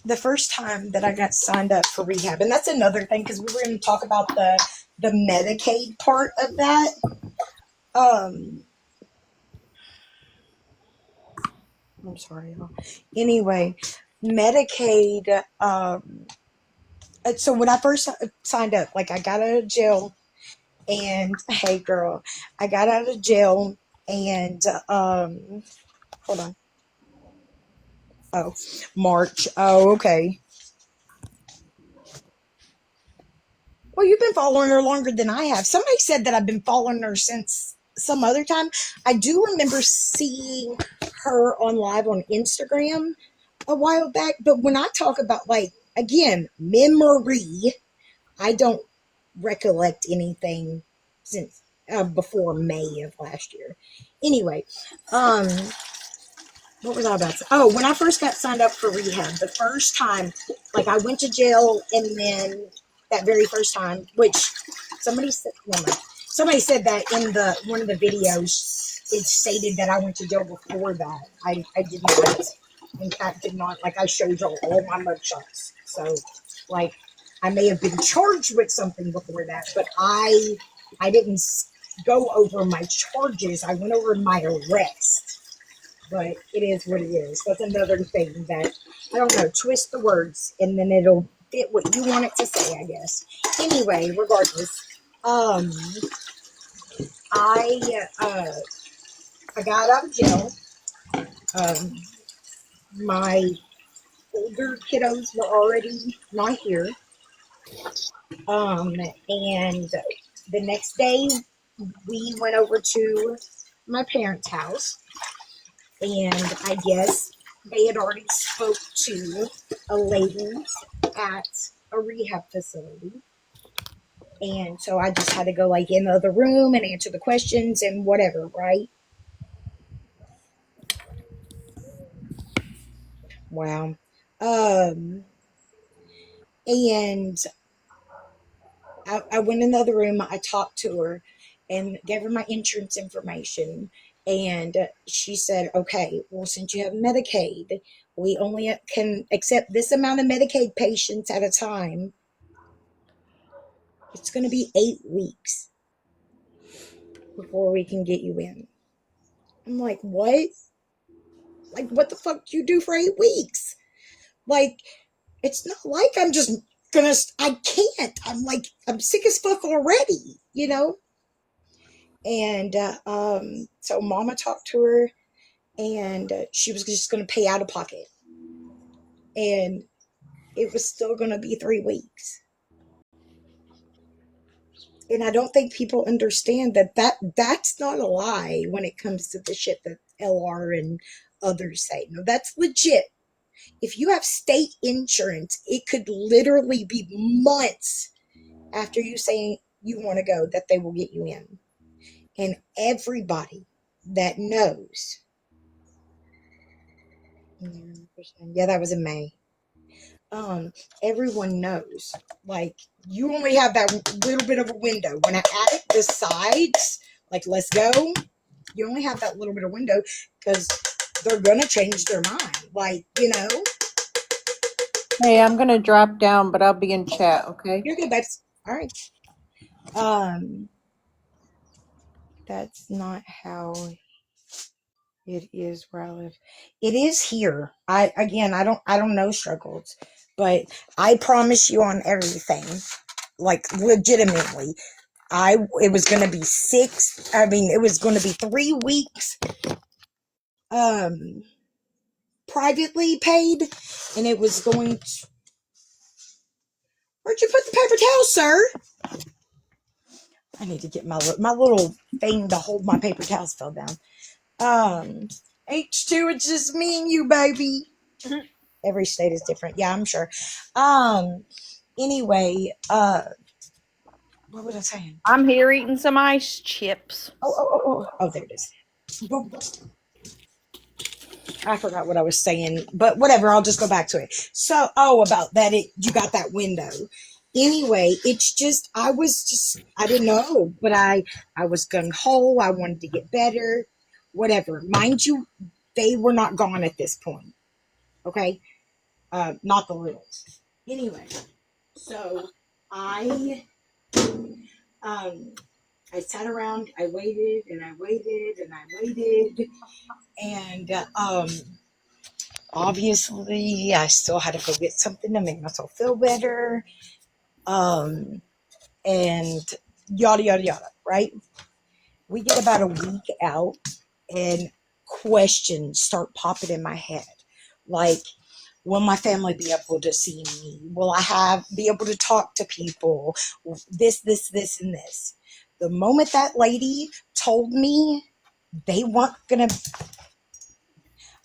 the first time that I got signed up for rehab, and that's another thing because we were going to talk about the Medicaid part of that. Um, I'm sorry, y'all. Anyway, Medicaid. So when I first signed up, like I got out of jail, and hey, girl, I got out of jail, and hold on. Oh, March. Oh, okay. Well, you've been following her longer than I have. Somebody said that I've been following her since some other time. I do remember seeing her on live on Instagram a while back, but when I talk about, like, again, memory, I don't recollect anything since before May of last year. Anyway, um, what was I about to say? Oh, when I first got signed up for rehab, the first time, like I went to jail, and then that very first time, which somebody said, no, no, somebody said that in the one of the videos, it stated that I went to jail before that. I did not, in fact, did not. Like I showed y'all all my mugshots, so like I may have been charged with something before that, but I didn't go over my charges. I went over my arrest, but it is what it is. That's another thing that, I don't know, twist the words and then it'll fit what you want it to say, I guess. Anyway, regardless, um, I I got out of jail. Um, my older kiddos were already not here. And the next day we went over to my parents' house, and I guess they had already spoke to a lady at a rehab facility. And so I just had to go like in the other room and answer the questions and whatever, right? Wow. Um, and I went in the other room, I talked to her and gave her my insurance information. And she said, okay, well, since you have Medicaid, we only can accept this amount of Medicaid patients at a time. It's going to be 8 weeks before we can get you in. I'm like, what? Like, what the fuck do you do for 8 weeks? Like, it's not like I'm just gonna, I can't. I'm like, I'm sick as fuck already, you know? And so mama talked to her, and she was just gonna pay out of pocket. And it was still gonna be 3 weeks. And I don't think people understand that's not a lie when it comes to the shit that LR and others say. No, that's legit. If you have state insurance, it could literally be months after you say you want to go that they will get you in. And everybody that knows, yeah, that was in May. Everyone knows, like, you only have that little bit of a window. When I added the sides, like, let's go, you only have that little bit of window because they're gonna change their mind. Like, Hey, I'm gonna drop down, but I'll be in chat, okay? You're good, babes. All right. Um, that's not how it is where I live. It is here. I don't know struggles, but I promise you on everything, like legitimately. It was gonna be it was gonna be 3 weeks um privately paid, and it was going to, where'd you put the paper towel, sir? I need to get my little thing to hold my paper towels fell down. H2, it's just me and you, baby. Every state is different. Yeah, I'm sure. Anyway, what was I saying? I'm here eating some ice chips. Oh, there it is. I forgot what I was saying, but whatever. I'll just go back to it. So, about that, you got that window. Anyway, it's just I didn't know, but I was gung ho. I wanted to get better, whatever. Mind you, they were not gone at this point. Okay, not the littles. Anyway, so I um I sat around. I waited and I waited and I waited, and obviously I still had to go get something to make myself feel better, and yada yada yada, right? We get about a week out, and questions start popping in my head, like, will my family be able to see me? Will I be able to talk to people? This and this. The moment that lady told me they weren't gonna,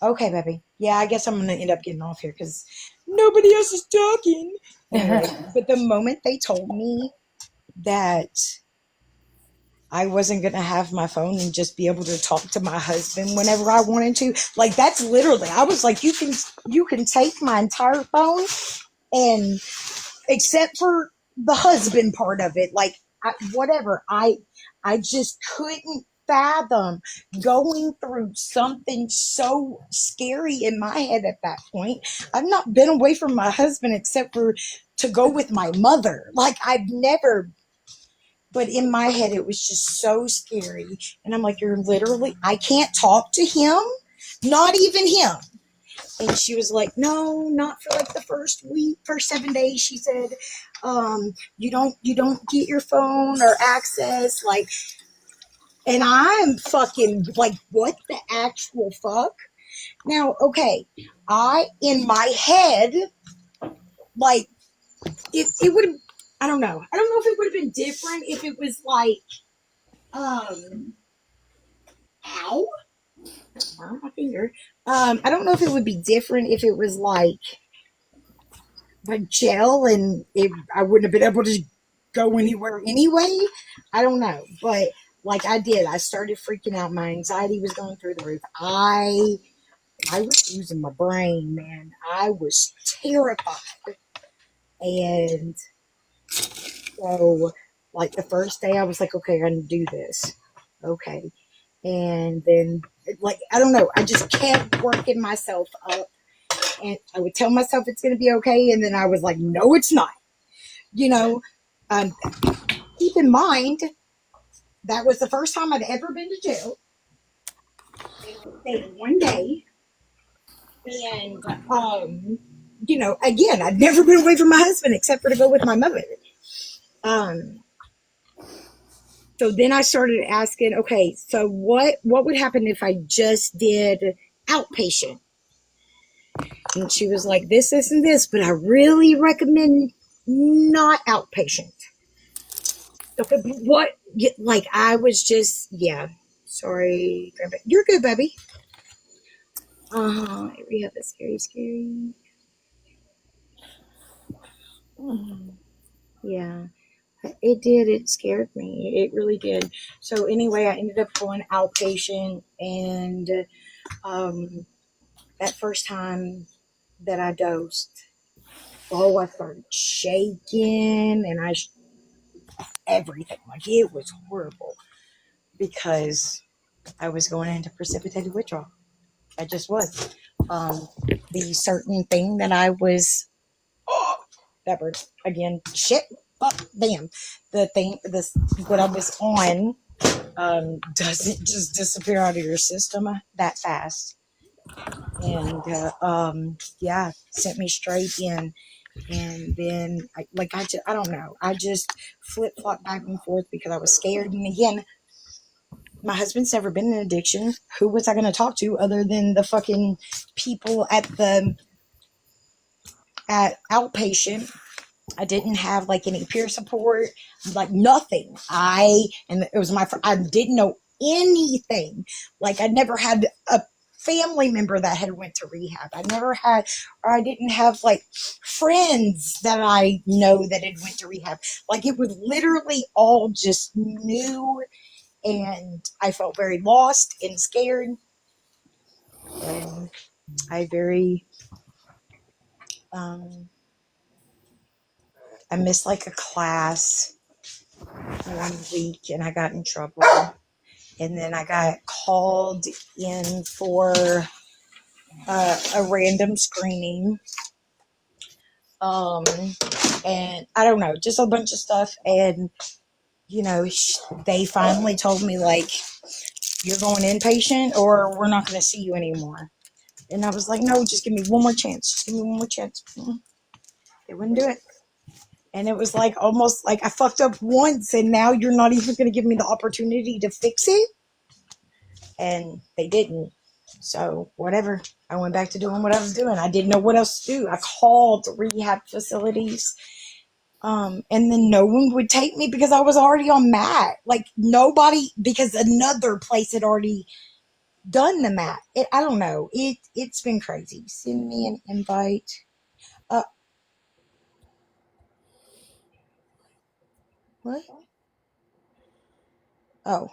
okay, baby. Yeah, I guess I'm gonna end up getting off here because nobody else is talking. Anyway, but the moment they told me that I wasn't gonna have my phone and just be able to talk to my husband whenever I wanted to, like, that's literally, I was like, you can take my entire phone, and except for the husband part of it, like, whatever. I just couldn't fathom going through something so scary in my head at that point. I've not been away from my husband except for to go with my mother. Like, I've never, but in my head it was just so scary. And I'm like, you're literally, I can't talk to him, not even him. And she was like, no, not for like the first 7 days. She said, you don't get your phone or access, like, and I'm fucking like, what the actual fuck? Now, okay, in my head, like, it would have, I don't know if it would have been different if it was like, um, ow, burn my finger. I don't know if it would be different if it was like gel, and I wouldn't have been able to go anywhere anyway. I don't know, but like, I did. I started freaking out. My anxiety was going through the roof. I was losing my brain, man. I was terrified, and so, like, the first day, I was like, okay, I'm gonna do this. Okay, and then, like, I don't know. I just kept working myself up, and I would tell myself it's gonna be okay, and then I was like, no, it's not. You know, um, keep in mind that was the first time I'd ever been to jail. And I stayed 1 day, and again, I'd never been away from my husband except for to go with my mother. Um, so then I started asking, okay, so what would happen if I just did outpatient? And she was like, this, and this, but I really recommend not outpatient. Okay, but what? Like, I was just, yeah. Sorry, Grandpa. You're good, baby. We have the scary. Yeah, it did. It scared me. It really did. So anyway, I ended up going outpatient, and um, that first time that I dosed, I started shaking, and everything. Like, it was horrible because I was going into precipitated withdrawal. I just was. The certain thing that I was that bird again. Shit, fuck, bam. The thing, this what I was on, doesn't just disappear out of your system that fast. And yeah, sent me straight in. And then I don't know. I just flip flop back and forth because I was scared. And again, my husband's never been in addiction. Who was I going to talk to other than the fucking people at outpatient? I didn't have like any peer support, like nothing. And it was I didn't know anything. Like I never had a family member that had went to rehab. I didn't have like friends that I know that had went to rehab. Like it was literally all just new, and I felt very lost and scared. And I very, um, I missed like a class 1 week and I got in trouble. And then I got called in for a random screening. Um, and I don't know, just a bunch of stuff. And, they finally told me, like, you're going inpatient or we're not going to see you anymore. And I was like, no, just give me one more chance. Just give me one more chance. They wouldn't do it. And it was like almost like I fucked up once and now you're not even going to give me the opportunity to fix it. And they didn't. So whatever. I went back to doing what I was doing. I didn't know what else to do. I called rehab facilities. And then no one would take me because I was already on mat. Like nobody, because another place had already done the mat. I don't know. It's been crazy. Send me an invite. Uh, what? Oh,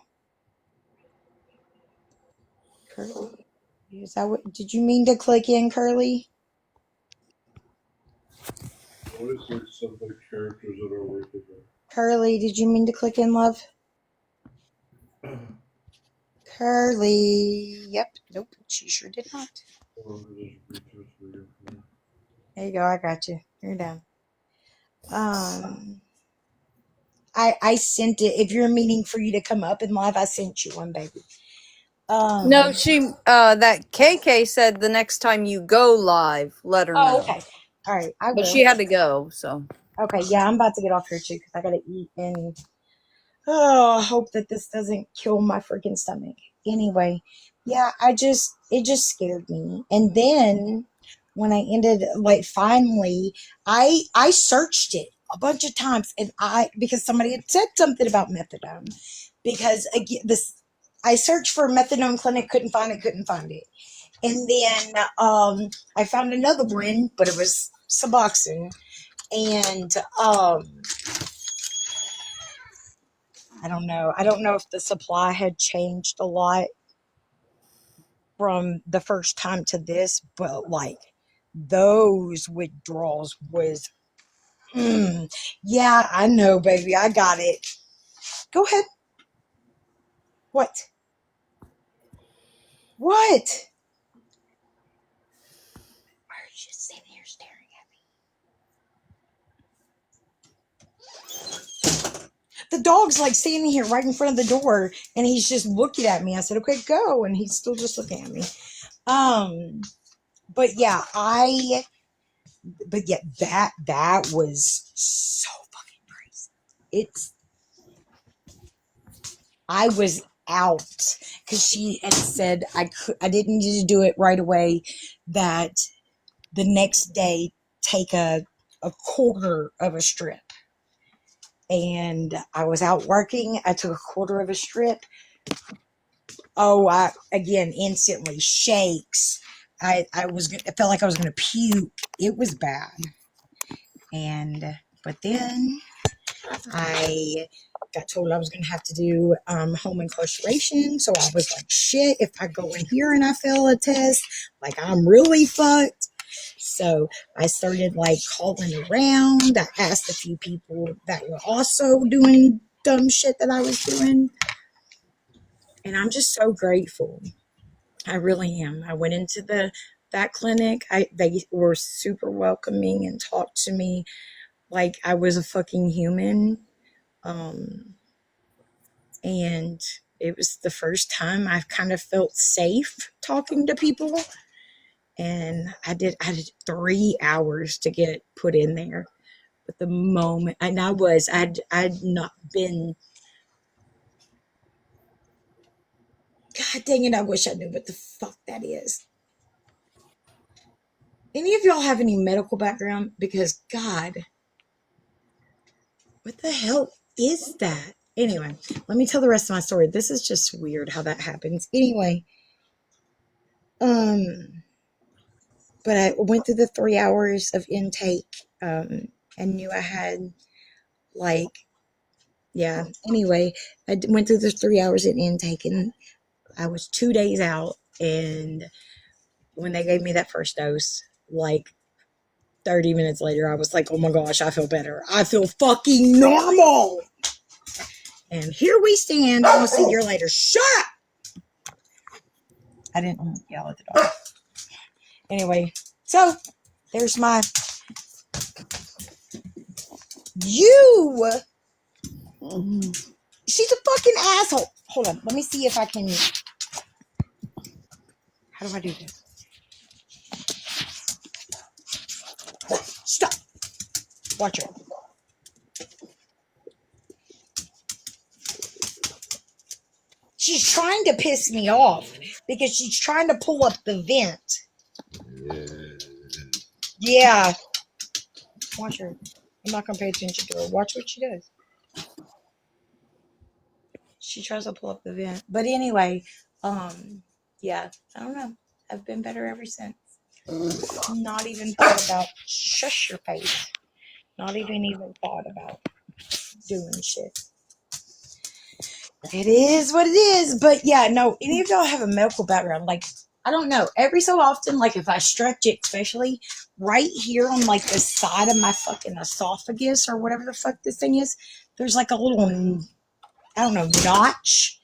Curly. Is that what? Did you mean to click in, Curly? What is like some of the characters that are working Curly, did you mean to click in, love? there? Curly. Yep. Nope. She sure did not. There you go. I got you. You're down. Um, I sent it. If you're meaning for you to come up in live, I sent you one, baby. No, Um. that KK said the next time you go live, let her Oh, know. okay. All right. I But will. she had to go, so. Okay. Yeah, I'm about to get off here too because I gotta eat and I hope that this doesn't kill my freaking stomach. Anyway, yeah, it just scared me. And then when I ended, like, finally, I searched it a bunch of times, and because somebody had said something about methadone, because again, I searched for a methadone clinic, couldn't find it, and then I found another one, but it was Suboxone, and I don't know. I don't know if the supply had changed a lot from the first time to this, but like those withdrawals was, yeah, I know, baby. I got it. Go ahead. What? What? Why are you just sitting here staring at me? The dog's like standing here right in front of the door and he's just looking at me. I said, okay, go. And he's still just looking at me. Um, but yeah, that was so fucking crazy. I was out because she had said I didn't need to do it right away. That the next day take a quarter of a strip, and I was out working. I took a quarter of a strip. Oh, I again instantly shakes. I felt like I was gonna puke. It was bad, and but then I got told I was going to have to do home incarceration. So I was like, shit, if I go in here and I fail a test, like I'm really fucked. So I started like calling around. I asked a few people that were also doing dumb shit that I was doing. And I'm just so grateful. I really am. I went into that clinic. They were super welcoming and talked to me. like I was a fucking human. And it was the first time I've kind of felt safe talking to people. And I did 3 hours to get put in there. But the moment, and I'd not been, God dang it, I wish I knew what the fuck that is. Any of y'all have any medical background? Because God, what the hell is that? Anyway, let me tell the rest of my story. This is just weird how that happens. Anyway, um, but I went through the 3 hours of intake, and knew I had like, yeah. Anyway, went through the 3 hours in intake, and I was 2 days out. And when they gave me that first dose, like 30 minutes later, I was like, oh my gosh, I feel better. I feel fucking normal. And here we stand almost a year later. Shut up! I didn't yell at the dog. Anyway, so there's my. You! She's a fucking asshole. Hold on. Let me see if I can. How do I do this? Stop. Watch her. She's trying to piss me off because she's trying to pull up the vent. Yeah. Watch her. I'm not going to pay attention to her. Watch what she does. She tries to pull up the vent. But anyway, yeah, I don't know. I've been better ever since. Not even thought about, shush your face. Not even thought about doing shit. It is what it is. But yeah, no, any of y'all have a medical background, like, I don't know. Every so often, like if I stretch it, especially right here on like the side of my fucking esophagus or whatever the fuck this thing is, there's like a little, I don't know, notch.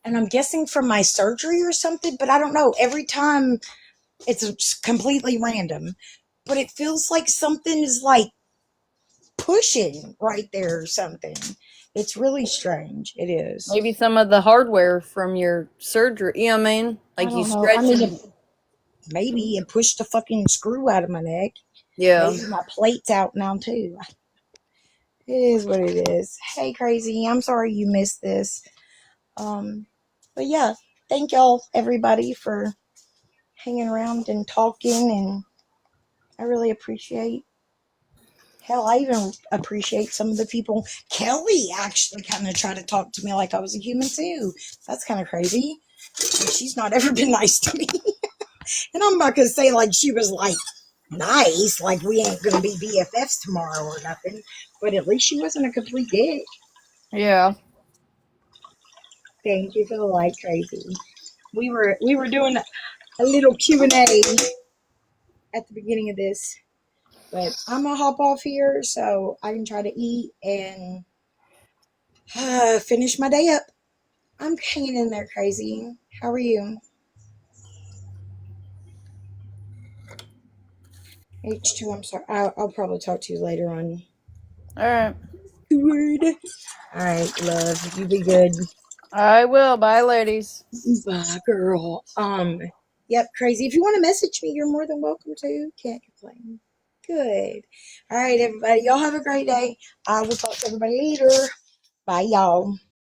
And I'm guessing from my surgery or something, but I don't know. Every time it's completely random, but it feels like something is like pushing right there or something. It's really strange. It is. Maybe some of the hardware from your surgery. You know what I mean? I Like you don't know. I mean, stretching. maybe it pushed a fucking screw out of my neck. Yeah. Maybe my plate's out now too. It is what it is. Hey, crazy. I'm sorry you missed this. But yeah, thank y'all, everybody, for hanging around and talking, and I really appreciate. Hell, I even appreciate some of the people. Kelly actually kind of tried to talk to me like I was a human too. That's kind of crazy. And she's not ever been nice to me. And I'm not gonna say like she was like nice, like we ain't gonna be BFFs tomorrow or nothing. But at least she wasn't a complete dick. Yeah. Thank you for the light, crazy. We were doing a little Q&A at the beginning of this, but I'm gonna hop off here so I can try to eat and finish my day up. I'm hanging in there, crazy. How are you? H2, I'm sorry. I'll probably talk to you later on. All right. Good. All right, love. You be good. I will. Bye, ladies. Bye, girl. Yep, crazy. If you want to message me, you're more than welcome to. Can't complain. Good. All right, everybody. Y'all have a great day. I will talk to everybody later. Bye, y'all.